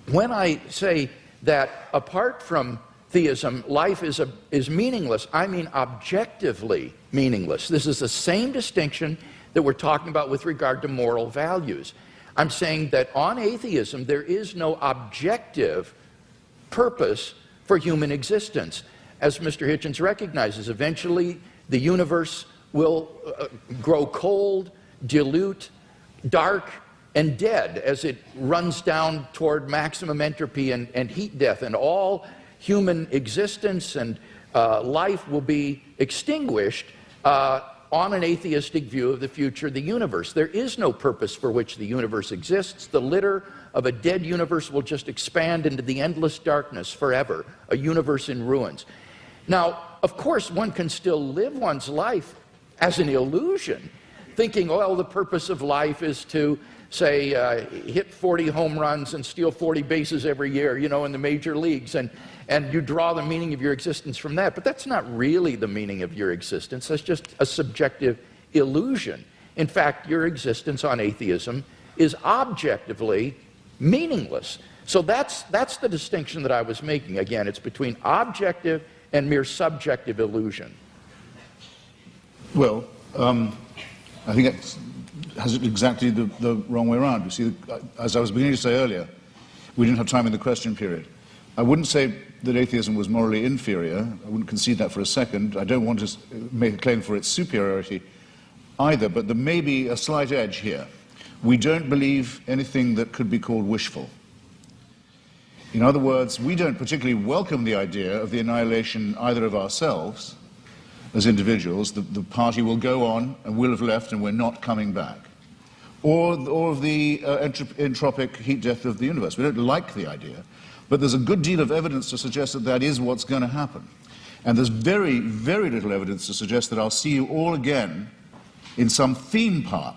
when I say that apart from theism, life is meaningless, I mean objectively meaningless. This is the same distinction that we're talking about with regard to moral values. I'm saying that on atheism, there is no objective purpose for human existence. As Mr. Hitchens recognizes, eventually the universe will grow cold, dilute, dark, and dead as it runs down toward maximum entropy and heat death, and all human existence and life will be extinguished on an atheistic view of the future of the universe. There is no purpose for which the universe exists. The litter of a dead universe will just expand into the endless darkness forever, a universe in ruins. Now, of course, one can still live one's life as an illusion, thinking, well, the purpose of life is to, say, hit 40 home runs and steal 40 bases every year, you know, in the major leagues, and you draw the meaning of your existence from that. But that's not really the meaning of your existence. That's just a subjective illusion. In fact, your existence on atheism is objectively meaningless. So that's the distinction that I was making. Again, it's between objective and mere subjective illusion. Well, I think it has it exactly the wrong way around. You see, as I was beginning to say earlier, We didn't have time in the question period. I wouldn't say that atheism was morally inferior. I wouldn't concede that for a second. I don't want to make a claim for its superiority either, but there may be a slight edge here. We don't believe anything that could be called wishful. In other words, we don't particularly welcome the idea of the annihilation either of ourselves as individuals, the party will go on and will have left and we're not coming back, or of the entropic heat death of the universe. We don't like the idea, but there's a good deal of evidence to suggest that that is what's going to happen. And there's very, very little evidence to suggest that I'll see you all again in some theme park.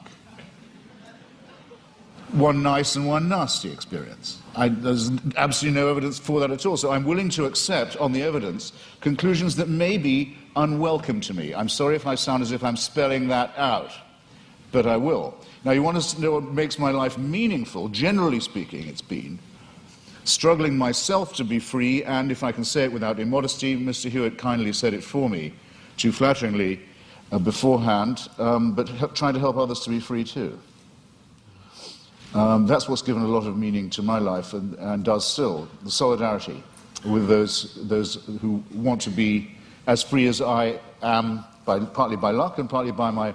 One nice and one nasty experience. There's absolutely no evidence for that at all. So I'm willing to accept, on the evidence, conclusions that may be unwelcome to me. I'm sorry if I sound as if I'm spelling that out, but I will. Now, you want to know what makes my life meaningful? Generally speaking, it's been struggling myself to be free, and if I can say it without immodesty, Mr. Hewitt kindly said it for me, too flatteringly, beforehand, but trying to help others to be free too. That's what's given a lot of meaning to my life and does still, the solidarity with those who want to be as free as I am, partly by luck and partly by my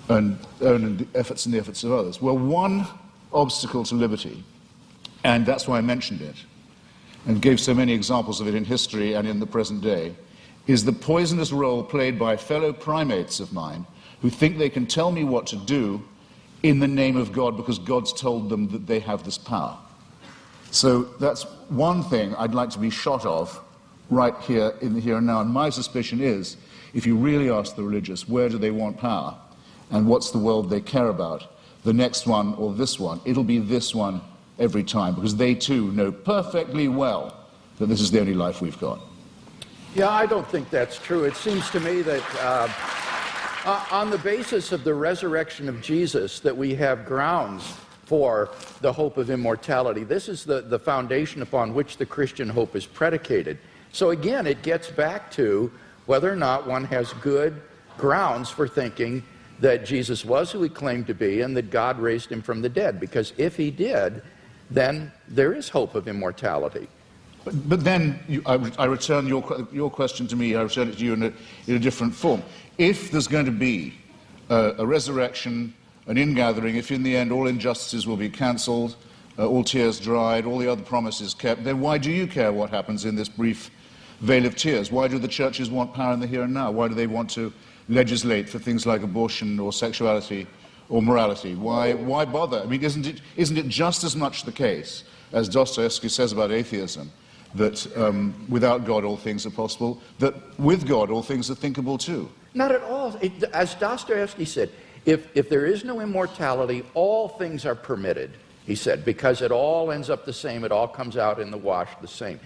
own efforts and the efforts of others. Well, one obstacle to liberty, and that's why I mentioned it, and gave so many examples of it in history and in the present day, is the poisonous role played by fellow primates of mine who think they can tell me what to do in the name of God because God's told them that they have this power. So that's one thing I'd like to be shot of right here in the here and now. And my suspicion is, if you really ask the religious where do they want power and what's the world they care about, the next one or this one, it'll be this one every time, because they too know perfectly well that this is the only life we've got. Yeah, I don't think that's true. It seems to me that on the basis of the resurrection of Jesus, that we have grounds for the hope of immortality. This is the foundation upon which the Christian hope is predicated. So again, it gets back to whether or not one has good grounds for thinking that Jesus was who he claimed to be and that God raised him from the dead. Because if he did, then there is hope of immortality. But then I return your question to me, I return it to you in a different form. If there's going to be a resurrection, an ingathering, if in the end all injustices will be cancelled, all tears dried, all the other promises kept, then why do you care what happens in this brief veil of tears? Why do the churches want power in the here and now? Why do they want to legislate for things like abortion or sexuality or morality? Why bother? I mean, isn't it just as much the case, as Dostoevsky says about atheism, that without God all things are possible, that with God all things are thinkable too? Not at all. As Dostoevsky said, if there is no immortality, all things are permitted, he said, because it all ends up the same, it all comes out in the wash the same.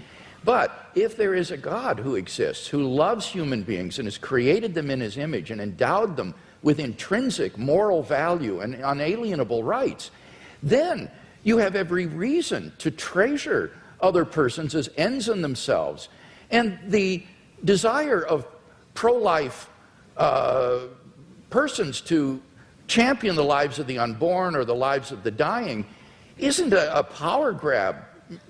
But if there is a God who exists, who loves human beings and has created them in his image and endowed them with intrinsic moral value and unalienable rights, then you have every reason to treasure other persons as ends in themselves. And the desire of pro-life persons to champion the lives of the unborn or the lives of the dying isn't a power grab,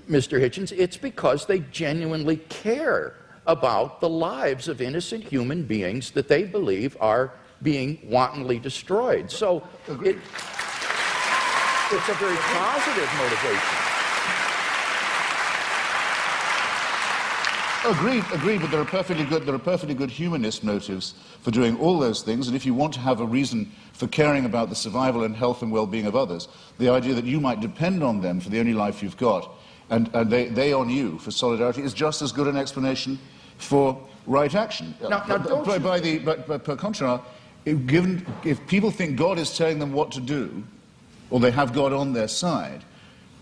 Mr. Hitchens. It's because they genuinely care about the lives of innocent human beings that they believe are being wantonly destroyed. So it's a very positive motivation. Agreed, but there are perfectly good humanist motives for doing all those things, and if you want to have a reason for caring about the survival and health and well-being of others, the idea that you might depend on them for the only life you've got, and they on you for solidarity, is just as good an explanation for right action. Now Per contra, if people think God is telling them what to do, or they have God on their side,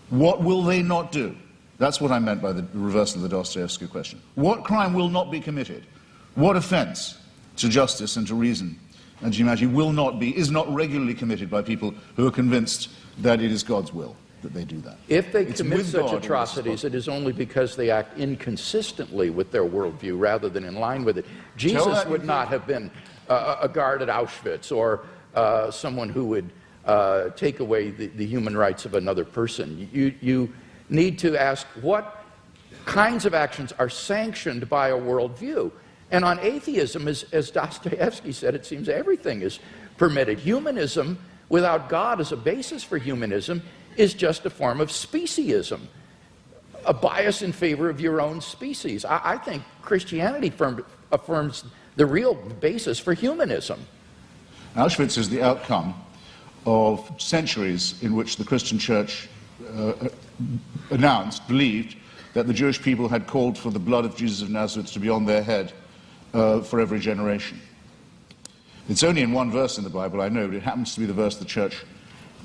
what will they not do? That's what I meant by the reversal of the Dostoevsky question. What crime will not be committed? What offense to justice and to reason and to humanity is not regularly committed by people who are convinced that it is God's will that they do that? If they commit such atrocities, it is only because they act inconsistently with their worldview rather than in line with it. Jesus would not have been a guard at Auschwitz or someone who would take away the human rights of another person. need to ask what kinds of actions are sanctioned by a worldview. And on atheism, as Dostoevsky said, it seems everything is permitted. Humanism, without God as a basis for humanism, is just a form of speciesism, a bias in favor of your own species. I think Christianity affirms the real basis for humanism. Auschwitz is the outcome of centuries in which the Christian church believed that the Jewish people had called for the blood of Jesus of Nazareth to be on their head for every generation. It's only in one verse in the Bible, I know, but it happens to be the verse the church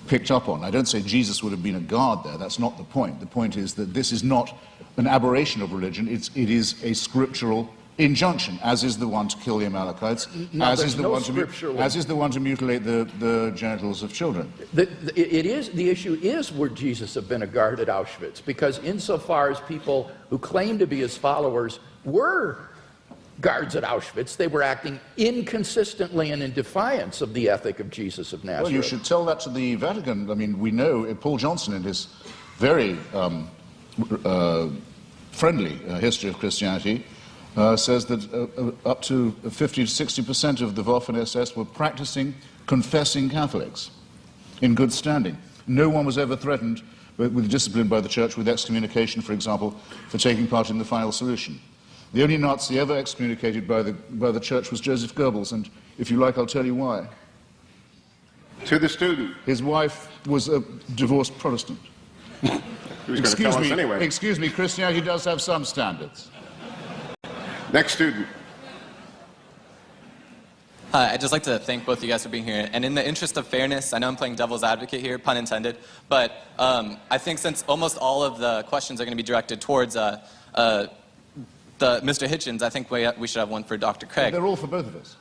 picked up on. I don't say Jesus would have been a guard there, that's not the point. The point is that this is not an aberration of religion, it is a scriptural injunction, as is the one to kill the Amalekites, as is the one to mutilate the genitals of children. The issue is, would Jesus have been a guard at Auschwitz? Because insofar as people who claim to be his followers were guards at Auschwitz, they were acting inconsistently and in defiance of the ethic of Jesus of Nazareth. Well, you should tell that to the Vatican. I mean, we know Paul Johnson, in his very friendly history of Christianity, says that up to 50 to 60% of the Waffen-SS were practicing, confessing Catholics in good standing. No one was ever threatened with discipline by the church, with excommunication, for example, for taking part in the final solution. The only Nazi ever excommunicated by the church was Joseph Goebbels, and if you like, I'll tell you why. To the student. His wife was a divorced Protestant. Who's going to tell us anyway? Excuse me, Christianity does have some standards. Next student. Hi, I'd just like to thank both of you guys for being here. And in the interest of fairness, I know I'm playing devil's advocate here, pun intended, but I think since almost all of the questions are going to be directed towards Mr. Hitchens, I think we should have one for Dr. Craig. They're all for both of us.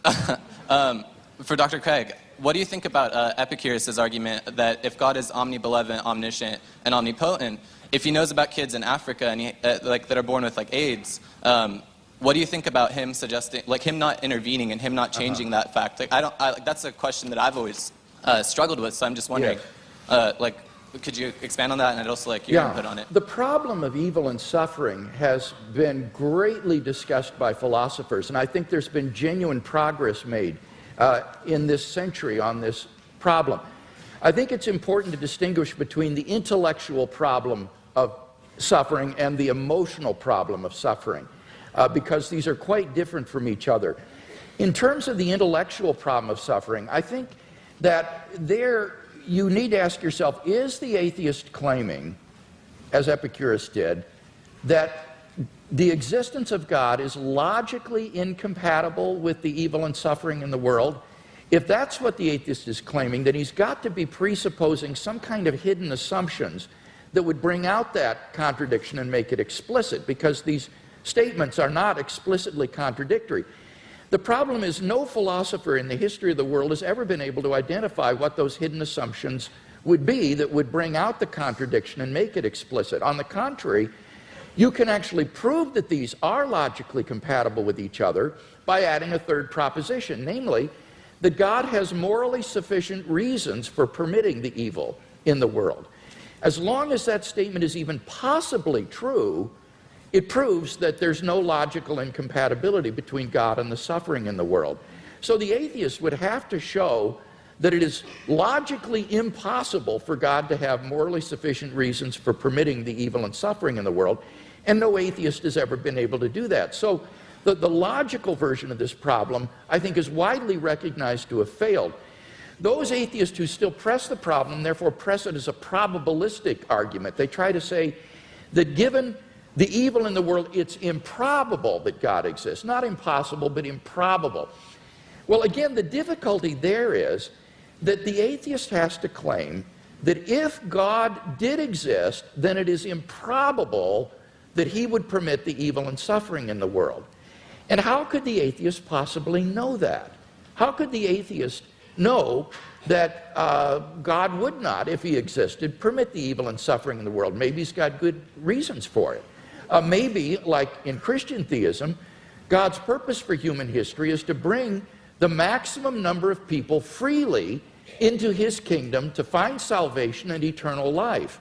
For Dr. Craig, what do you think about Epicurus' argument that if God is omnibenevolent, omniscient, and omnipotent, if he knows about kids in Africa and that are born with AIDS, what do you think about him suggesting, him not intervening and him not changing that fact? That's a question that I've always struggled with. So I'm just wondering, could you expand on that, and I'd also like your input on it? The problem of evil and suffering has been greatly discussed by philosophers, and I think there's been genuine progress made in this century on this problem. I think it's important to distinguish between the intellectual problem of suffering and the emotional problem of suffering, because these are quite different from each other. In terms of the intellectual problem of suffering, I think that you need to ask yourself, is the atheist claiming, as Epicurus did, that the existence of God is logically incompatible with the evil and suffering in the world? If that's what the atheist is claiming, then he's got to be presupposing some kind of hidden assumptions that would bring out that contradiction and make it explicit, because these statements are not explicitly contradictory. The problem is no philosopher in the history of the world has ever been able to identify what those hidden assumptions would be that would bring out the contradiction and make it explicit. On the contrary, you can actually prove that these are logically compatible with each other by adding a third proposition, namely that God has morally sufficient reasons for permitting the evil in the world. As long as that statement is even possibly true, it proves that there's no logical incompatibility between God and the suffering in the world. So the atheist would have to show that it is logically impossible for God to have morally sufficient reasons for permitting the evil and suffering in the world, and no atheist has ever been able to do that. So the logical version of this problem, I think, is widely recognized to have failed. Those atheists who still press the problem, therefore press it as a probabilistic argument. They try to say that given the evil in the world, it's improbable that God exists. Not impossible, but improbable. Well, again, the difficulty there is that the atheist has to claim that if God did exist, then it is improbable that he would permit the evil and suffering in the world. And how could the atheist possibly know that? How could the atheist know that God would not, if he existed, permit the evil and suffering in the world? Maybe he's got good reasons for it. Maybe, like in Christian theism, God's purpose for human history is to bring the maximum number of people freely into his kingdom to find salvation and eternal life.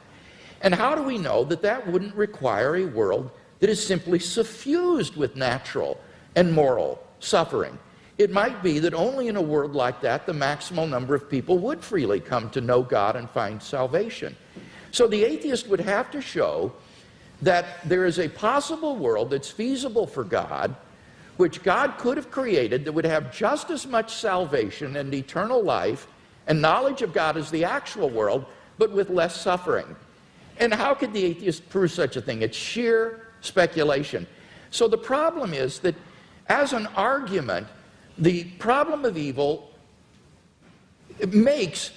And how do we know that that wouldn't require a world that is simply suffused with natural and moral suffering? It might be that only in a world like that the maximal number of people would freely come to know God and find salvation. So the atheist would have to show that there is a possible world that's feasible for God, which God could have created, that would have just as much salvation and eternal life and knowledge of God as the actual world, but with less suffering. And how could the atheist prove such a thing? It's sheer speculation. So the problem is that as an argument, the problem of evil makes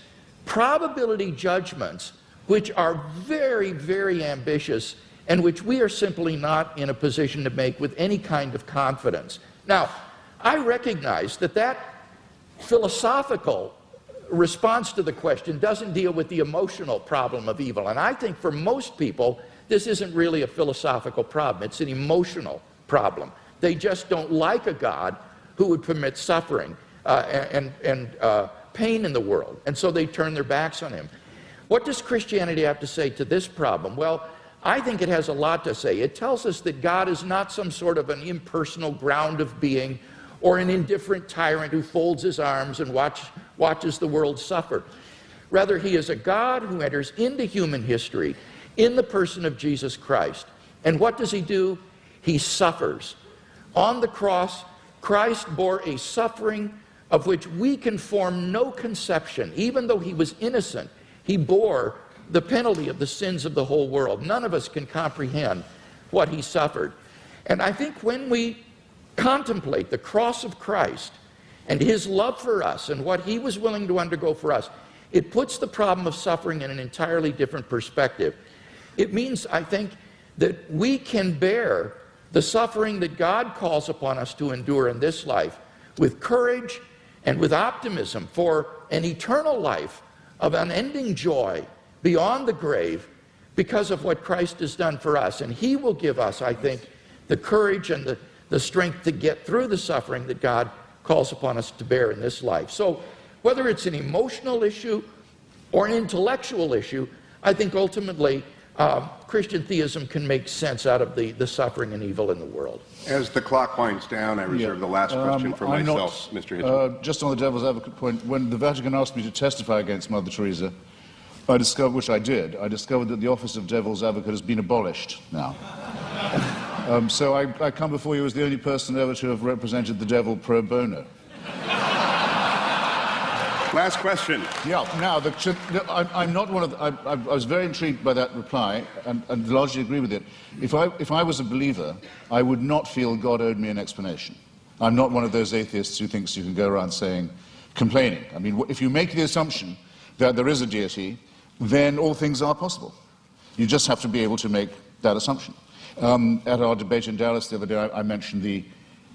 probability judgments which are very, very ambitious and which we are simply not in a position to make with any kind of confidence. Now, I recognize that that philosophical response to the question doesn't deal with the emotional problem of evil. And I think for most people, this isn't really a philosophical problem. It's an emotional problem. They just don't like a God who would permit suffering and pain in the world. And so they turn their backs on him. What does Christianity have to say to this problem? Well, I think it has a lot to say. It tells us that God is not some sort of an impersonal ground of being or an indifferent tyrant who folds his arms and watches the world suffer. Rather, he is a God who enters into human history in the person of Jesus Christ. And what does he do? He suffers. On the cross, Christ bore a suffering of which we can form no conception. Even though he was innocent, he bore the penalty of the sins of the whole world. None of us can comprehend what he suffered. And I think when we contemplate the cross of Christ and his love for us and what he was willing to undergo for us, it puts the problem of suffering in an entirely different perspective. It means, I think, that we can bear the suffering that God calls upon us to endure in this life with courage and with optimism for an eternal life of unending joy beyond the grave because of what Christ has done for us. And he will give us, I think, the courage and the strength to get through the suffering that God calls upon us to bear in this life. So whether it's an emotional issue or an intellectual issue, I think ultimately Christian theism can make sense out of the suffering and evil in the world. As the clock winds down, I reserve the last question for myself, Mr. Hitchens. Just on the devil's advocate point, when the Vatican asked me to testify against Mother Teresa, I discovered, which I did, I discovered that the office of devil's advocate has been abolished now. So I come before you as the only person ever to have represented the devil pro bono. Last question. Yeah, now, I'm not one of the, I was very intrigued by that reply and largely agree with it. If I was a believer, I would not feel God owed me an explanation. I'm not one of those atheists who thinks you can go around complaining. I mean, if you make the assumption that there is a deity, then all things are possible. You just have to be able to make that assumption. At our debate in Dallas the other day, I mentioned the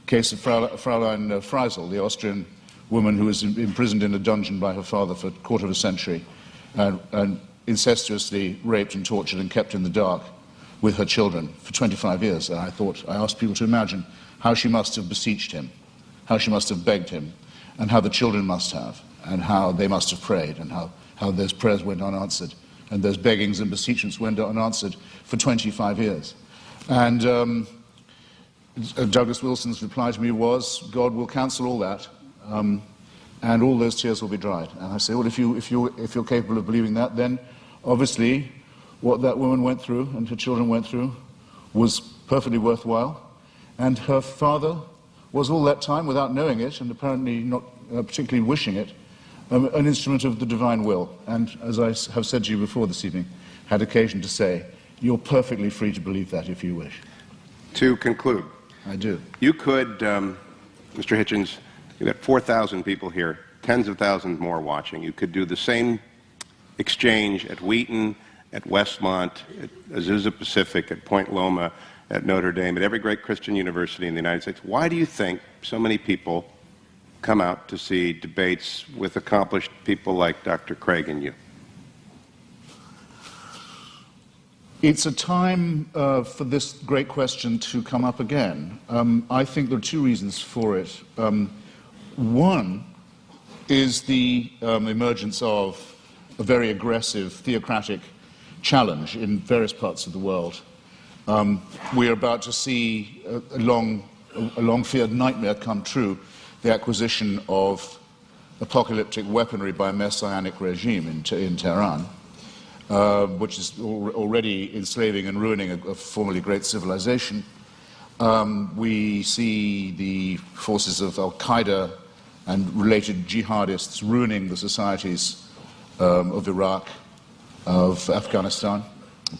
case of Fräulein Freisel, the Austrian woman who was imprisoned in a dungeon by her father for a quarter of a century and incestuously raped and tortured and kept in the dark with her children for 25 years. And I asked people to imagine how she must have beseeched him, how she must have begged him, and how the children must have, and how they must have prayed, and how those prayers went unanswered, and those beggings and beseechings went unanswered for 25 years. And Douglas Wilson's reply to me was, God will cancel all that, and all those tears will be dried. And I say, well, if you're capable of believing that, then obviously what that woman went through and her children went through was perfectly worthwhile. And her father was all that time, without knowing it, and apparently not particularly wishing it, an instrument of the divine will. And as I have said to you before this evening, had occasion to say, you're perfectly free to believe that if you wish. To conclude. I do. You could, Mr. Hitchens, you've got 4,000 people here, tens of thousands more watching. You could do the same exchange at Wheaton, at Westmont, at Azusa Pacific, at Point Loma, at Notre Dame, at every great Christian university in the United States. Why do you think so many people come out to see debates with accomplished people like Dr. Craig and you? It's a time for this great question to come up again. I think there are two reasons for it. One is the emergence of a very aggressive, theocratic challenge in various parts of the world. We are about to see a long-feared nightmare come true, the acquisition of apocalyptic weaponry by a messianic regime in Tehran, which is already enslaving and ruining a formerly great civilization. We see the forces of Al-Qaeda and related jihadists ruining the societies of Iraq, of Afghanistan,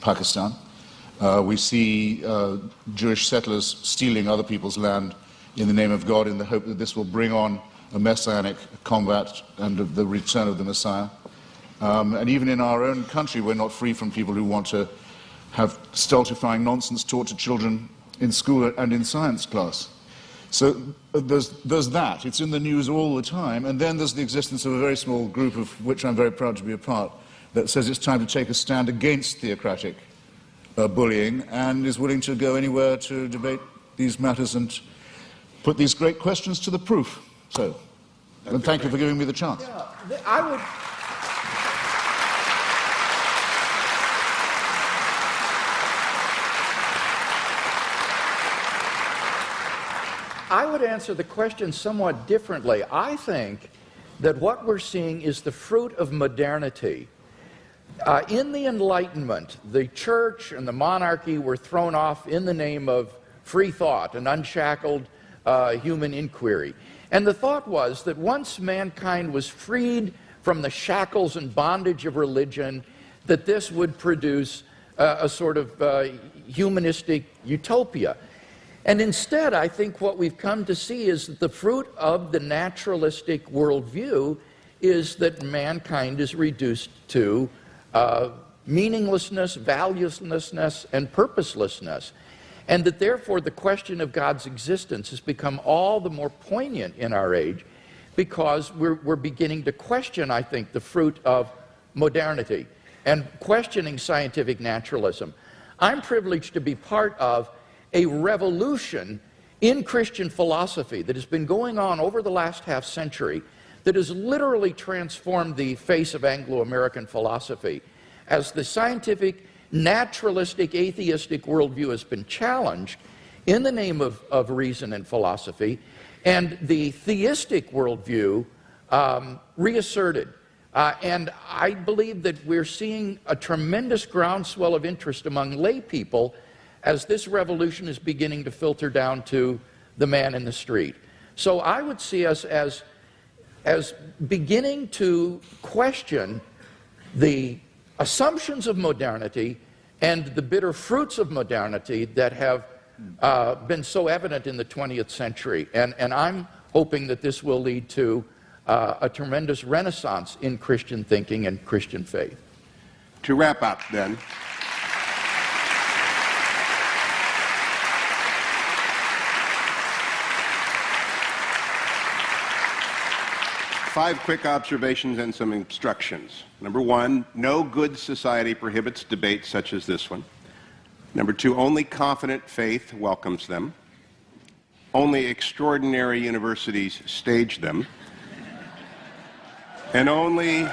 Pakistan. We see Jewish settlers stealing other people's land in the name of God in the hope that this will bring on a messianic combat and the return of the Messiah. And even in our own country, we're not free from people who want to have stultifying nonsense taught to children in school and in science class. So there's that. It's in the news all the time. And then there's the existence of a very small group, of which I'm very proud to be a part, that says it's time to take a stand against theocratic bullying and is willing to go anywhere to debate these matters and put these great questions to the proof. So, and thank you for giving me the chance. Yeah, I would answer the question somewhat differently. I think that what we're seeing is the fruit of modernity. In the Enlightenment, the church and the monarchy were thrown off in the name of free thought and unshackled human inquiry. And the thought was that once mankind was freed from the shackles and bondage of religion, that this would produce a sort of humanistic utopia. And instead, I think what we've come to see is that the fruit of the naturalistic worldview is that mankind is reduced to meaninglessness, valuelessness, and purposelessness. And that therefore the question of God's existence has become all the more poignant in our age because we're beginning to question, I think, the fruit of modernity and questioning scientific naturalism. I'm privileged to be part of a revolution in Christian philosophy that has been going on over the last half century that has literally transformed the face of Anglo-American philosophy. As the scientific, naturalistic, atheistic worldview has been challenged in the name of reason and philosophy, and the theistic worldview reasserted. And I believe that we're seeing a tremendous groundswell of interest among lay people as this revolution is beginning to filter down to the man in the street. So I would see us as beginning to question the assumptions of modernity and the bitter fruits of modernity that have been so evident in the 20th century. And I'm hoping that this will lead to a tremendous renaissance in Christian thinking and Christian faith. To wrap up, then, five quick observations and some instructions. Number one, no good society prohibits debates such as this one. Number two, only confident faith welcomes them. Only extraordinary universities stage them. And only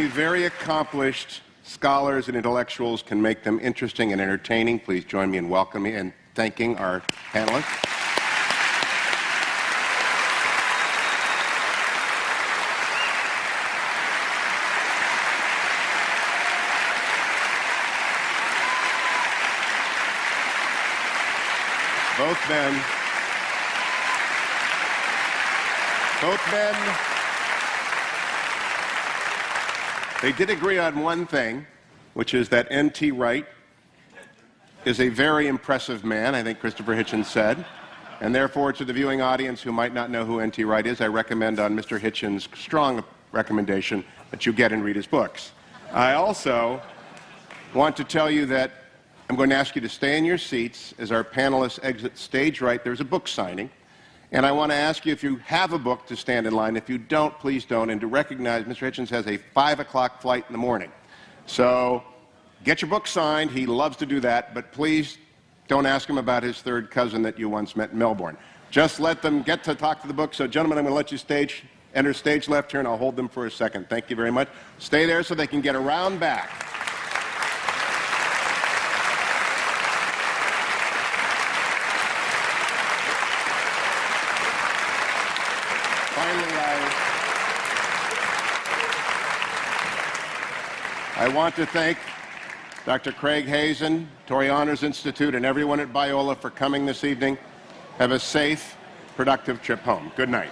very accomplished scholars and intellectuals can make them interesting and entertaining. Please join me in welcoming and thanking our panelists. Both men, they did agree on one thing, which is that N.T. Wright is a very impressive man, I think Christopher Hitchens said. And therefore, to the viewing audience who might not know who N.T. Wright is, I recommend on Mr. Hitchens' strong recommendation that you get and read his books. I also want to tell you that I'm going to ask you to stay in your seats as our panelists exit stage right. There's a book signing. And I want to ask you, if you have a book, to stand in line. If you don't, please don't. And to recognize Mr. Hitchens has a 5 o'clock flight in the morning. So get your book signed. He loves to do that. But please don't ask him about his third cousin that you once met in Melbourne. Just let them get to talk to the book. So, gentlemen, I'm going to let you enter stage left here, and I'll hold them for a second. Thank you very much. Stay there so they can get around back. Finally, I want to thank Dr. Craig Hazen, Torrey Honors Institute, and everyone at Biola for coming this evening. Have a safe, productive trip home. Good night.